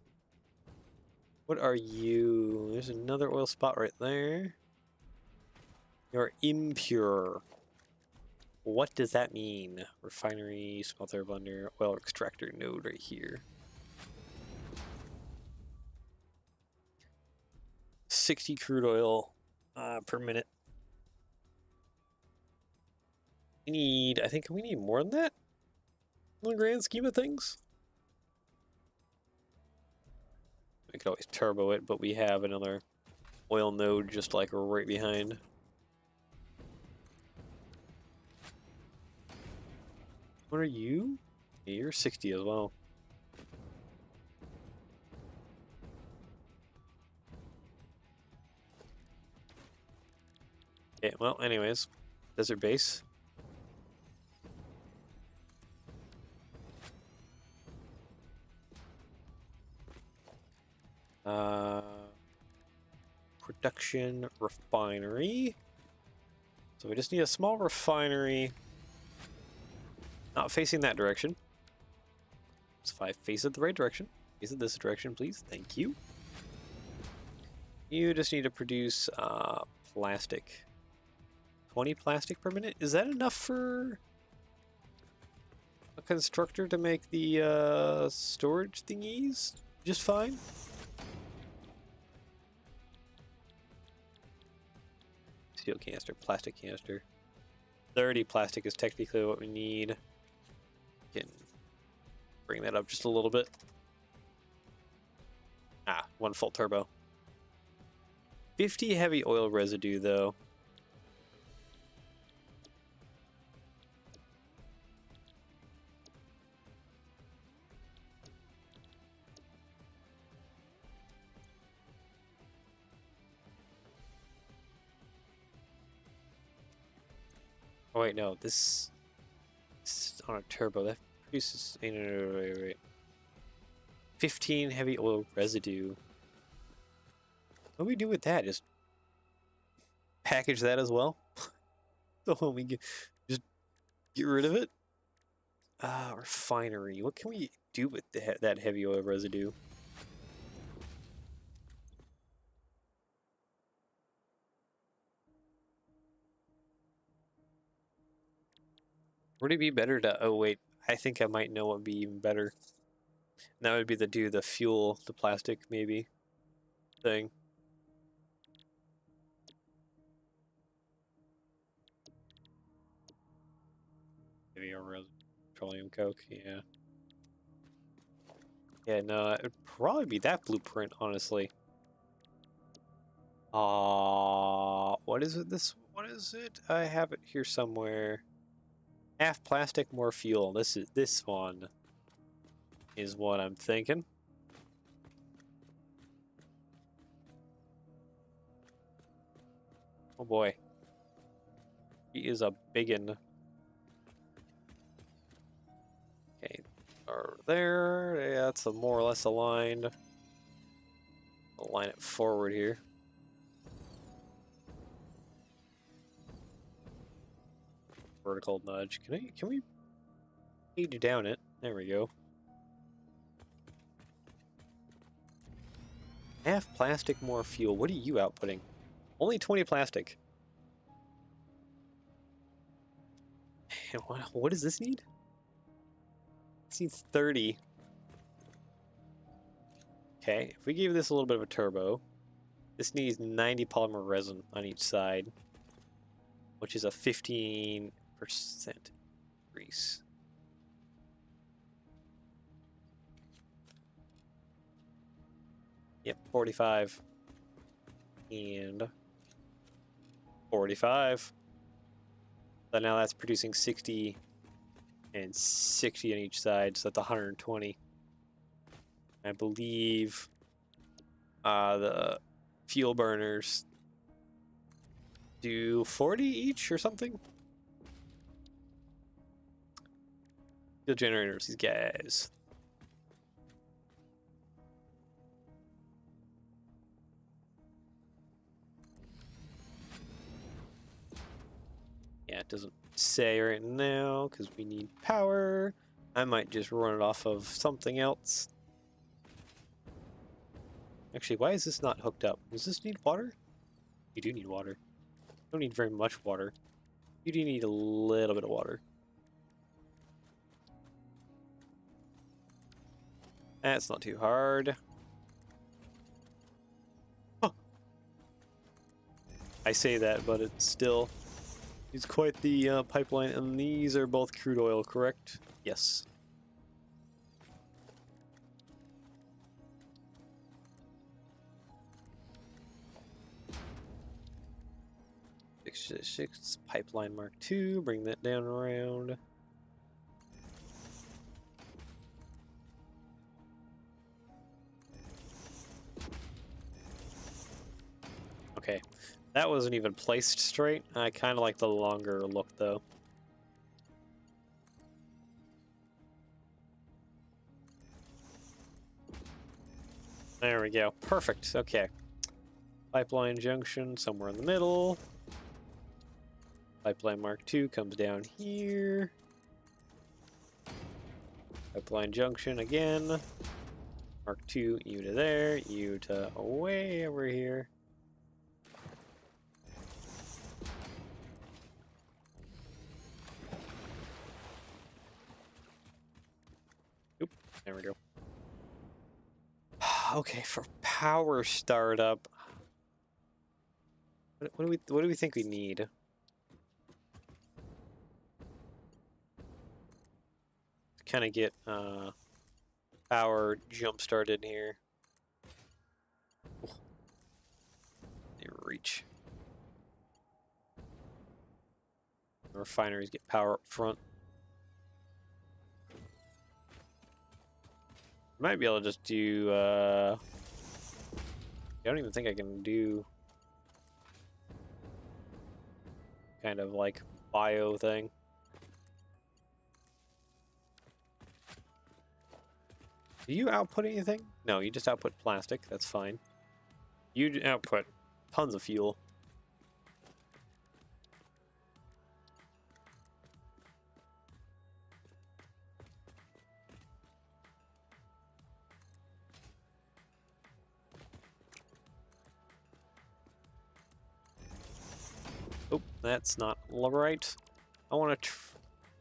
What are you? There's another oil spot right there. You're impure. What does that mean? Refinery, smelter, blender, oil extractor node right here. 60 crude oil per minute. I think we need more than that in the grand scheme of things. We could always turbo it, but we have another oil node just like right behind. What are you? Yeah, you're 60 as well. Okay, well, anyways, desert base. Production refinery. So we just need a small refinery. Not facing that direction. So if I face it the right direction, face it this direction, please. Thank you. You just need to produce plastic. 20 plastic per minute? Is that enough for a constructor to make the storage thingies just fine? Steel canister, plastic canister. 30 plastic is technically what we need. Can bring that up just a little bit. Ah, one full turbo. 50 heavy oil residue though. Oh wait, no, this is on a turbo. That produces wait. 15 heavy oil residue. What do we do with that? Just package that as well? So when we just get rid of it? Refinery. What can we do with that heavy oil residue? Would it be better to... Oh, wait. I think I might know what would be even better. And that would be to do the fuel, the plastic, maybe, thing. Heavy oil residue. Petroleum coke, yeah. Yeah, no, it would probably be that blueprint, honestly. What is it? What is it? I have it here somewhere. Half plastic, more fuel. This one is what I'm thinking. Oh boy. He is a biggin. Okay, or there. Yeah, it's more or less aligned. I'll line it forward here. Vertical nudge. Can we page down it? There we go. Half plastic, more fuel. What are you outputting? Only 20 plastic. What does this need? This needs 30. Okay, if we give this a little bit of a turbo, this needs 90 polymer resin on each side, which is a 15% increase. Yep, 45. And 45. So now that's producing 60 and 60 on each side, so that's 120. I believe the fuel burners do 40 each or something. Fuel generators, these guys. Yeah, it doesn't say right now because we need power. I might just run it off of something else. Actually, why is this not hooked up? Does this need water? You do need water. You don't need very much water. You do need a little bit of water. That's not too hard. Oh. I say that, but it's still... It's quite the pipeline, and these are both crude oil, correct? Yes. Six pipeline Mark II, bring that down around. Okay, that wasn't even placed straight. I kind of like the longer look though. There we go, perfect, okay. Pipeline junction somewhere in the middle. Pipeline Mark II comes down here. Pipeline junction again. Mark II, you to there, you to way over here. Oop, there we go. Okay, for power startup, what do we think we need? Kind of get power jump started here. Reach. The refineries get power up front. Might be able to just do I don't even think I can do kind of like bio thing. Do you output anything? No, you just output plastic. That's fine. You output tons of fuel. Oh, that's not right. I want to.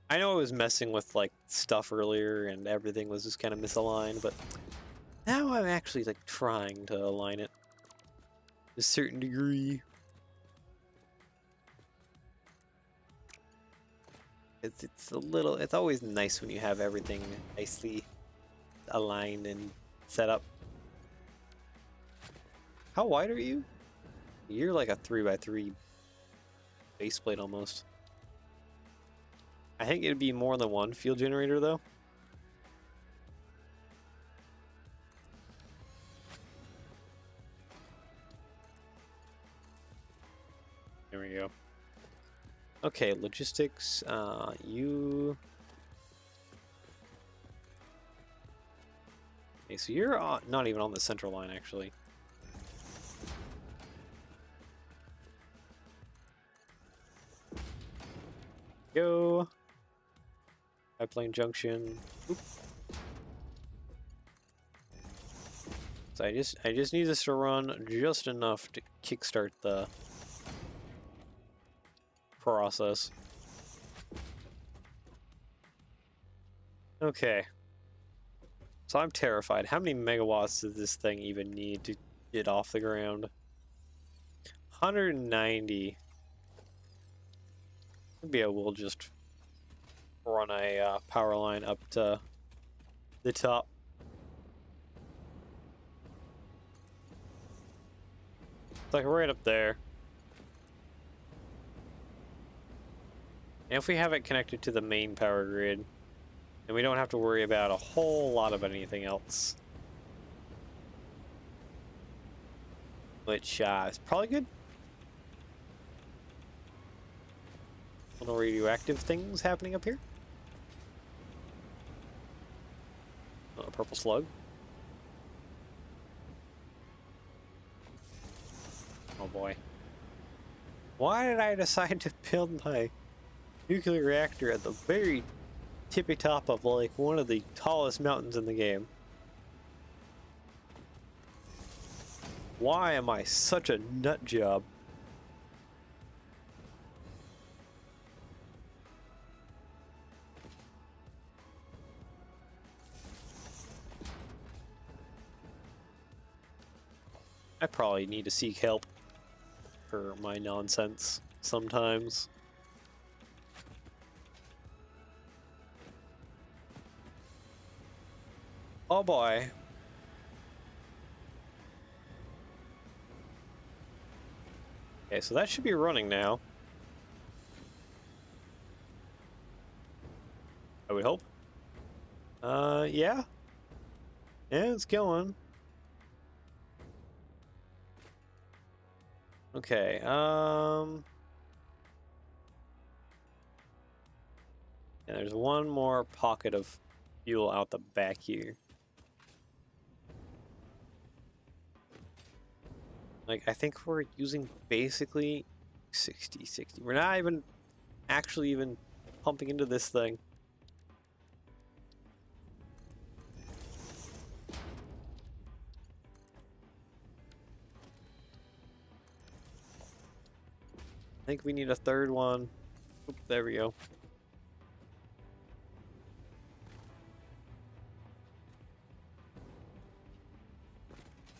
I know I was messing with like stuff earlier, and everything was just kind of misaligned, but now I'm actually like trying to align it to a certain degree. It's a little. It's always nice when you have everything nicely aligned and set up. How wide are you? You're like a 3x3 baseplate almost. I think it'd be more than one fuel generator though. There we go. Okay, logistics, you... Okay, so you're not even on the central line, actually. Go. Pipeline junction. Oop. So I just need this to run just enough to kickstart the process. Okay. So I'm terrified. How many megawatts does this thing even need to get off the ground? 190. Maybe I will just run a power line up to the top. It's like right up there. And if we have it connected to the main power grid, then we don't have to worry about a whole lot of anything else. Which is probably good. Little radioactive things happening up here. Oh, a purple slug. Oh boy. Why did I decide to build my nuclear reactor at the very tippy top of like one of the tallest mountains in the game? Why am I such a nut job? I probably need to seek help for my nonsense sometimes. Oh boy. Okay, so that should be running now. I would hope. Yeah. Yeah, it's going. Okay, and there's one more pocket of fuel out the back here. Like, I think we're using basically 60. We're not even actually even pumping into this thing. I think we need a third one. Oop, there we go.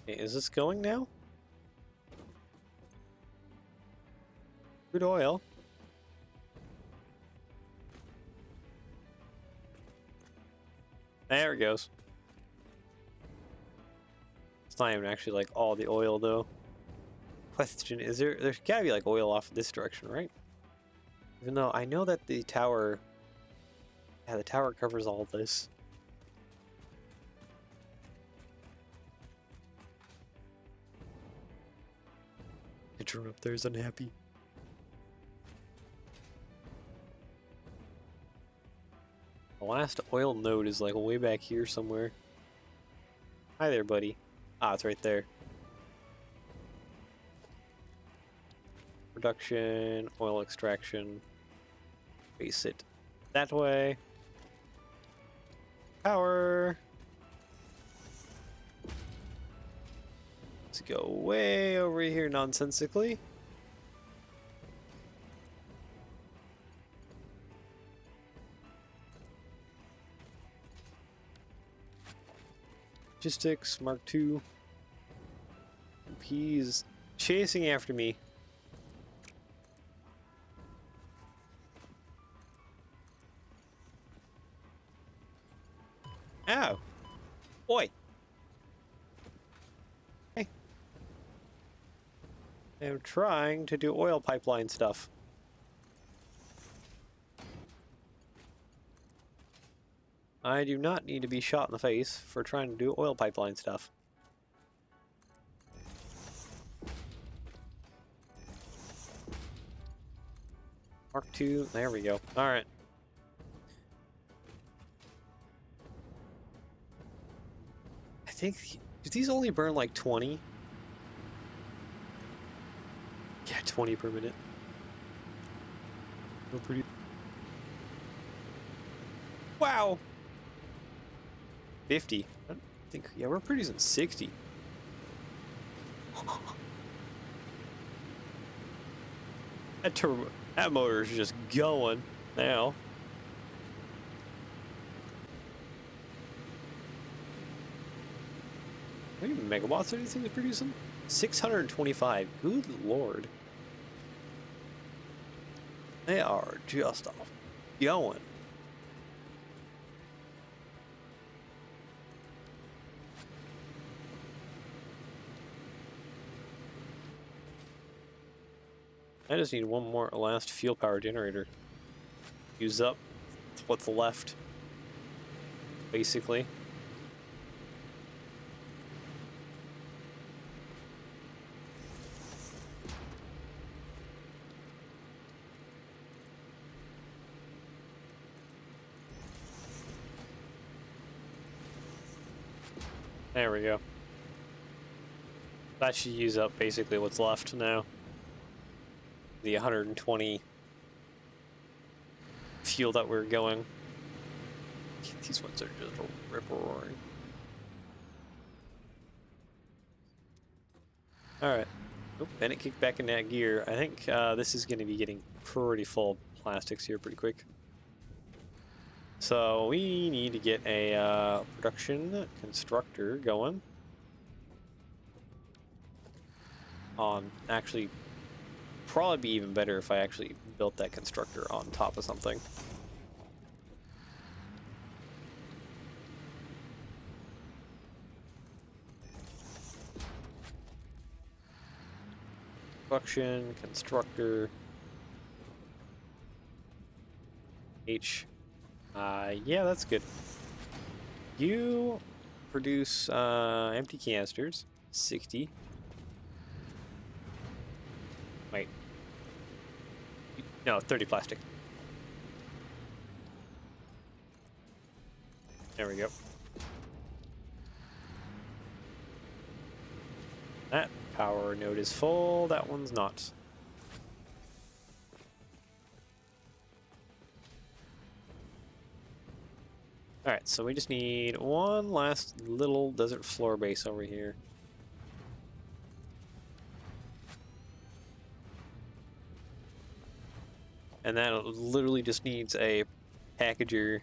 Okay, is this going now? Crude oil. There it goes. It's not even actually like all the oil though. Question, is there's gotta be like oil off this direction, right? Even though I know that the tower, yeah, the tower covers all this. The drone up there is unhappy. The last oil node is like way back here somewhere. Hi there, buddy. Ah, it's right there. Production, oil extraction. Face it that way. Power. Let's go way over here nonsensically. Logistics, Mark II. He's chasing after me. Ow. Boy. Hey. I'm trying to do oil pipeline stuff. I do not need to be shot in the face for trying to do oil pipeline stuff. Mark II, there we go. Alright. I think, do these only burn like 20? Yeah, 20 per minute. We're pretty... Wow! 50. I don't think, yeah, we're producing 60. That motor is just going now. How many megawatts are these things producing? 625. Good lord. They are just off going. I just need one more last fuel power generator. Use up what's left, basically. There we go. That should use up basically what's left now. The 120 fuel that we're going. These ones are just rip-roaring. Alright. Oh, Bennett kicked back in that gear. I think this is going to be getting pretty full of plastics here pretty quick. So we need to get a production constructor going. On actually... Probably be even better if I actually built that constructor on top of something. Production, constructor, H. Yeah, that's good. You produce empty canisters, 60. Wait. No, 30 plastic. There we go. That power node is full, that one's not. Alright, so we just need one last little desert floor base over here. And that literally just needs a packager.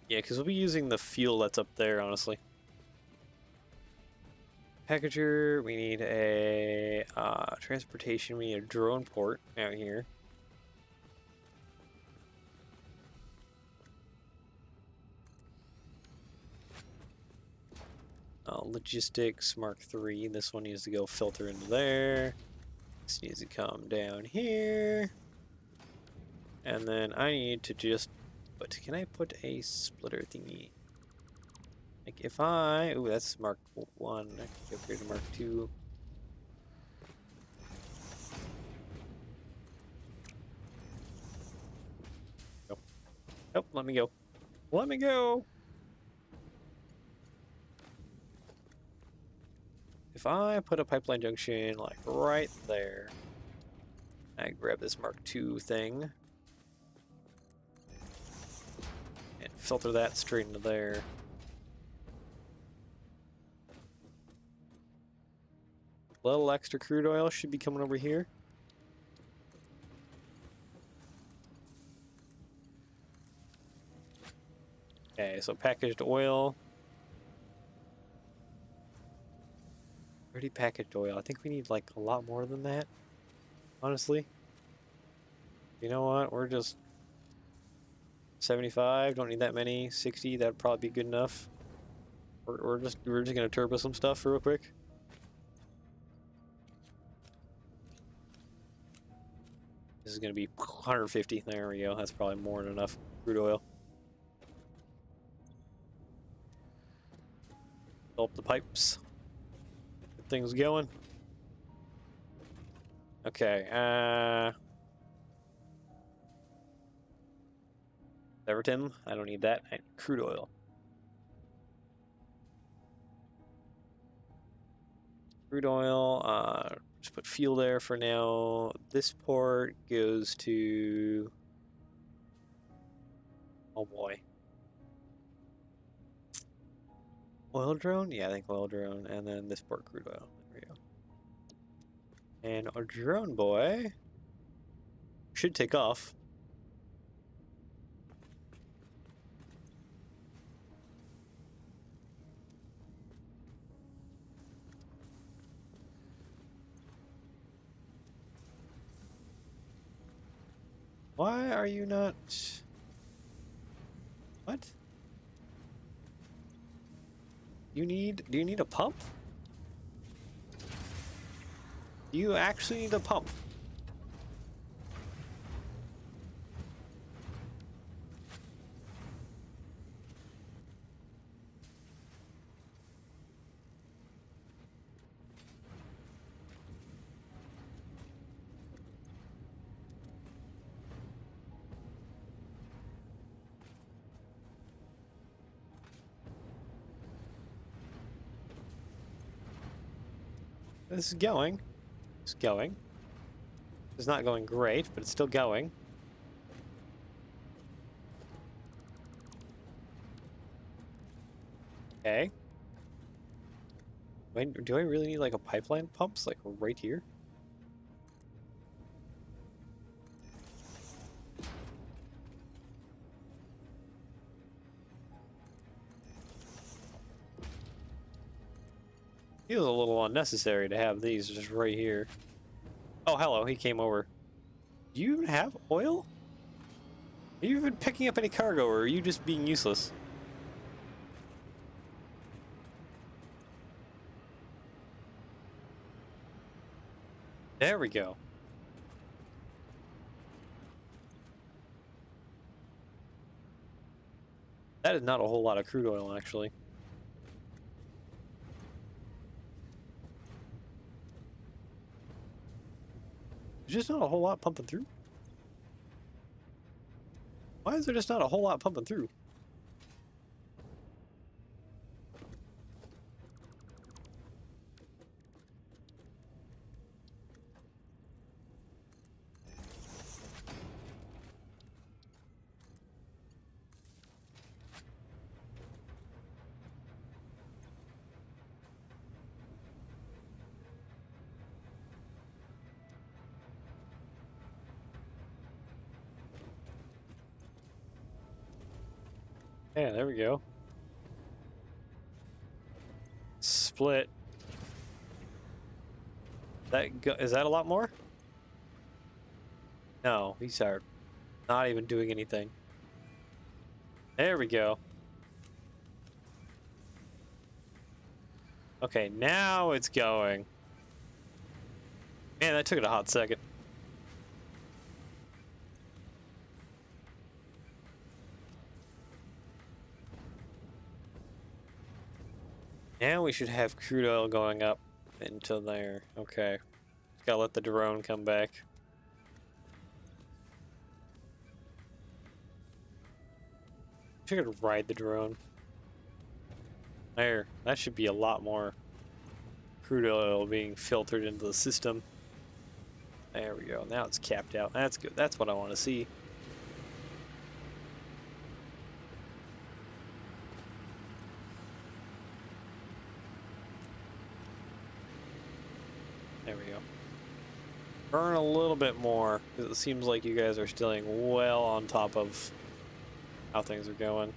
Yeah, because we'll be using the fuel that's up there, honestly. Packager, we need a transportation, we need a drone port out here. Logistics, Mark III. This one needs to go filter into there. This needs to come down here. And then I need to just... But can I put a splitter thingy? Like if I... Ooh, that's Mark 1. I can upgrade to Mark 2. let me go. Let me go. If I put a pipeline junction like right there, I grab this Mark II thing and filter that straight into there. A little extra crude oil should be coming over here. Okay, so packaged oil. Already packaged oil. I think we need like a lot more than that, honestly. You know what? We're just 75. Don't need that many. 60. That'd probably be good enough. We're just gonna turbo some stuff real quick. This is gonna be 150. There we go. That's probably more than enough crude oil. Fill up the pipes. Get things going. Okay. Everton. I don't need that. I need crude oil. Crude oil. Just put fuel there for now. This port goes to. Oh boy. Oil drone? Yeah, I think oil drone. And then this port crude oil. There we go. And our drone boy should take off. Why are you not... What? Do you need a pump? Do you actually need a pump? This is going. It's going. It's not going great, but it's still going. Okay. Wait, do I really need like a pipeline pumps like right here? Feels a little unnecessary to have these just right here. Oh, hello, he came over. Do you even have oil? Are you even picking up any cargo, or are you just being useless? There we go. That is not a whole lot of crude oil, actually. There's just not a whole lot pumping through. Why is there just not a whole lot pumping through? Yeah, there we go. Split. Is that a lot more? No, these are not even doing anything. There we go. Okay, now it's going. Man, that took it a hot second. Now we should have crude oil going up into there. Okay. Gotta let the drone come back. I could ride the drone. There, that should be a lot more crude oil being filtered into the system. There we go. Now it's capped out. That's good. That's what I want to see. There we go. Burn a little bit more, because it seems like you guys are staying well on top of how things are going.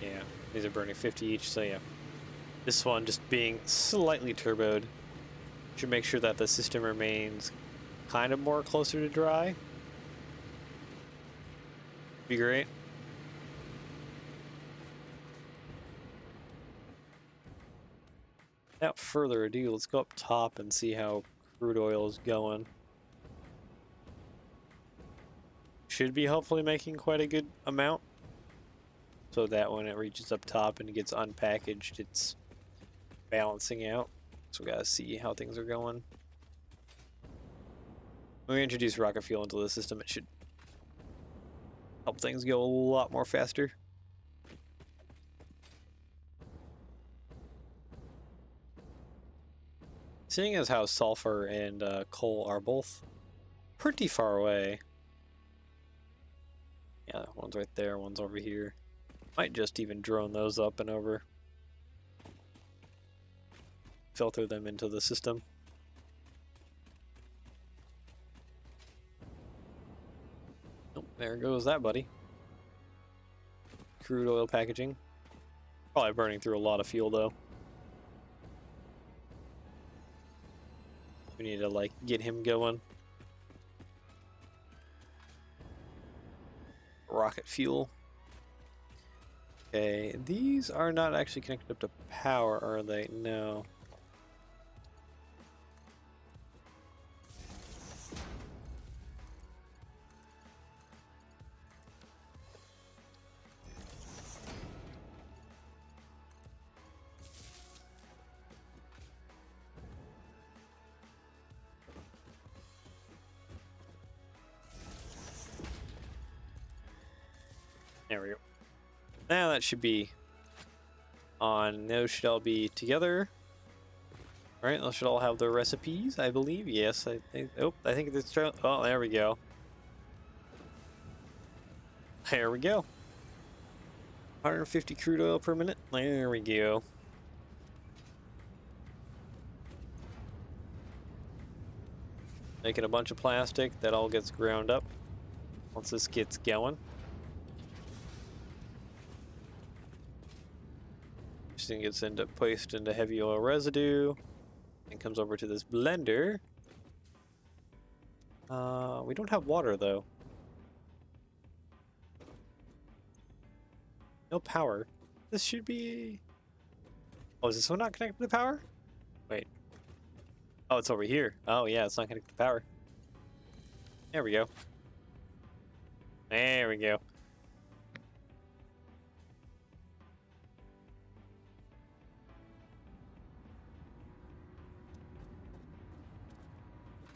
Yeah, these are burning 50 each, so yeah. This one just being slightly turboed should make sure that the system remains kind of more closer to dry. Be great. Without further ado, let's go up top and see how crude oil is going. Should be hopefully making quite a good amount, so that when it reaches up top and gets unpackaged, it's balancing out. So we gotta see how things are going. When we introduce rocket fuel into the system, it should help things go a lot more faster. Seeing as how sulfur and coal are both pretty far away. Yeah, one's right there, one's over here. Might just even drone those up and over. Filter them into the system. Oh, there goes that buddy. Crude oil packaging. Probably burning through a lot of fuel though. We need to like get him going. Rocket fuel. Okay, these are not actually connected up to power, are they? No. There we go. Now that should be on. Those should all be together. Right, those should all have their recipes, I believe. Yes, I think. Oh, I think it's. Oh, there we go. There we go. 150 crude oil per minute. There we go. Making a bunch of plastic. That all gets ground up once this gets going. This thing gets placed into heavy oil residue and comes over to this blender. We don't have water though. No power. This should be... Oh, is this one not connected to power? Wait. Oh, it's over here. Oh yeah, it's not connected to power. There we go. There we go.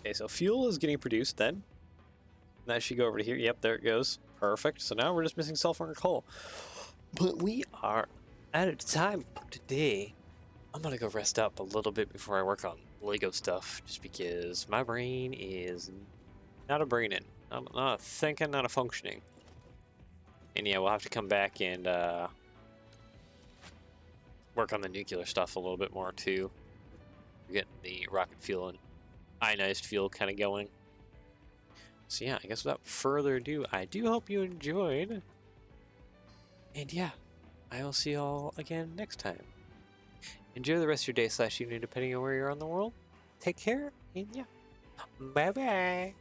Okay, so fuel is getting produced then. That should go over to here. Yep, there it goes. Perfect. So now we're just missing sulfur and coal. But we are out of time for today. I'm gonna go rest up a little bit before I work on Lego stuff, just because my brain is not a braining. Not a thinking, not a functioning. And yeah, we'll have to come back and work on the nuclear stuff a little bit more too. Getting the rocket fuel and ionized fuel kind of going. So yeah, I guess without further ado, I do hope you enjoyed. And yeah, I will see you all again next time. Enjoy the rest of your day / evening, depending on where you're on the world. Take care, and yeah, bye-bye.